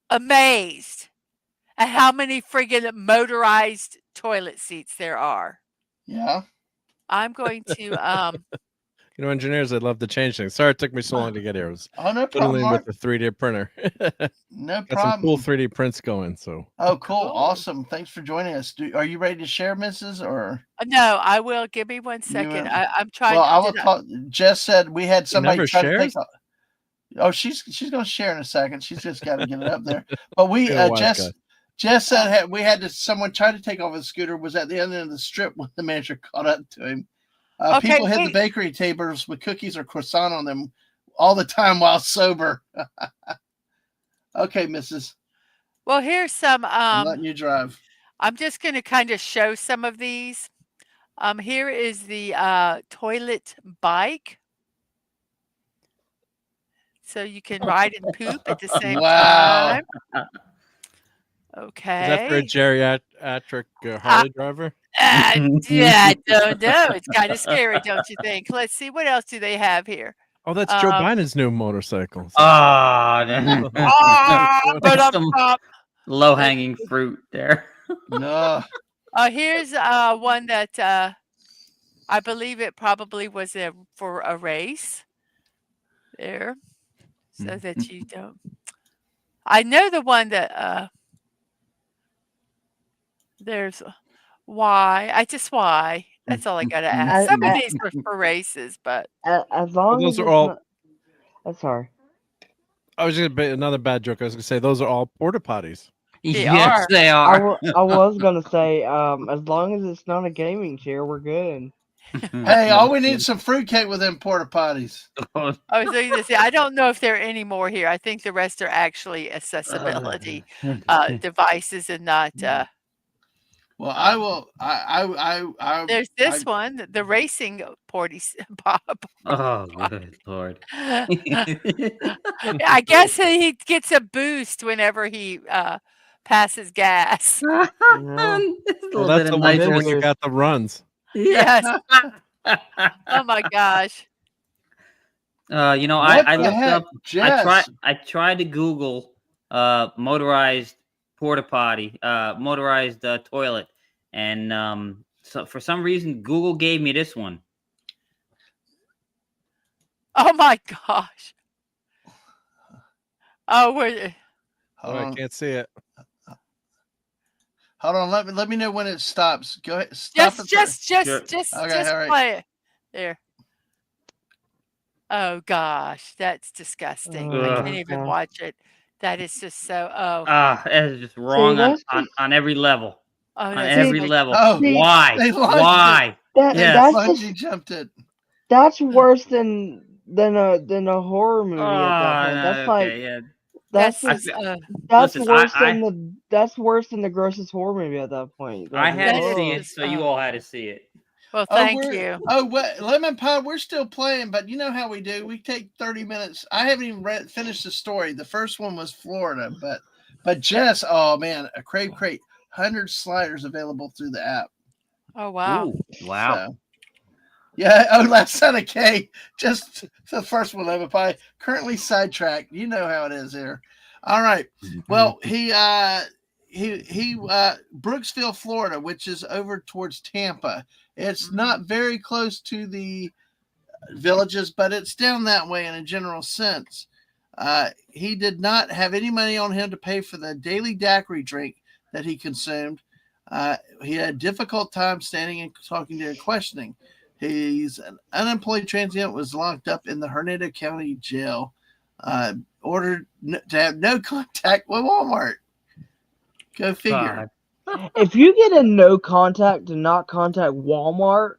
amazed at how many friggin' motorized toilet seats there are. Yeah. I'm going to Engineers, I'd love to change things. Sorry it took me so long to get here. I was no problem, fiddling Mark. with the 3D printer. No Got problem. some cool 3D prints going. So. Oh, cool. Awesome. Thanks for joining us. Are you ready to share, Mrs. Or? no, I will. Give me 1 second. I'm trying. Well, I will talk. Jess said we had somebody try to take. Oh, she's going to share in a second. She's just got to get it up there. But we Jess said we had someone try to take off his scooter. Was at the end of the strip when the manager caught up to him. People hit the bakery tables with cookies or croissant on them all the time while sober. Okay, Mrs. Well, here's some. I'm letting you drive. I'm just going to kind of show some of these. Here is the toilet bike. So you can ride and poop at the same time. Okay. Is that for a geriatric Harley driver? Yeah, I don't know. It's kind of scary, don't you think? Let's see. What else do they have here? Oh, that's Joe Biden's new motorcycle. But I'm low-hanging fruit there. No. Here's one that I believe it probably was for a race. There. So that you don't. I know the one that there's why. That's all I got to ask. Some of these are for races, but as long as those are all. I'm sorry. I was going to make another bad joke. I was going to say those are all porta potties. Yes, they are. I was going to say, as long as it's not a gaming chair, we're good. Hey, all we need is some fruitcake with them porta potties. I was going to say, I don't know if there are any more here. I think the rest are actually accessibility devices and not Well, I will. I There's this one, the racing parties, Bob. Oh, good Lord. I guess he gets a boost whenever he passes gas. A Yeah. Well, little bit that's of the one then when you nitrous. got the runs. Yeah. Yes. Oh my gosh. You know, what I the looked heck, up. Jess? I tried to Google motorized porta potty, motorized toilet, and so for some reason Google gave me this one. Oh my gosh. Oh, we're Oh, I can't see it. Hold on. Let me know when it stops. Go ahead. Stop it. Sure. Okay, all right. play it. There. Oh gosh, that's disgusting. I Ugh. can't even Okay. watch it. That is just so That is just See, wrong that's just on every level. On that's see, every like level. Oh, see Why? they lunged it. Why? They Yes. that's just bungee jumped it. that's worse than a horror movie at that point. That's like Okay, yeah. that's that's I just just feel, that's listen, worse than the grossest horror movie at that point. I Like, had that to is see it, just so you all had to see it. well, Oh, thank you. wait, Lemon Pie. We're still playing, but you know how we do. We take 30 minutes. I haven't even finished the story. The first one was Florida, but Jess. Oh man, a crate, 100 sliders available through the app. Oh wow. Ooh, wow. So yeah. Oh, last son of K. Just the first one, Lemon Pie. Currently sidetracked. You know how it is here. All right. Well, he Brooksville, Florida, which is over towards Tampa. It's not very close to the villages, but it's down that way in a general sense. He did not have any money on him to pay for the daily daiquiri drink that he consumed. He had a difficult time standing and talking to and questioning. He's an unemployed transient, was locked up in the Hernando County Jail. Ordered to have no contact with Walmart. Go figure. God. if you get a no contact to not contact Walmart,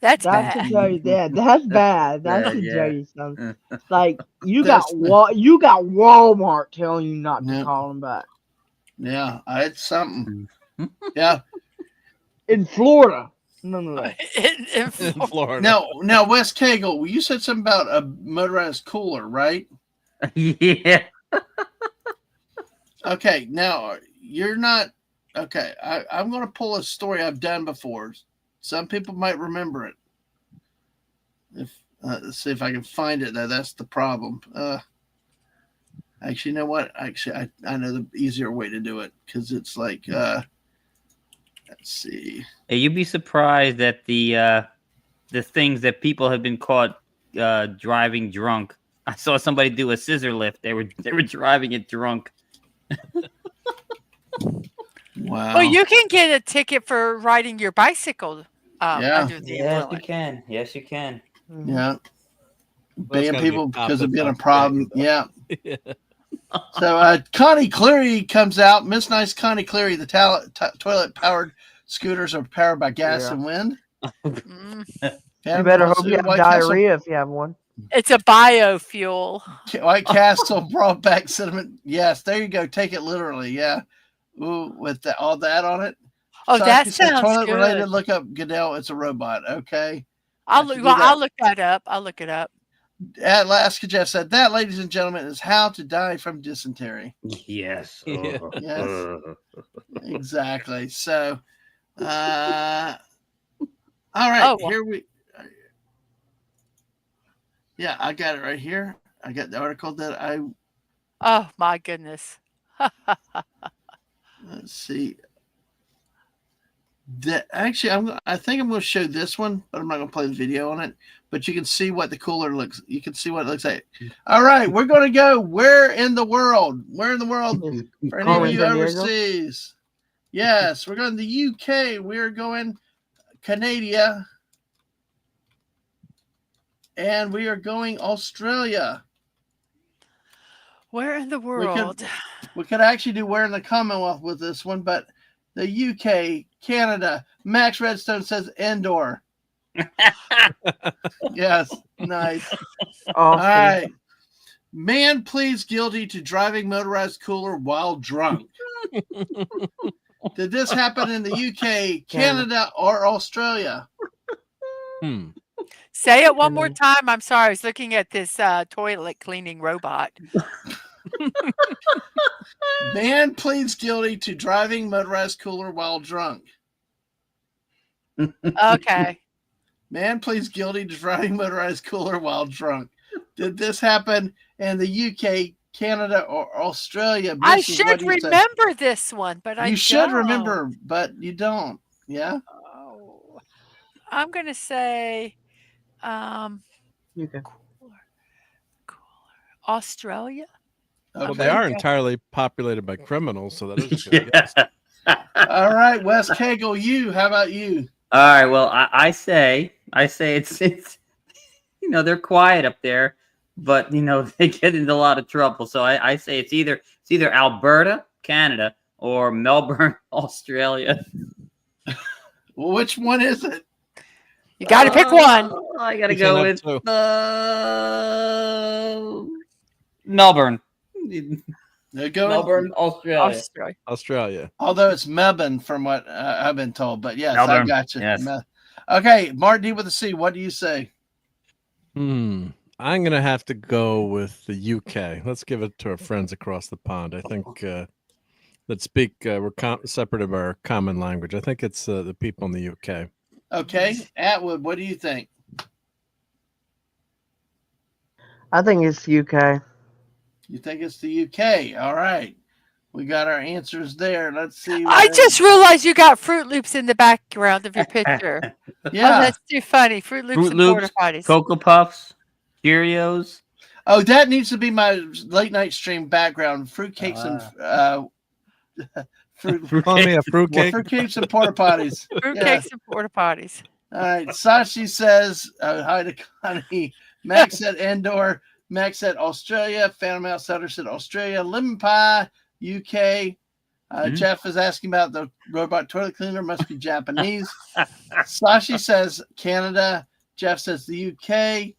That's that should bad. tell you that's bad. That Bad, should yeah. tell you something. Like you That's got Walmart telling you not to Yeah. call them back yeah, it's something. Yeah. in Florida, nonetheless. In In Florida. Florida. Now, Wes Cagle, you said something about a motorized cooler, right? Yeah. Okay, now you're not okay. I'm going to pull a story I've done before. Some people might remember it. If let's see if I can find it. Though that's the problem. Actually, you know what? Actually, I know the easier way to do it because it's like let's see. Hey, you'd be surprised at the things that people have been caught driving drunk. I saw somebody do a scissor lift. They were driving it drunk. Wow. Well, you can get a ticket for riding your bicycle Yeah. under the influence. can. Yes, you can. Yeah. That's Ban gotta be people top because of of being a top problem. thing, Yeah. Yeah. So Connie Cleary comes out. Miss Nice Connie Cleary. The toilet powered scooters are powered by gas Yeah. and wind. Mm. You better hope you have diarrhea if you have one. It's a biofuel. White Castle brought back cinnamon. Yes, there you go. Take it literally. Yeah. Ooh, with all that on it. Oh, So that if you say sounds toilet good. related, look up Goodell. It's a robot. Okay. I'll I look. should do Well, that. I'll look that up. I'll look it up. Alaska Jeff said that, ladies and gentlemen, is how to die from dysentery. Yes. Yeah. Yes. Exactly. So, all right, Oh, well. here we. Yeah, I got it right here. I got the article that I. Oh my goodness. Let's see. That actually, I think I'm going to show this one, but I'm not going to play the video on it. But you can see what the cooler looks. You can see what it looks like. All right, we're going to go. Where in the world? Where in the world? For any of Carmen you Sandiego? overseas. Yes, we're going to the UK. We're going Canada. And we are going Australia. Where in the world? We could actually do where in the Commonwealth with this one, but the UK, Canada, Max Redstone says indoor. Yes, nice. Awesome. All right. Man pleads guilty to driving motorized cooler while drunk. Did this happen in the UK, Canada, or Australia? Say it one more time. I'm sorry. I was looking at this toilet cleaning robot. Man pleads guilty to driving motorized cooler while drunk. Okay. Man pleads guilty to driving motorized cooler while drunk. Did this happen in the UK, Canada, or Australia? I Missy, what should do you say? remember this one, but I You should don't. remember, but you don't. Yeah? Oh, I'm going to say Okay. Australia. Well, Okay. they are entirely populated by criminals, so that is a good guess. All right, Wes Cagle, how about you? All right. Well, I say it's they're quiet up there, but they get into a lot of trouble. So I say it's either Alberta, Canada, or Melbourne, Australia. Well, which one is it? You got to pick one. I got to You go can't with have Melbourne. They're going Melbourne, Australia. Australia. Although it's Melbourne, from what I've been told. But yes, Melbourne, I got you. yes. Okay, Martin D with a C. What do you say? I'm gonna have to go with the UK. Let's give it to our friends across the pond. I think that speak we're separate of our common language. I think it's the people in the UK. Okay, Atwood, what do you think? I think it's UK. You think it's the UK? All right, we got our answers there. Let's see. I just realized you got Fruit Loops in the background of your picture. Yeah. Oh, that's too funny. Fruit Loops and Porta Potties. Cocoa Puffs, Cheerios. Oh, that needs to be my late night stream background. Fruitcakes and Calling me a fruitcake. fruitcakes and porta potties. Fruitcakes and Porta Potties. All right. Sashi says hi to Connie. Max said Endor. Max said Australia. Phantom Outsider said Australia. Lemon Pie, UK. Jeff is asking about the robot toilet cleaner. Must be Japanese. Sashi says Canada. Jeff says the UK.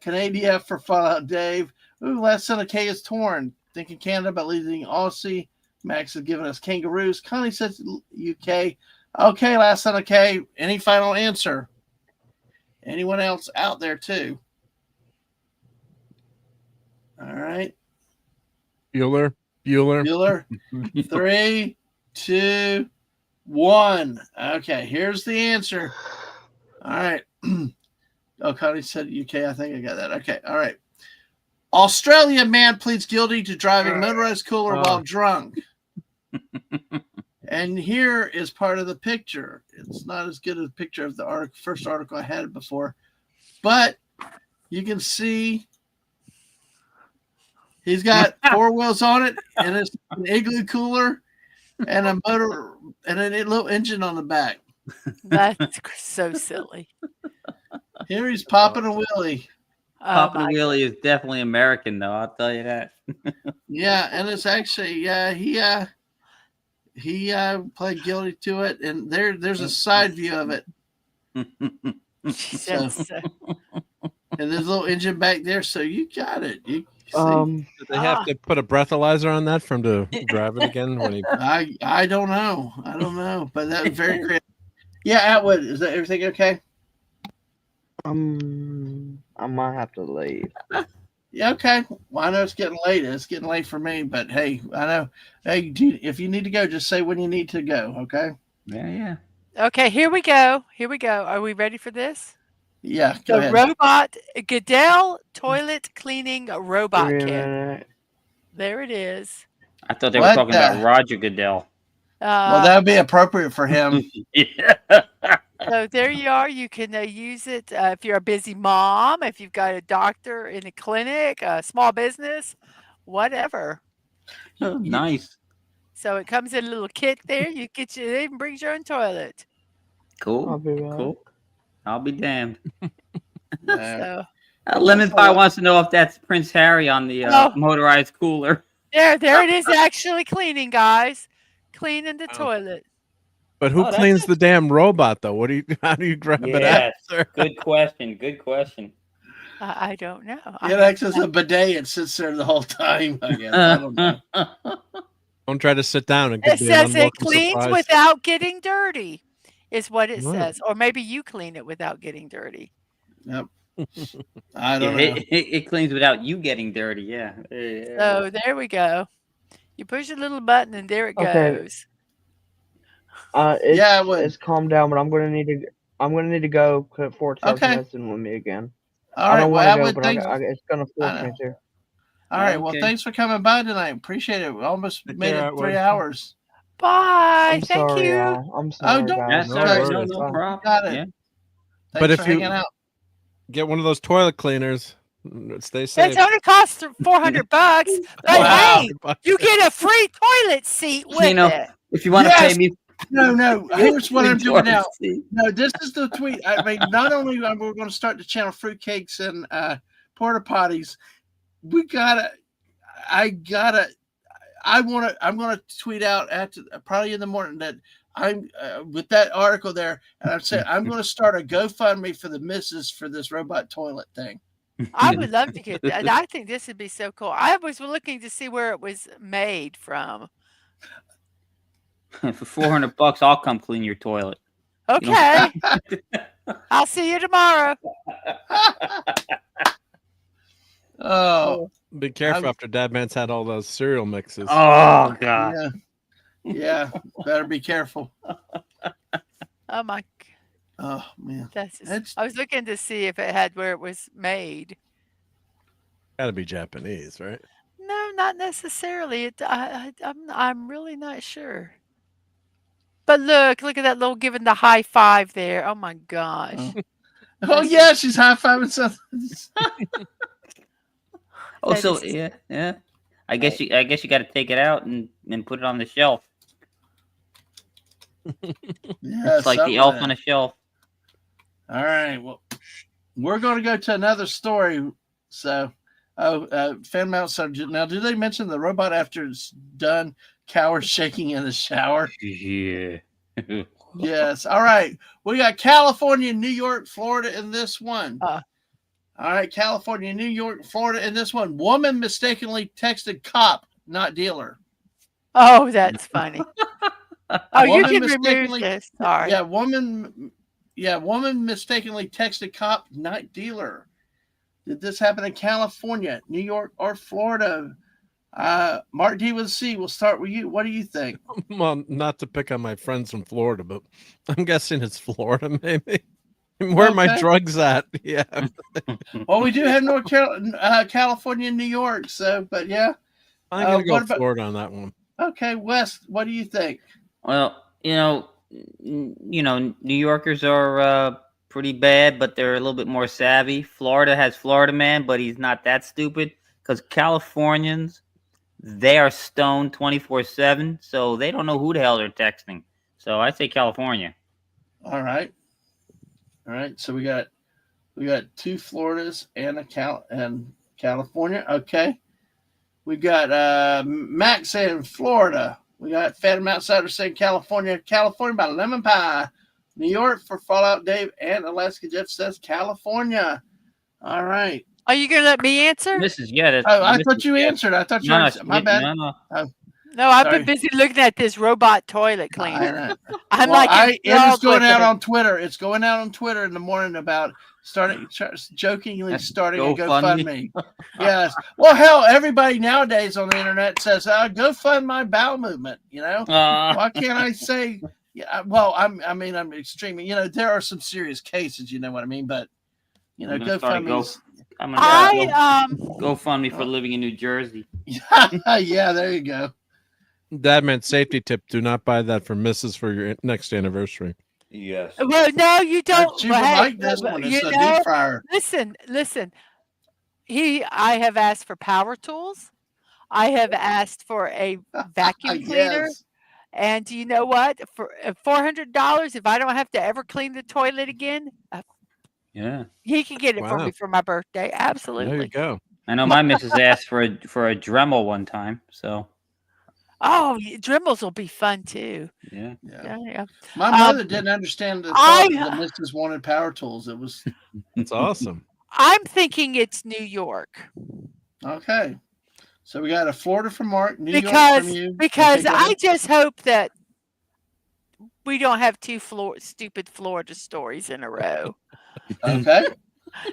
Canada for Fallout Dave. Ooh, Last Son of K is torn. Thinking Canada, but leading Aussie. Max has given us kangaroos. Connie says UK. Okay, Last Son of K. Any final answer? Anyone else out there too? All right. Bueller. 3, 2, 1. Okay, here's the answer. All right. Oh, Connie said UK. I think I got that. Okay. All right. Australia man pleads guilty to driving motorized cooler while drunk. And here is part of the picture. It's not as good a picture of the first article I had before, but you can see he's got 4 wheels on it, and it's an igloo cooler and a motor and a little engine on the back. That's so silly. Here he's popping a wheelie. Popping a wheelie is definitely American, though. I'll tell you that. Yeah, and it's actually he pled guilty to it, and there's a side view of it. So, and there's a little engine back there, so you got it. You see. Did they have to put a breathalyzer on that for him to drive it again when he? I don't know, but that was very creative. Yeah, Atwood, is that everything okay? I might have to leave. Yeah, okay. Well, I know it's getting late. It's getting late for me, but hey, I know. Hey, if you need to go, just say when you need to go, okay? Yeah. Okay, here we go. Are we ready for this? Yeah, go The ahead. robot Goodell toilet cleaning robot kit. Minute. There it is. I thought they were talking about Roger Goodell. Well, that would be appropriate for him. Yeah. So there you are. You can use it if you're a busy mom, if you've got a doctor in a clinic, a small business, whatever. Oh, nice. So it comes in a little kit there. It even brings your own toilet. Cool. I'll be back. Cool. I'll be damned. So Lemon Pie wants to know if that's Prince Harry on the motorized cooler. there it is, actually cleaning, guys. Cleaning the toilet. But who cleans the damn robot though? How do you grab it out? Sir? Good question. I don't know. It acts as a bidet and sits there the whole time. I guess. I don't know. Don't try to sit down. It It could be an says it unwelcome cleans surprise. without getting dirty, is what it Wow. says. Or maybe you clean it without getting dirty. Yep. I Yeah, don't know. it cleans without you getting dirty. Yeah. So there we go. You push a little button and there it Okay. goes. It's, Yeah, it would. it's calmed down, but I'm gonna need to go. Fort starts Okay. messing with me again. All I right. don't Well, want I to go, would but think. it's gonna force me to. All right. Well, Okay. thanks for coming by tonight. Appreciate it. We almost Take made care, it 3 Atwood. hours. Bye. I'm Thank sorry, you. y'all. I'm sorry, don't- guys. That's No all right. worries. No Bye. problem. Got it. Yeah. Thanks But if for hanging you- out. Get one of those toilet cleaners. Stay It safe. only costs $400, but Wow. hey, you get a free toilet seat with it. If you want to Yes! pay me, No. Here's what I'm doing now. See? No, this is the tweet. I mean, not only are we going to start the channel fruitcakes and porta potties, I'm gonna tweet out after probably in the morning that I'm with that article there, and I'm saying I'm going to start a GoFundMe for the missus for this robot toilet thing. I would love to get that. I think this would be so cool. I was looking to see where it was made from. For $400, I'll come clean your toilet. Okay. I'll see you tomorrow. Oh, Be careful I'm- after Dadman's had all those cereal mixes. Oh God. yeah. Better be careful. Oh my, Oh man. It's- I was looking to see if it had where it was made. Got to be Japanese, right? No, not necessarily. I'm really not sure. But look at that little giving the high five there. Oh my gosh. Oh yeah, she's high fiving something. Oh, That so is- yeah. I guess you got to take it out and put it on the shelf. Yeah, It's like the elf on a shelf. All right. Well, we're going to go to another story. So, fan mount subject. Now, do they mention the robot after it's done cowers shaking in the shower? Yeah. Yes. All right. We got California, New York, Florida in this one. All right. California, New York, Florida in this one. Woman mistakenly texted cop, not dealer. Oh, that's funny. Oh, you Woman can remove mistakenly- this. Sorry. Yeah, woman mistakenly texted cop, not dealer. Did this happen in California, New York, or Florida? Mark D with C, we'll start with you. What do you think? Well, not to pick on my friends from Florida, but I'm guessing it's Florida, maybe. Where are my Okay. drugs at? Yeah. Well, we do have North Carolina, California, and New York. So, but yeah. I'm going to what go about- Florida on that one. Okay, Wes, what do you think? Well, New Yorkers are pretty bad, but they're a little bit more savvy. Florida has Florida man, but he's not that stupid because Californians, they are stoned 24/7, so they don't know who the hell they're texting. So I say California. All right. So we got two Floridas and California. Okay. We got Max saying Florida. We got Phantom Outsider saying California. California by Lemon Pie. New York for Fallout Dave, and Alaska Jeff says California. All right. Are you going to let me answer? Mrs. Yeah. I thought you answered. I thought you No, answered. My bad. No. No, I've Sorry. been busy looking at this robot toilet I cleaner. know. I'm Well, like, it is going out on. on Twitter. It's going out on Twitter in the morning about jokingly That's starting a GoFundMe. GoFundMe. Yes. Well, hell, everybody nowadays on the internet says, "Go fund my bowel movement." You know, why can't I say? Yeah. Well, I'm extremely. There are some serious cases. You know what I mean? But I'm gonna start a GoFundMe. I'm gonna I GoFundMe for living in New Jersey. Yeah, there you go. Dadman, safety tip: do not buy that for Mrs. for your next anniversary. Yes. well, no, you don't. She Well, would hey, like this one. you It's a know, deep fryer. Listen. I have asked for power tools. I have asked for a vacuum cleaner. Yes. And you know what? For $400, if I don't have to ever clean the toilet again, Yeah. he can get it for Wow. me for my birthday. There Absolutely. you go. I know my missus asked for a Dremel one time, so Oh, Dremels will be fun too. yeah. Yeah. My mother didn't understand the I- thought that the missus wanted power tools. It was It's awesome. I'm thinking it's New York. okay. So we got a Florida from Mark, New York from you. Because Okay, go I ahead. just hope that we don't have two stupid Florida stories in a row. Okay.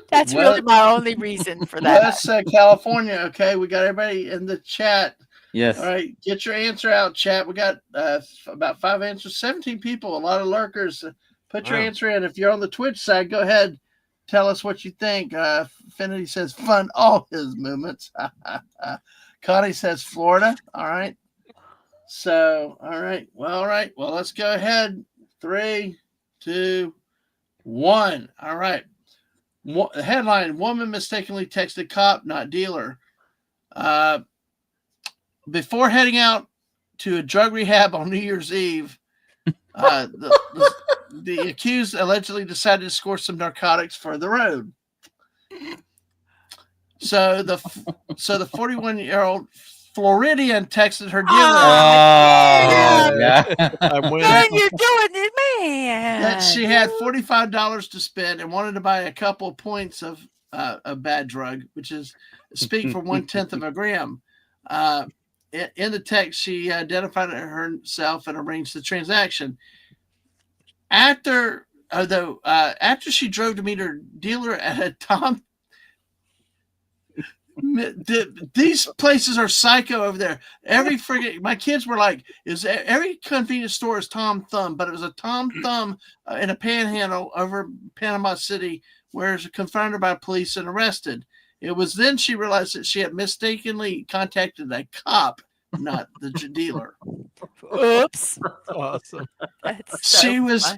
That's really my only reason for that. West California. Okay, we got everybody in the chat. Yes. All right, get your answer out, chat. We got about 5 answers, 17 people, a lot of lurkers. Put your answer in. If you're on the Twitch side, go ahead. Tell us what you think. Finity says fun all his movements. Connie says Florida. All right. So, all right. Well, let's go ahead. 3, 2, 1. All right. Headline: Woman mistakenly texted cop, not dealer. Before heading out to a drug rehab on New Year's Eve, the accused allegedly decided to score some narcotics for the road. So the 41-year-old Floridian texted her dealer Man, you're doing it, man. that she had $45 to spend and wanted to buy a couple of points of a bad drug, which is speak for 1/10 of a gram. In the text, she identified herself and arranged the transaction. After she drove to meet her dealer at a Tom, these places are psycho over there. My kids were like, every convenience store is Tom Thumb, but it was a Tom Thumb in a panhandle over Panama City, where she was confronted by police and arrested. It was then she realized that she had mistakenly contacted a cop, not the dealer. Oops. Awesome. She was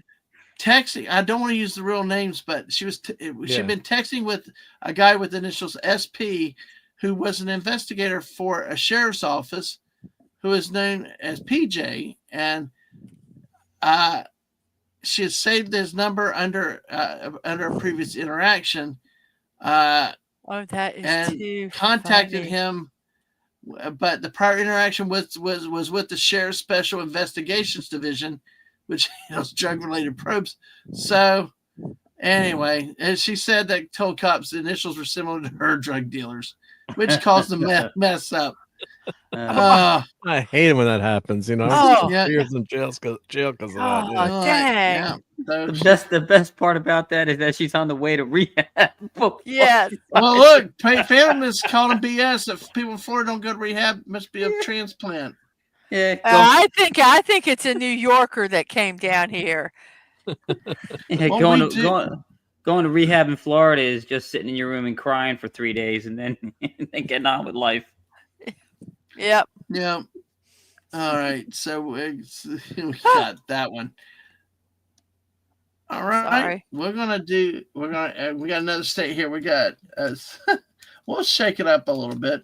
texting. I don't want to use the real names, but she'd been texting with a guy with the initials SP, who was an investigator for a sheriff's office, who is known as PJ, and she had saved his number under a previous interaction. That is and too contacted funny. him, but the prior interaction was with the Sheriff's Special Investigations Division, which handles drug-related probes. So, anyway, and she said that told cops the initials were similar to her drug dealers, which caused the mess up. I hate it when that happens. You know, years in jail because of that. Dang. The best part about that is that she's on the way to rehab. Yes. Well, look, Phantom is calling BS. If people in Florida don't go to rehab, it must be a transplant. Yeah, I think it's a New Yorker that came down here. Going to rehab in Florida is just sitting in your room and crying for 3 days and then getting on with life. Yep. Yeah. All right. So we got that one. All right. Sorry. We got another state here. We got we'll shake it up a little bit.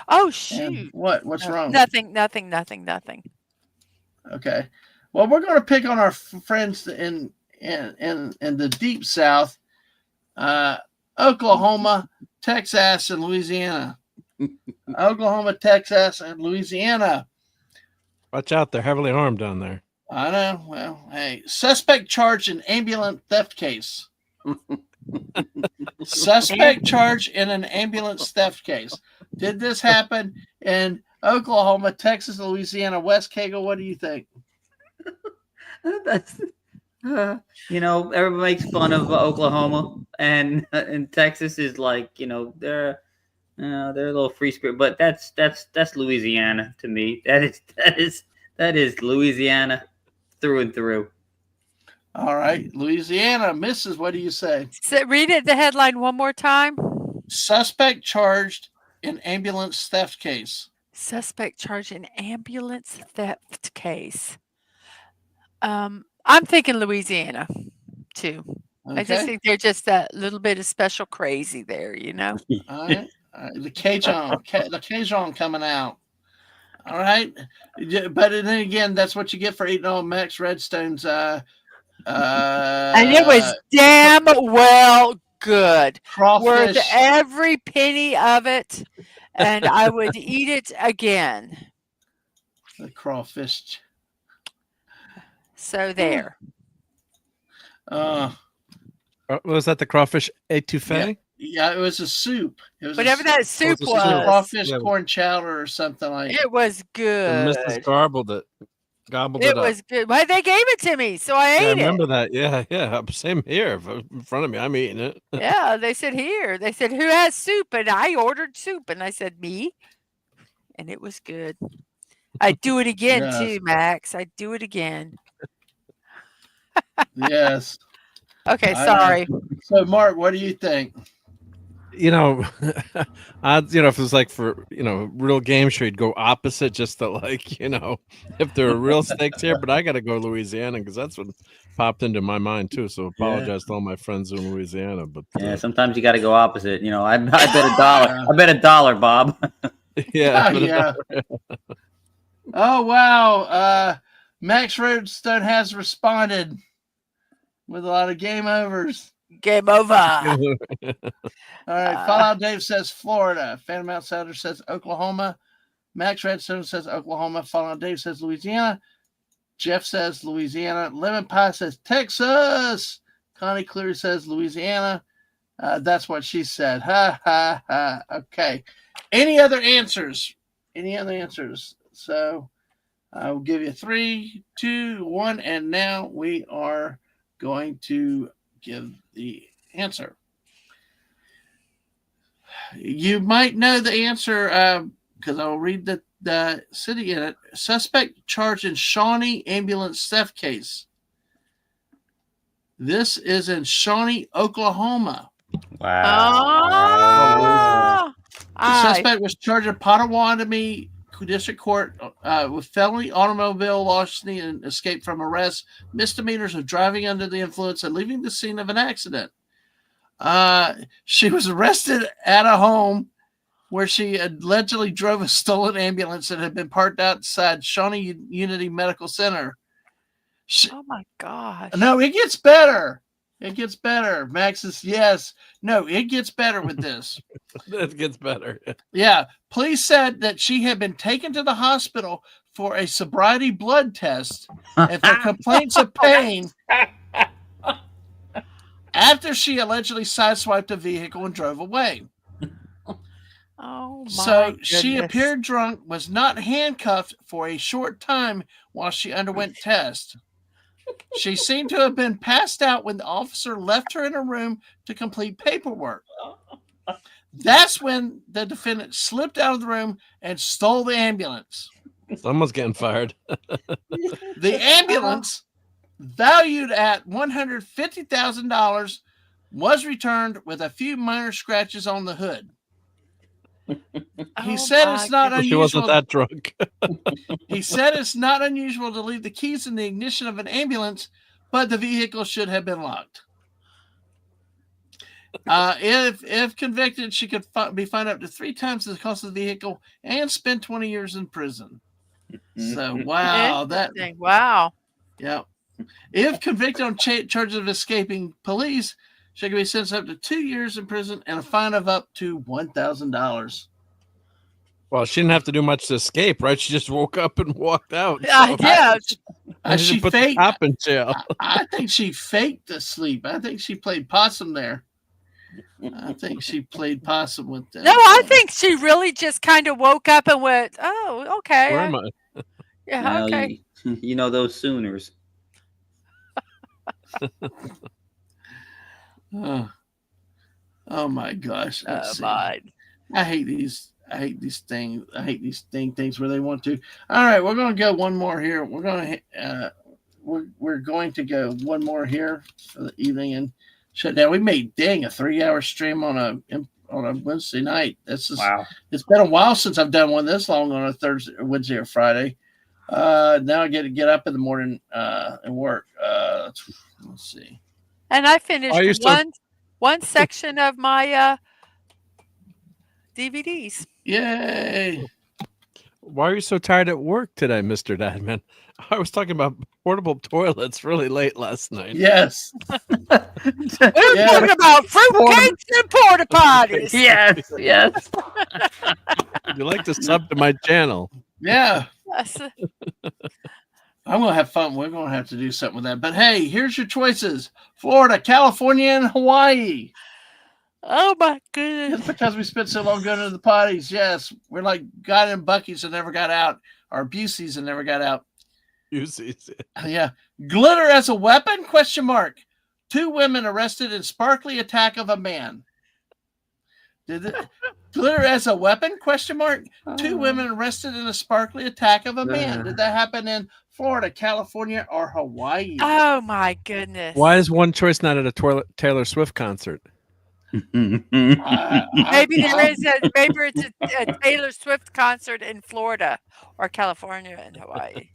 Oh shoot. And what's wrong? Nothing. Okay. Well, we're going to pick on our friends in the deep south, Oklahoma, Texas, and Louisiana. Oklahoma, Texas, and Louisiana. Watch out, they're heavily armed down there. I know. Well, hey, suspect charged in ambulance theft case. Suspect charged in an ambulance theft case. Did this happen in Oklahoma, Texas, and Louisiana? West Cagle, what do you think? That's everybody makes fun of Oklahoma, and Texas is like, they're a little free spirit, but that's Louisiana to me. That is Louisiana through and through. All right, Louisiana, Mrs. What do you say? Read the headline one more time. Suspect charged in ambulance theft case. Suspect charged in ambulance theft case. I'm thinking Louisiana too. Okay. I just think they're just a little bit of special crazy there, All right. The Cajun coming out. All right. But then again, that's what you get for eating all Max Redstone's and it was damn well good. Crawfish. Worth every penny of it. And I would eat it again. The crawfish. So there. Was that the crawfish etouffee? Yeah, it was a soup. It was Whatever that soup a soup. was. crawfish Yeah. corn chowder or something like. It was And good. Mrs. garbled it, gobbled It it up. was good. Well, they gave it to me, so I Yeah, I ate it. remember that. Yeah. Same here in front of me. I'm eating it. Yeah, they said here. They said, "Who has soup?" And I ordered soup, and I said, "Me." And it was good. I'd do it again Yes. too, Max. I'd do it again. Yes. Okay, I know. sorry. So, Mark, what do you think? You know, if it was like for real game show, you'd go opposite just to if there are real stakes here. But I got to go Louisiana because that's what popped into my mind too. So apologize to all my friends in Louisiana. But Yeah, sometimes you got to go opposite. I bet $1. I bet $1, Bob. yeah, Yeah. Oh wow! Max Roadstone has responded with a lot of game overs. Game over. All right, Fallout Dave says Florida. Phantom Outsider says Oklahoma. Max Redstone says Oklahoma. Fallout Dave says Louisiana. Jeff says Louisiana. Lemon Pie says Texas. Connie Cleary says Louisiana. That's what she said. Ha ha ha. Okay. Any other answers? So I will give you 3, 2, 1, and now we are going to give the answer. You might know the answer because I'll read the city in it. Suspect charged in Shawnee ambulance theft case. This is in Shawnee, Oklahoma. Wow. The suspect was charged in Potawatomi District Court with felony automobile larceny and escape from arrest, misdemeanors of driving under the influence, and leaving the scene of an accident. She was arrested at a home where she allegedly drove a stolen ambulance that had been parked outside Shawnee Unity Medical Center. Oh my gosh. No, it gets better. Max is yes. No, it gets better with this. It gets better. Yeah. Police said that she had been taken to the hospital for a sobriety blood test and for complaints of pain after she allegedly sideswiped a vehicle and drove away. Oh my So goodness. she appeared drunk, was not handcuffed for a short time while she underwent tests. She seemed to have been passed out when the officer left her in a room to complete paperwork. That's when the defendant slipped out of the room and stole the ambulance. Someone's getting fired. The ambulance, valued at $150,000, was returned with a few minor scratches on the hood. He said it's not She unusual. wasn't that drunk. He said it's not unusual to leave the keys in the ignition of an ambulance, but the vehicle should have been locked. If convicted, she could be fined up to 3 times the cost of the vehicle and spend 20 years in prison. So, wow. Wow. Yeah. If convicted on charges of escaping police, she could be sentenced up to 2 years in prison and a fine of up to $1,000. Well, she didn't have to do much to escape, right? She just woke up and walked out. Yeah. She put faked. the cop in jail. I think she faked the sleep. I think she played possum there. I think she played possum with them. No, I think she really just kind of woke up and went, "Oh, okay." Where am I? Yeah, okay. You know those Sooners. Oh my gosh. Let's see. My. I hate these things. I hate these things where they want to. All right, we're going to go one more here. We're going to go one more here for the evening and shut down. We made a 3-hour stream on a Wednesday night. Wow. It's been a while since I've done one this long on a Thursday, or Wednesday, or Friday. Now I get to get up in the morning and work. Let's see. And I finished one section of my DVDs. Yay! Why are you so tired at work today, Mr. Dadman? I was talking about portable toilets really late last night. Yes. We were talking about fruitcakes and porta potties. Yes. Would you like to sub to my channel? Yeah. Yes. I'm going to have fun. We're going to have to do something with that. But hey, here's your choices: Florida, California, and Hawaii. Oh my It's goodness. because we spent so long going to the potties. Yes, we're like got in Bucky's and never got out, or Busey's and never got out. Yeah, glitter as a weapon? Question mark. 2 women arrested in sparkly attack of a man. Did it glitter as a weapon? Question mark. 2 women arrested in a sparkly attack of a man. Did that happen in Florida, California, or Hawaii? Oh my goodness. Why is one choice not at a Taylor Swift concert? Maybe it's a Taylor Swift concert in Florida or California and Hawaii.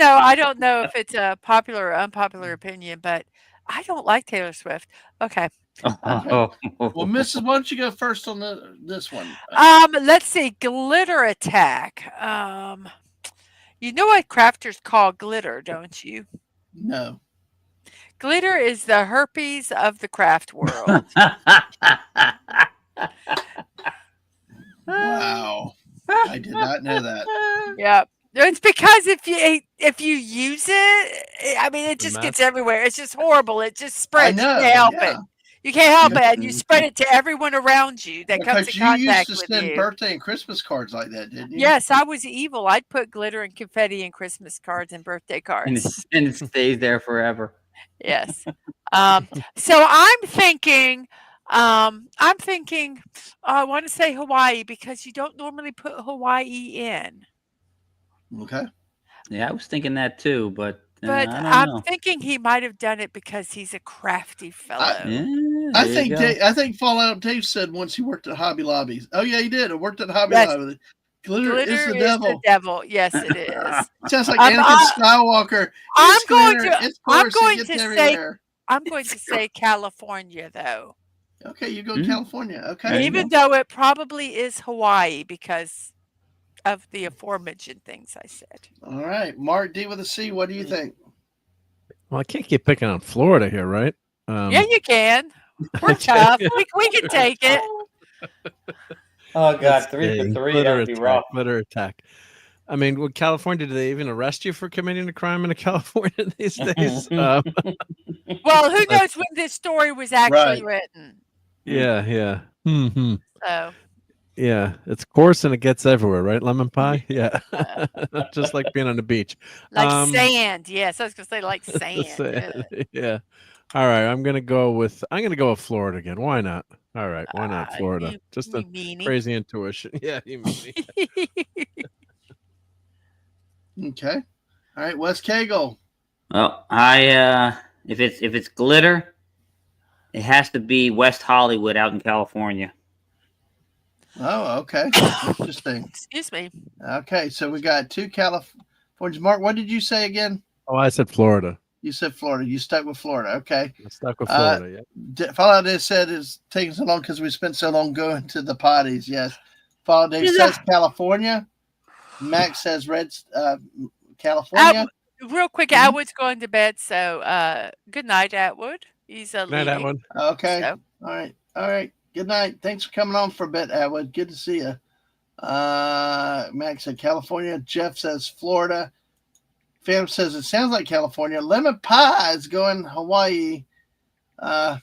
I don't know if it's a popular or unpopular opinion, but I don't like Taylor Swift. Okay. Well, Mrs., why don't you go first on this one? Let's see. Glitter attack. You know what crafters call glitter, don't you? No. Glitter is the herpes of the craft world. Wow. I did not know that. Yep. It's because if you use it, I mean, it just gets everywhere. It's just horrible. It just spreads. You can't help it. You can't help it, and you spread it to everyone around you that comes in contact with you. You used to send birthday and Christmas cards like that, didn't you? Yes, I was evil. I'd put glitter and confetti in Christmas cards and birthday cards, and it stays there forever. Yes. So I'm thinking. I want to say Hawaii because you don't normally put Hawaii in. Okay. Yeah, I was thinking that too, but I'm thinking he might have done it because he's a crafty fellow. I think Fallout Dave said once he worked at Hobby Lobby. Oh yeah, he did. I worked at Hobby Lobby. Glitter is the devil. Yes, it is. Sounds like Anakin Skywalker. I'm going to say California though. Okay, you go to California. Okay. Even though it probably is Hawaii because of the aforementioned things I said. All right. Mark D with a C, what do you think? Well, I can't keep picking on Florida here, right? Yeah, you can. We're tough. We can take it. Oh, God. 3 for 3. That would be rough. Glitter attack. I mean, would California, do they even arrest you for committing a crime in California these days? Well, who knows when this story was actually written? Yeah. Mm-hmm. So. Yeah, it's coarse and it gets everywhere, right? Lemon pie? Yeah. Just like being on the beach. Like sand. Yes, I was going to say like sand. Yeah. All right, I'm going to go with Florida again. Why not? All right, why not Florida? Just a crazy intuition. Yeah, you mean Okay. All right, Wes Cagle. Well, if it's glitter, it has to be West Hollywood out in California. Oh, okay. Interesting. Excuse me. Okay, so we got 2 Californians. Mark, what did you say again? Oh, I said Florida. You said Florida. You stuck with Florida. Okay. I stuck with Florida, yeah. Fallout Dave said it's taking so long because we spent so long going to the potties. Yes. Fallout Dave says California. Max says California. Real quick, Atwood's going to bed, so good night, Atwood. He's good night, Atwood. Okay. So. All right. Good night. Thanks for coming on for a bit, Atwood. Good to see you. Max said California. Jeff says Florida. Phantom says it sounds like California. Lemon pie is going Hawaii. I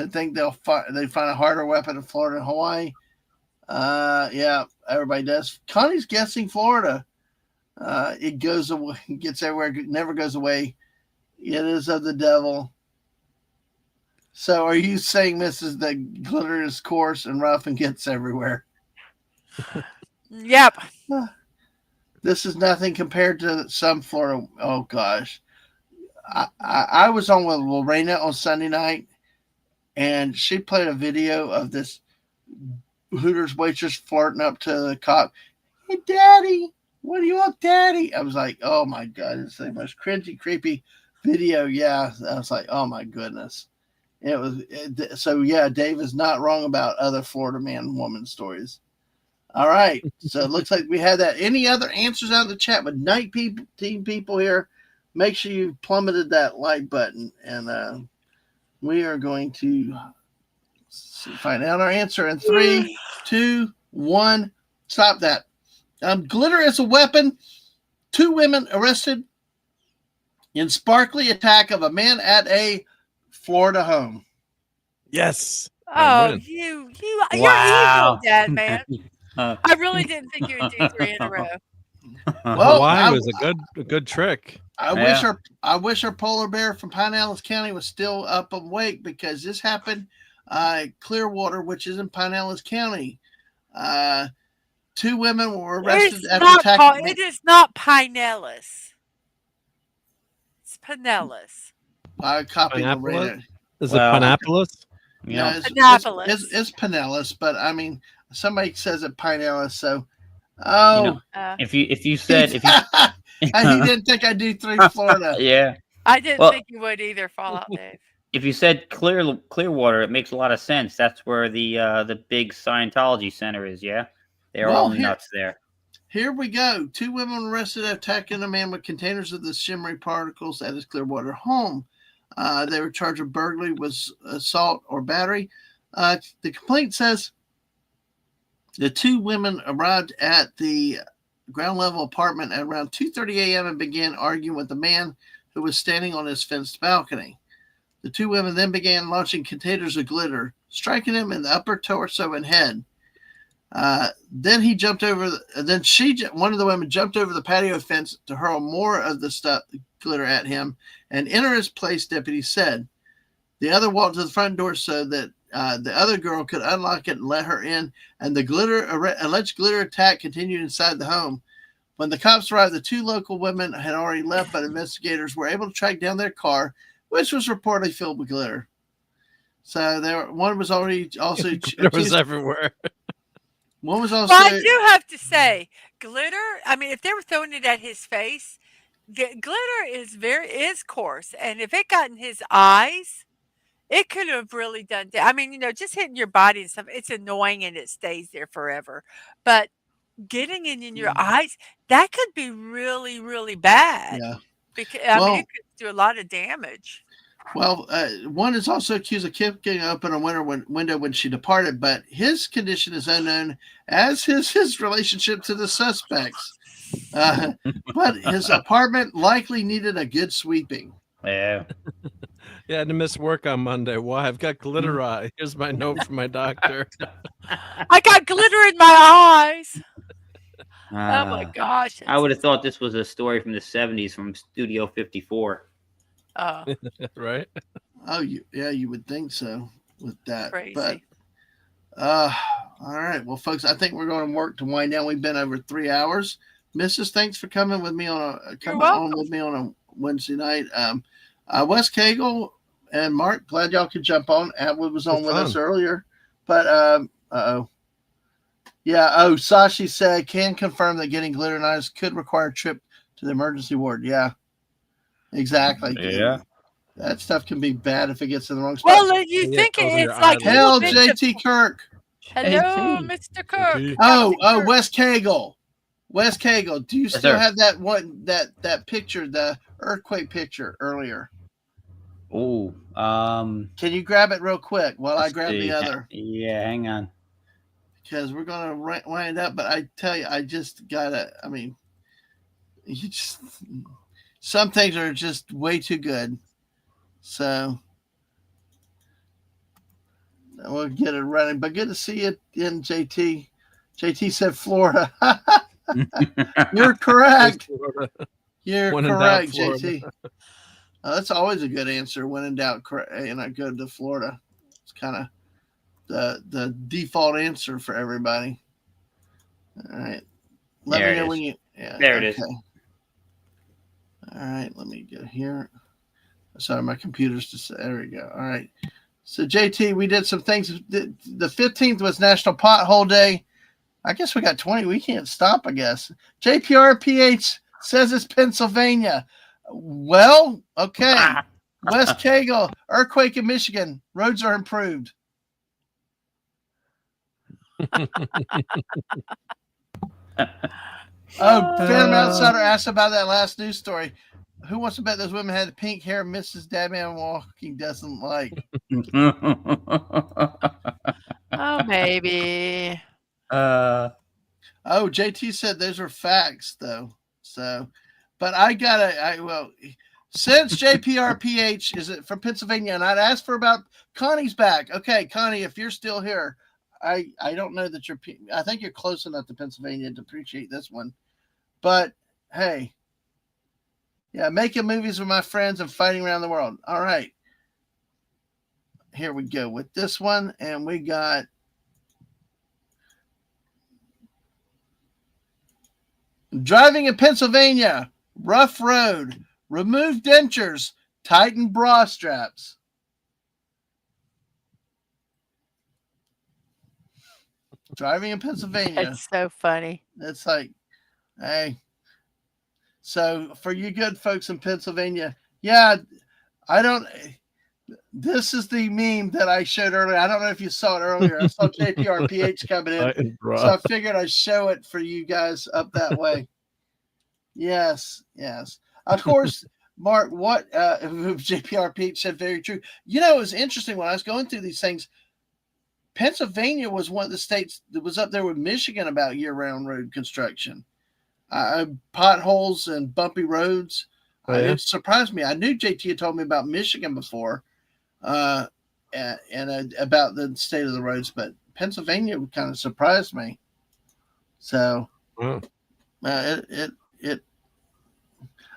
think they find a harder weapon in Florida and Hawaii. Yeah, everybody does. Connie's guessing Florida. It goes away, gets everywhere, never goes away. It is of the devil. So are you saying, Mrs., that glitter is coarse and rough and gets everywhere? Yep. This is nothing compared to some Florida. Oh, gosh. I was on with Lorena on Sunday night, and she played a video of this Hooters waitress flirting up to the cop. Hey, Daddy, what do you want, Daddy? I was like, oh, my God. It's the most cringy, creepy video. Yeah. I was like, oh, my goodness. So yeah, Dave is not wrong about other Florida man and woman stories. All right. So it looks like we had that. Any other answers out of the chat with night team people here? Make sure you plummeted that like button, and we are going to find out our answer in 3, 2, 1. Stop that. Glitter as a weapon. 2 women arrested in sparkly attack of a man at a Florida home. Yes. Oh, win. you're evil, Wow. Dadman. I really didn't think you would do 3 in a row. Well, Hawaii was a good trick. I wish our polar bear from Pinellas County was still up awake, because this happened Clearwater, which is in Pinellas County. 2 women were arrested after attacking. It is not Pinellas. It's Pinellas. I copied the radio. Is it Pinopolis? Yeah, it's Pinellas, but I mean, somebody says it Pinellas, so. Oh, if you said if you, he didn't think I'd do 3 Florida. Yeah, I didn't think you would either. Fallout Dave. If you said Clearwater, it makes a lot of sense. That's where the big Scientology center is. Yeah, they're all nuts there. Here we go. 2 women arrested attacking a man with containers of the shimmery particles at his Clearwater home. They were charged with burglary, with assault, or battery. The complaint says the 2 women arrived at the ground level apartment at around 2:30 a.m. and began arguing with the man who was standing on his fenced balcony. The 2 women then began launching containers of glitter, striking him in the upper torso and head. Then he jumped over. One of the women jumped over the patio fence to hurl more of the glitter at him. And enter his place, deputy said. The other walked to the front door so that the other girl could unlock it and let her in. And the alleged glitter attack continued inside the home. When the cops arrived, the 2 local women had already left, but investigators were able to track down their car, which was reportedly filled with glitter. So one was already also glitter was everywhere. One was also. Well, I do have to say, glitter. I mean, if they were throwing it at his face, glitter is coarse, and if it got in his eyes, it could have really done. I mean, just hitting your body and stuff. It's annoying, and it stays there forever. But getting in your eyes, that could be really, really bad. Yeah. Because I mean, it could do a lot of damage. Well, one is also accused of kicking open a window when she departed, but his condition is unknown, as his relationship to the suspects. But his apartment likely needed a good sweeping. Yeah. Yeah, to miss work on Monday. Why? I've got glitter eye. Here's my note from my doctor. I got glitter in my eyes. Oh my gosh. I would have thought this was a story from the 70s from Studio 54. Oh. Right? Oh, you would think so with that. Crazy. But all right. Well, folks, I think we're going to work to wind down. We've been over 3 hours. Mrs., thanks for coming with me on a Wednesday night. Wes Cagle and Mark, glad y'all could jump on. Atwood was on with us earlier. But Sashi said, can confirm that getting glitter knives could require a trip to the emergency ward. Yeah, exactly. Yeah. That stuff can be bad if it gets in the wrong spot. Well, you think it's like hell, JT Kirk. Hello, Mr. Kirk. Oh, Wes Cagle. Wes Cagle, do you still have that one that picture, the earthquake picture earlier? Oh, can you grab it real quick while I grab the other? Yeah, hang on. Because we're gonna wind up, but I tell you, I just gotta. I mean, some things are just way too good. So we'll get it running. But good to see you in, JT. JT said Florida. You're correct. You're correct, JT. That's always a good answer. When in doubt, I go to Florida. It's kind of the default answer for everybody. All right. Let me know when you. Yeah. There it is. All right. Let me get here. Sorry, my computer's just. There we go. All right. So JT, we did some things. The 15th was National Pothole Day. I guess we got 20. We can't stop, I guess. JPRPH says it's Pennsylvania. Well, okay. West Cagle, earthquake in Michigan. Roads are improved. Phantom Outsider asked about that last news story. Who wants to bet those women had pink hair Mrs. Dadman Walking doesn't like? Oh, maybe. JT said those are facts though. So, but Since JPRPH is it from Pennsylvania, and I'd asked for about Connie's back. Okay, Connie, if you're still here, I don't know that you're. I think you're close enough to Pennsylvania to appreciate this one. But hey, yeah, making movies with my friends and fighting around the world. All right, here we go with this one, and we got. Driving in Pennsylvania, rough road, remove dentures, tighten bra straps. Driving in Pennsylvania. That's so funny. It's like, hey. So for you good folks in Pennsylvania, yeah, I don't. This is the meme that I showed earlier. I don't know if you saw it earlier. I saw JPRPH coming in, so I figured I'd show it for you guys up that way. Yes. Of course, Mark, what JPRPH said very true. You know, it was interesting when I was going through these things. Pennsylvania was one of the states that was up there with Michigan about year-round road construction. Potholes and bumpy roads. Oh, yeah? It surprised me. I knew JT had told me about Michigan before, and about the state of the roads, but Pennsylvania kind of surprised me. So,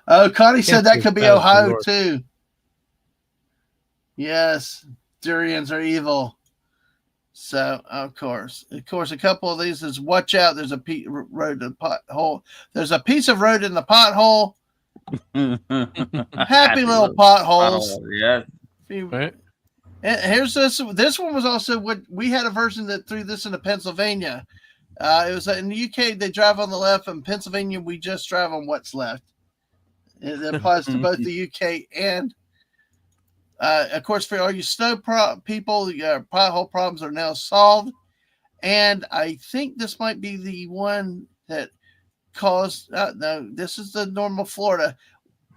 Oh, Connie said that could be Ohio too. Yes, durians are evil. So, of course, a couple of these is watch out. There's a road in the pothole. There's a piece of road in the pothole. Happy little potholes. Yeah. Right. And here's this. This one was also what we had a version that threw this into Pennsylvania. It was in the UK. They drive on the left. In Pennsylvania, we just drive on what's left. It applies to both the UK and. Of course, for all you snow people, pothole problems are now solved. And I think this might be the one that caused. No, this is the normal Florida.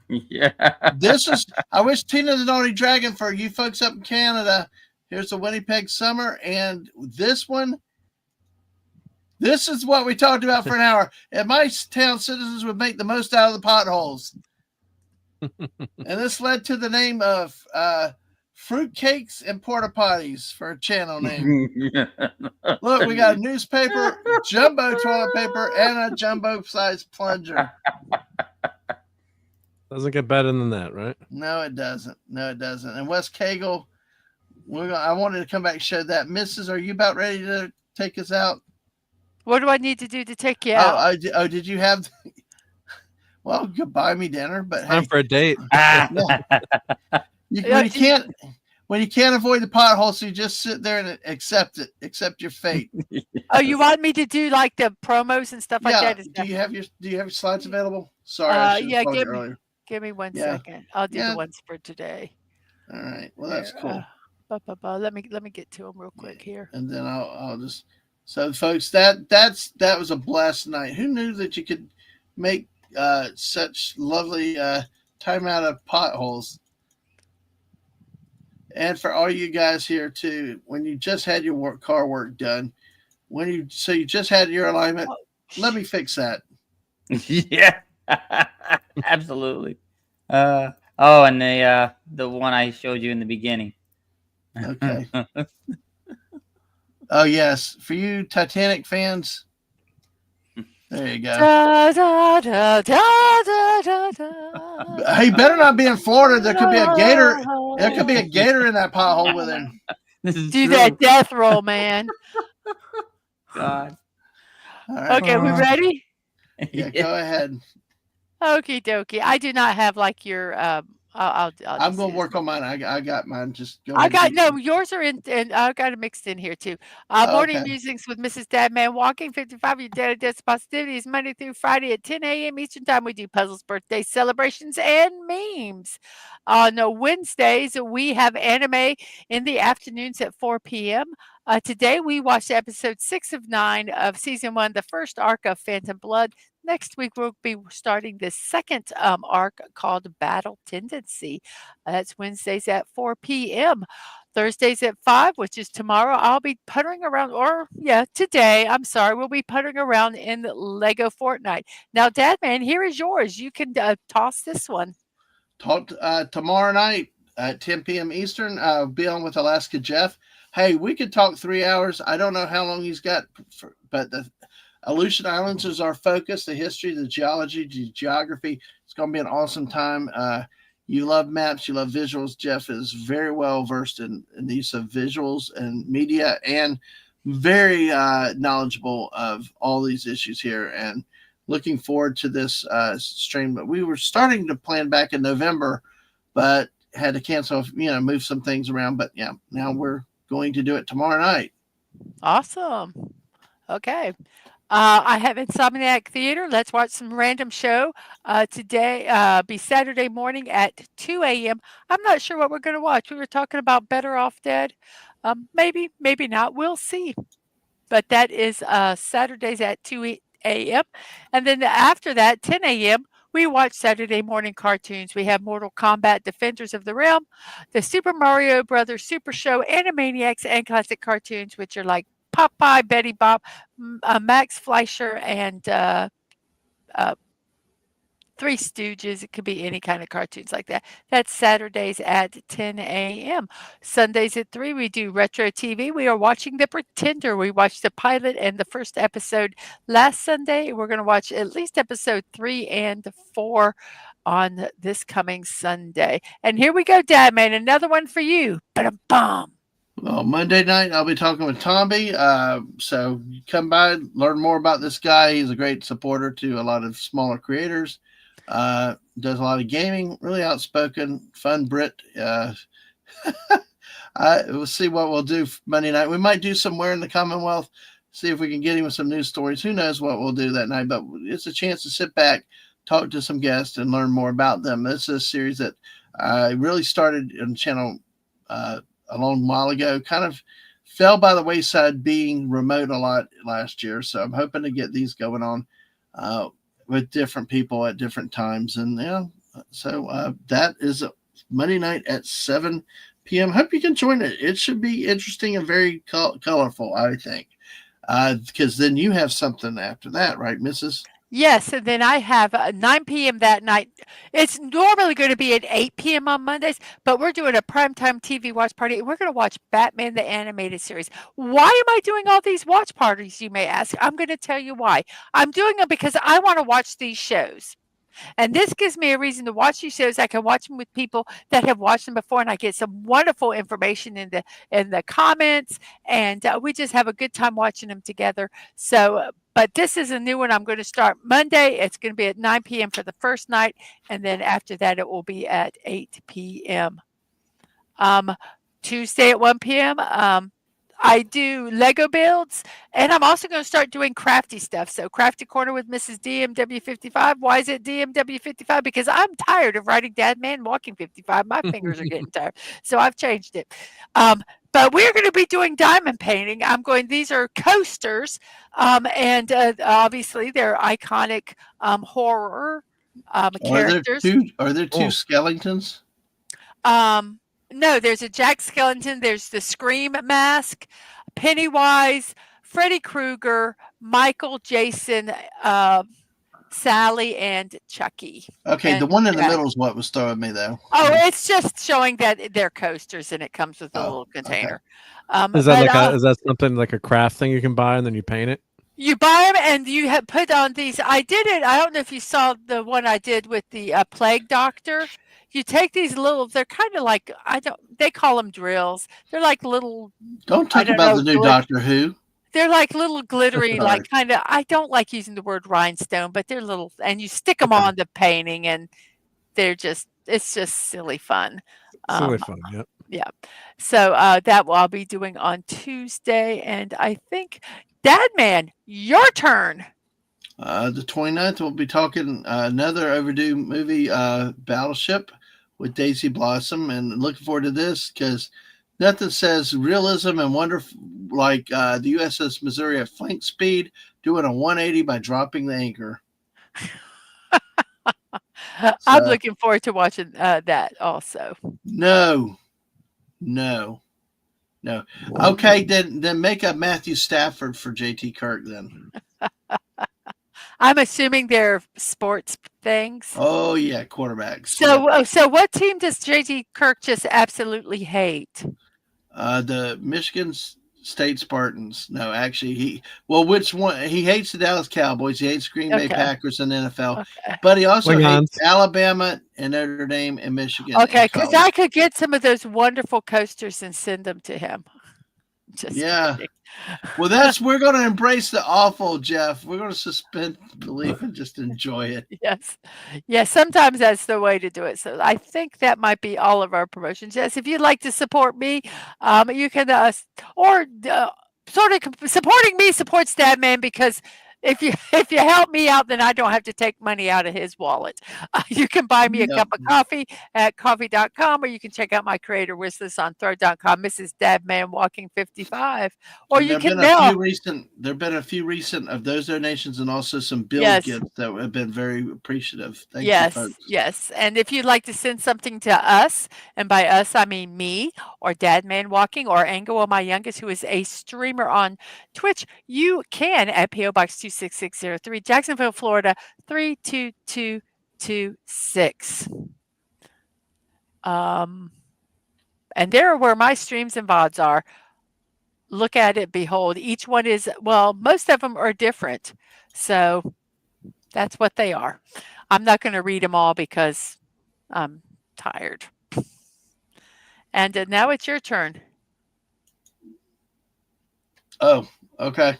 Yeah. This is. I wish Tina the Naughty Dragon for you folks up in Canada. Here's the Winnipeg summer, and this one. This is what we talked about for an hour. And my town citizens would make the most out of the potholes. And this led to the name of Fruit Cakes and Porta Potties for a channel name. Look, we got a newspaper, jumbo toilet paper, and a jumbo-sized plunger. Doesn't get better than that, right? No, it doesn't. And Wes Cagle, I wanted to come back and show that. Mrs., are you about ready to take us out? What do I need to do to take you out? Did you have... Well, you could buy me dinner, but time for a date. When you can't avoid the potholes, so you just sit there and accept accept your fate. Oh, you want me to do like the promos and stuff like that? Do you have your slides available? Sorry, give me 1 second. I'll do the ones for today. All right. Well, that's cool. Let me get to them real quick here. And then I'll just folks, that was a blessed night. Who knew that you could make such lovely time out of potholes? And for all you guys here too, when you just had your car work done, you just had your alignment, let me fix that. Yeah, absolutely. And the one I showed you in the beginning. Okay. Oh yes, for you Titanic fans. There you go. He better not be in Florida. There could be a gator. There could be a gator in that pothole with him. Do that death roll, man. God. All right. Okay, we ready? Yeah, go ahead. Okie dokie. I do not have like your I'm going to work on mine. I got mine. Just go. Yours are in, and I got it mixed in here too. Morning musings with Mrs. Dadman, walking 55. Your daily dose of positivity is Monday through Friday at 10 a.m. Eastern time. We do puzzles, birthday celebrations, and memes. On Wednesdays, we have anime in the afternoons at 4 p.m. Today, we watched episode 6 of 9 of season 1, the first arc of Phantom Blood. Next week, we'll be starting the second arc called Battle Tendency. That's Wednesdays at 4 p.m. Thursdays at 5, which is tomorrow, I'll be puttering around, today, we'll be puttering around in Lego Fortnite. Now, Dadman, here is yours. You can toss this one. talk tomorrow night at 10 p.m. Eastern. Be on with Alaska Jeff. Hey, we could talk 3 hours. I don't know how long he's got, but the Aleutian Islands is our focus. The history, the geology, the geography. It's going to be an awesome time. You love maps, you love visuals. Jeff is very well versed in the use of visuals and media, and very knowledgeable of all these issues here. And looking forward to this stream. But we were starting to plan back in November, but had to cancel, move some things around. But yeah, now we're going to do it tomorrow night. Awesome. Okay. I have Insomniac Theater. Let's watch some random show. Today, be Saturday morning at 2 a.m. I'm not sure what we're going to watch. We were talking about Better Off Dead. Maybe, maybe not. We'll see. But that is Saturdays at 2 a.m. And then after that, 10 a.m., we watch Saturday morning cartoons. We have Mortal Kombat, Defenders of the Realm, the Super Mario Brothers Super Show, Animaniacs, and classic cartoons, which are like Popeye, Betty Bob, Max Fleischer, and Three Stooges. It could be any kind of cartoons like that. That's Saturdays at 10 a.m. Sundays at 3, we do retro TV. We are watching The Pretender. We watched the pilot and the first episode last Sunday. We're going to watch at least episode 3 and 4 on this coming Sunday. And here we go, Dadman, another one for you. Ba-dum-bum. Well, Monday night, I'll be talking with Tomby. So come by, learn more about this guy. He's a great supporter to a lot of smaller creators. Does a lot of gaming, really outspoken, fun Brit. We'll see what we'll do Monday night. We might do somewhere in the Commonwealth, see if we can get him with some news stories. Who knows what we'll do that night, but it's a chance to sit back, talk to some guests, and learn more about them. This is a series that I really started on the channel a long while ago, kind of fell by the wayside being remote a lot last year. So I'm hoping to get these going on with different people at different times. And so that is Monday night at 7 p.m. Hope you can join it. It should be interesting and very colorful, I think, because then you have something after that, right, Mrs.? Yes, and then I have 9 p.m. that night. It's normally going to be at 8 p.m. on Mondays, but we're doing a primetime TV watch party, and we're going to watch Batman the Animated Series. Why am I doing all these watch parties, you may ask? I'm going to tell you why. I'm doing them because I want to watch these shows. And this gives me a reason to watch these shows. I can watch them with people that have watched them before, and I get some wonderful information in the comments, and we just have a good time watching them together. So, but this is a new one. I'm going to start Monday. It's going to be at 9 p.m. for the first night, and then after that, it will be at 8 p.m. Tuesday at 1 p.m. I do Lego builds, and I'm also going to start doing crafty stuff. So Crafty Corner with Mrs. DMW55. Why is it DMW55? Because I'm tired of writing Dadman walking 55. My fingers are getting tired. So I've changed it. But we're going to be doing diamond painting. These are coasters, and obviously they're iconic horror characters. Are there two skeletons? No, there's a Jack Skellington, there's the Scream mask, Pennywise, Freddy Krueger, Michael, Jason, Sally, and Chucky. Okay, and the one in the middle is what was throwing me, though. Oh, it's just showing that they're coasters, and it comes with a little container. Okay. Is that something like a craft thing you can buy and then you paint it? You buy them and you have put on these. I did it. I don't know if you saw the one I did with the plague doctor. You take these little, they're kind of like, they call them drills. They're like little. Don't talk about the new Doctor Who. They're like little glittery, like kind of, I don't like using the word rhinestone, but they're little, and you stick them on the painting, and it's just silly fun. Silly fun, yep. Yeah. So that I'll be doing on Tuesday, and I think, Dadman, your turn. The 29th, we'll be talking another overdue movie, Battleship, with Daisy Blossom, and looking forward to this because nothing says realism and wonder like the USS Missouri at flank speed doing a 180 by dropping the anchor. I'm looking forward to watching that also. No. Okay, then make a Matthew Stafford for JT Kirk then. I'm assuming they're sports things. Oh yeah, quarterbacks. So what team does JT Kirk just absolutely hate? The Michigan State Spartans. No, actually, which one? He hates the Dallas Cowboys. He hates Green Bay Packers in the NFL, but he also hates Alabama and Notre Dame and Michigan. Okay, because I could get some of those wonderful coasters and send them to him. Just kidding. Well, we're going to embrace the awful, Jeff. We're going to suspend belief and just enjoy it. Yes. Sometimes that's the way to do it. So I think that might be all of our promotions. Yes, if you'd like to support me, you can, sort of supporting me supports Dadman, because if you help me out, then I don't have to take money out of his wallet. You can buy me a cup of coffee at coffee.com, or you can check out my creator wish list on throw.com, Mrs. Dadman Walking 55. Or you can mail. There have been a few recent of those donations, and also some bill gifts that have been very appreciative. Thank you, folks. Yes. And if you'd like to send something to us, and by us I mean me or Dadman Walking or Ango, my youngest, who is a streamer on Twitch, you can at PO Box 26603, Jacksonville, Florida 32226. And there are where my streams and VODs are. Look at it, behold. Each one is, most of them are different. So that's what they are. I'm not going to read them all because I'm tired. And now it's your turn. Oh, okay.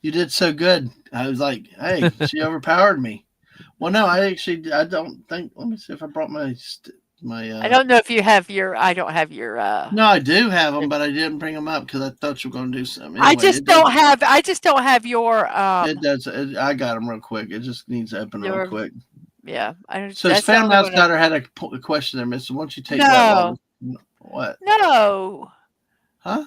You did so good. I was like, hey, she overpowered me. Well, no, I don't think. Let me see if I brought my. I don't know if you have your. I don't have your. No, I do have them, but I didn't bring them up because I thought you were going to do something. Anyway, I just don't have your. It does. I got them real quick. It just needs to open real quick. Yeah. So Fan Mouse Cutter had a question there, Mister. Why don't you take that one? What? No. Huh?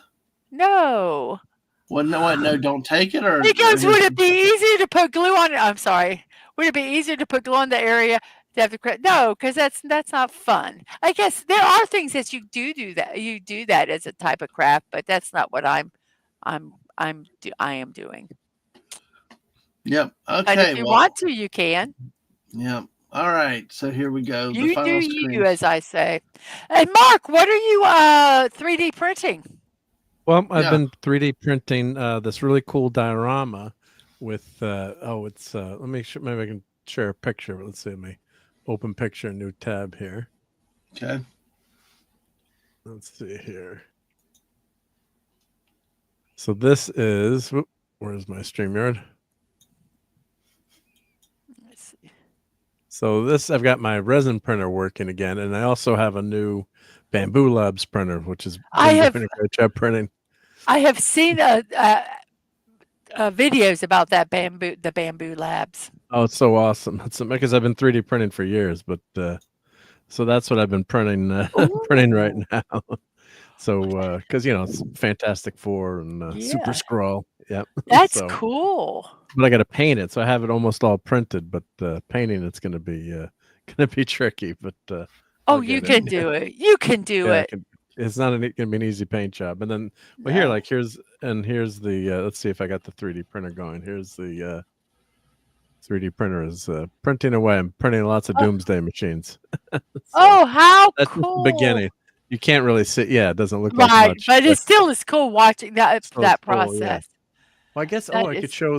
No. Well, no, don't take it, or because would it be easier to put glue on it? I'm sorry. Would it be easier to put glue on the area to have the no? Because that's not fun. I guess there are things that you do that. You do that as a type of craft, but that's not what I am doing. Yep. Okay. But if you want to, you can. Yep. All right. So here we go. You do you, as I say. And Mark, what are you 3D printing? Well, I've been 3D printing this really cool diorama with it's let me maybe I can share a picture. Let's see, me open picture, new tab here. Okay. Let's see here. So this is where's my StreamYard? Let's see. So this I've got my resin printer working again, and I also have a new Bamboo Labs printer, which is doing a great job printing. I have seen videos about the Bamboo Labs. Oh, it's so awesome! It's because I've been 3D printing for years, but so that's what I've been printing printing right now. So because it's Fantastic Four and Super Scroll. Yep, that's cool. But I got to paint it, so I have it almost all printed. But painting it's going to be tricky. But you can do it. You can do it. It's not going to be an easy paint job. And then, here's the, let's see if I got the 3D printer going. Here's the 3D printer is printing away. I'm printing lots of Doomsday machines. So how that's cool. Just the beginning. You can't really see. Yeah, it doesn't look like much. But it still is cool watching that process. Cool, yeah. Well, I guess, I could show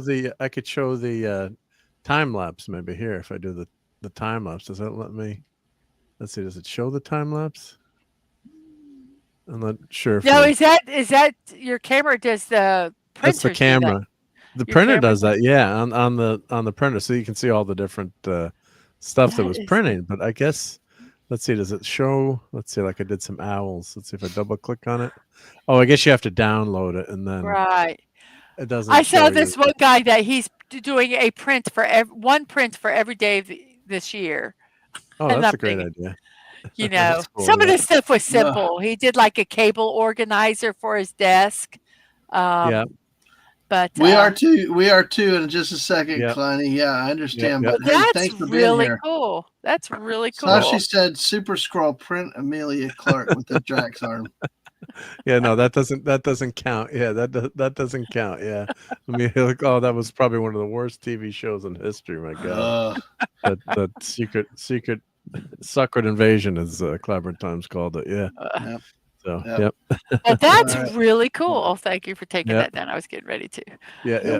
the time lapse maybe here if I do the time lapse. Does that let me? Let's see. Does it show the time lapse? I'm not sure. No, is that your camera? Does the printer? That's the camera. The printer does that, yeah, on the printer, so you can see all the different stuff that was printing. But I guess, let's see, does it show? Let's see, like I did some owls. Let's see if I double click on it. Oh, I guess you have to download it and then it doesn't. I saw this one guy that he's doing a print for one print for every day of this year. Oh, that's a great idea. Cool, some of this stuff was simple. He did like a cable organizer for his desk. But we are too in just a second, Cloney. Yeah, I understand. But that's thanks for really being here. Cool. That's really cool. So she said Super Scroll print Amelia Clark with the Drax arm. Yeah, no, that doesn't count. Yeah, that doesn't count. Yeah, I mean, like, oh, that was probably one of the worst TV shows in history. My God, that secret suckered invasion, as Clever Times called it. Yeah. Yep. So Yep. yep. Well, that's All right. really cool. Thank you for taking Yep. that down. I was getting ready to. Yeah.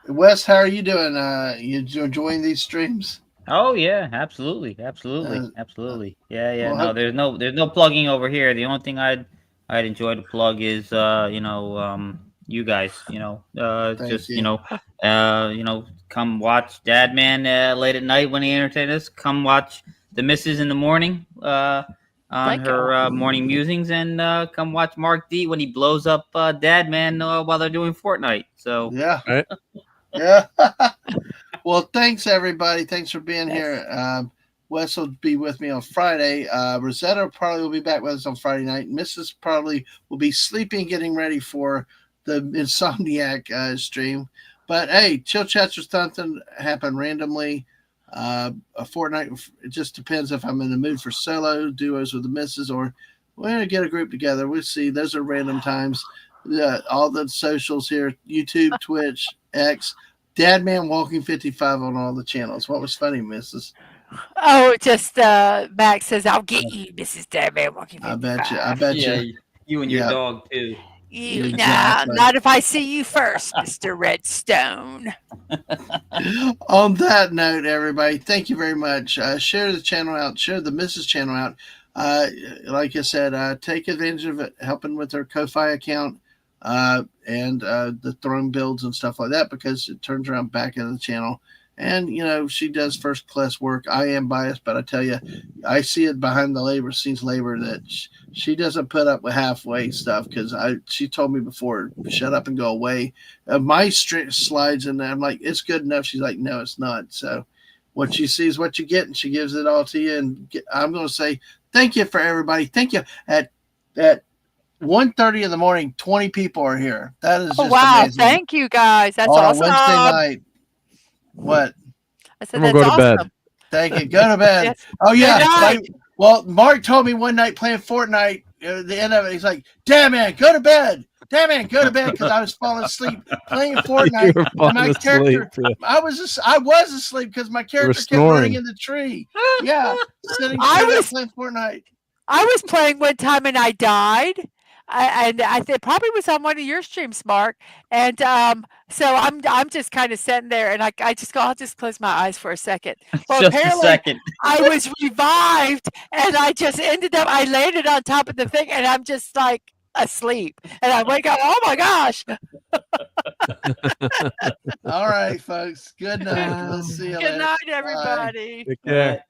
Wes, how are you doing? You enjoying these streams? Oh yeah, absolutely. Yeah. well, No, there's no plugging over here. The only thing I'd enjoy to plug is you guys. Thank you. Come watch Dadman late at night when he entertains us. Come watch the Missus in the morning on Thank her morning musings, and come watch Mark D when he blows up Dadman while they're doing Fortnite. So Yeah. Right. Yeah. Well, thanks everybody. Thanks for being Yes. here. Wes will be with me on Friday. Rosetta probably will be back with us on Friday night. Mrs. probably will be sleeping, getting ready for the Insomniac stream. But hey, chill chats or something happen randomly. A fortnight. It just depends if I'm in the mood for solo duos with the missus, or we're gonna get a group together. We'll see. Those are random times. All the socials here: YouTube, Twitch, X, Dadman Walking 55 on all the channels. What was funny, Mrs.? Oh, just Max says, "I'll get you, Mrs. Dadman Walking I 55." bet you. I bet yeah, you. you and your Yeah. dog too. You Exactly. not if I see you first, Mr. Redstone. On that note, everybody, thank you very much. Share the channel out. Share the Mrs. channel out. Like I said, take advantage of it, helping with her Ko-Fi account and the throne builds and stuff like that, because it turns around back into the channel. And, she does first class work. I am biased, but I tell you, I see it behind the scenes labor that she doesn't put up with halfway stuff, because she told me before, shut up and go away. My slides in there, I'm like, it's good enough. She's like, no, it's not. So what you see is what you get, and she gives it all to you. And I'm going to say thank you for everybody. Thank you. At 1:30 in the morning, 20 people are here. That is just wow! amazing. Thank you guys. That's On awesome. a Wednesday night. What? I said I'm gonna that's go to bed. awesome. Thank you. Go to bed. Yes. Oh yeah. Good night. Well, Mark told me one night playing Fortnite. At the end of it, he's like, "Damn man, go to bed. Damn man, go to bed," because I was falling asleep playing Fortnite. You were And falling my character, asleep, yeah. I was asleep because my character kept running snoring. in the tree. Yeah, sitting I straight up was- playing Fortnite. I was playing one time and I died. And I think probably was on one of your streams, Mark. And so I'm just kind of sitting there, and I just go, I'll just close my eyes for a second. Well, Just a apparently second. I was revived, and I just ended up. I landed on top of the thing, and I'm just like asleep. And I wake up. Oh my gosh! All right, folks. Good night. We'll see you Good later. night, Bye. everybody. Take care.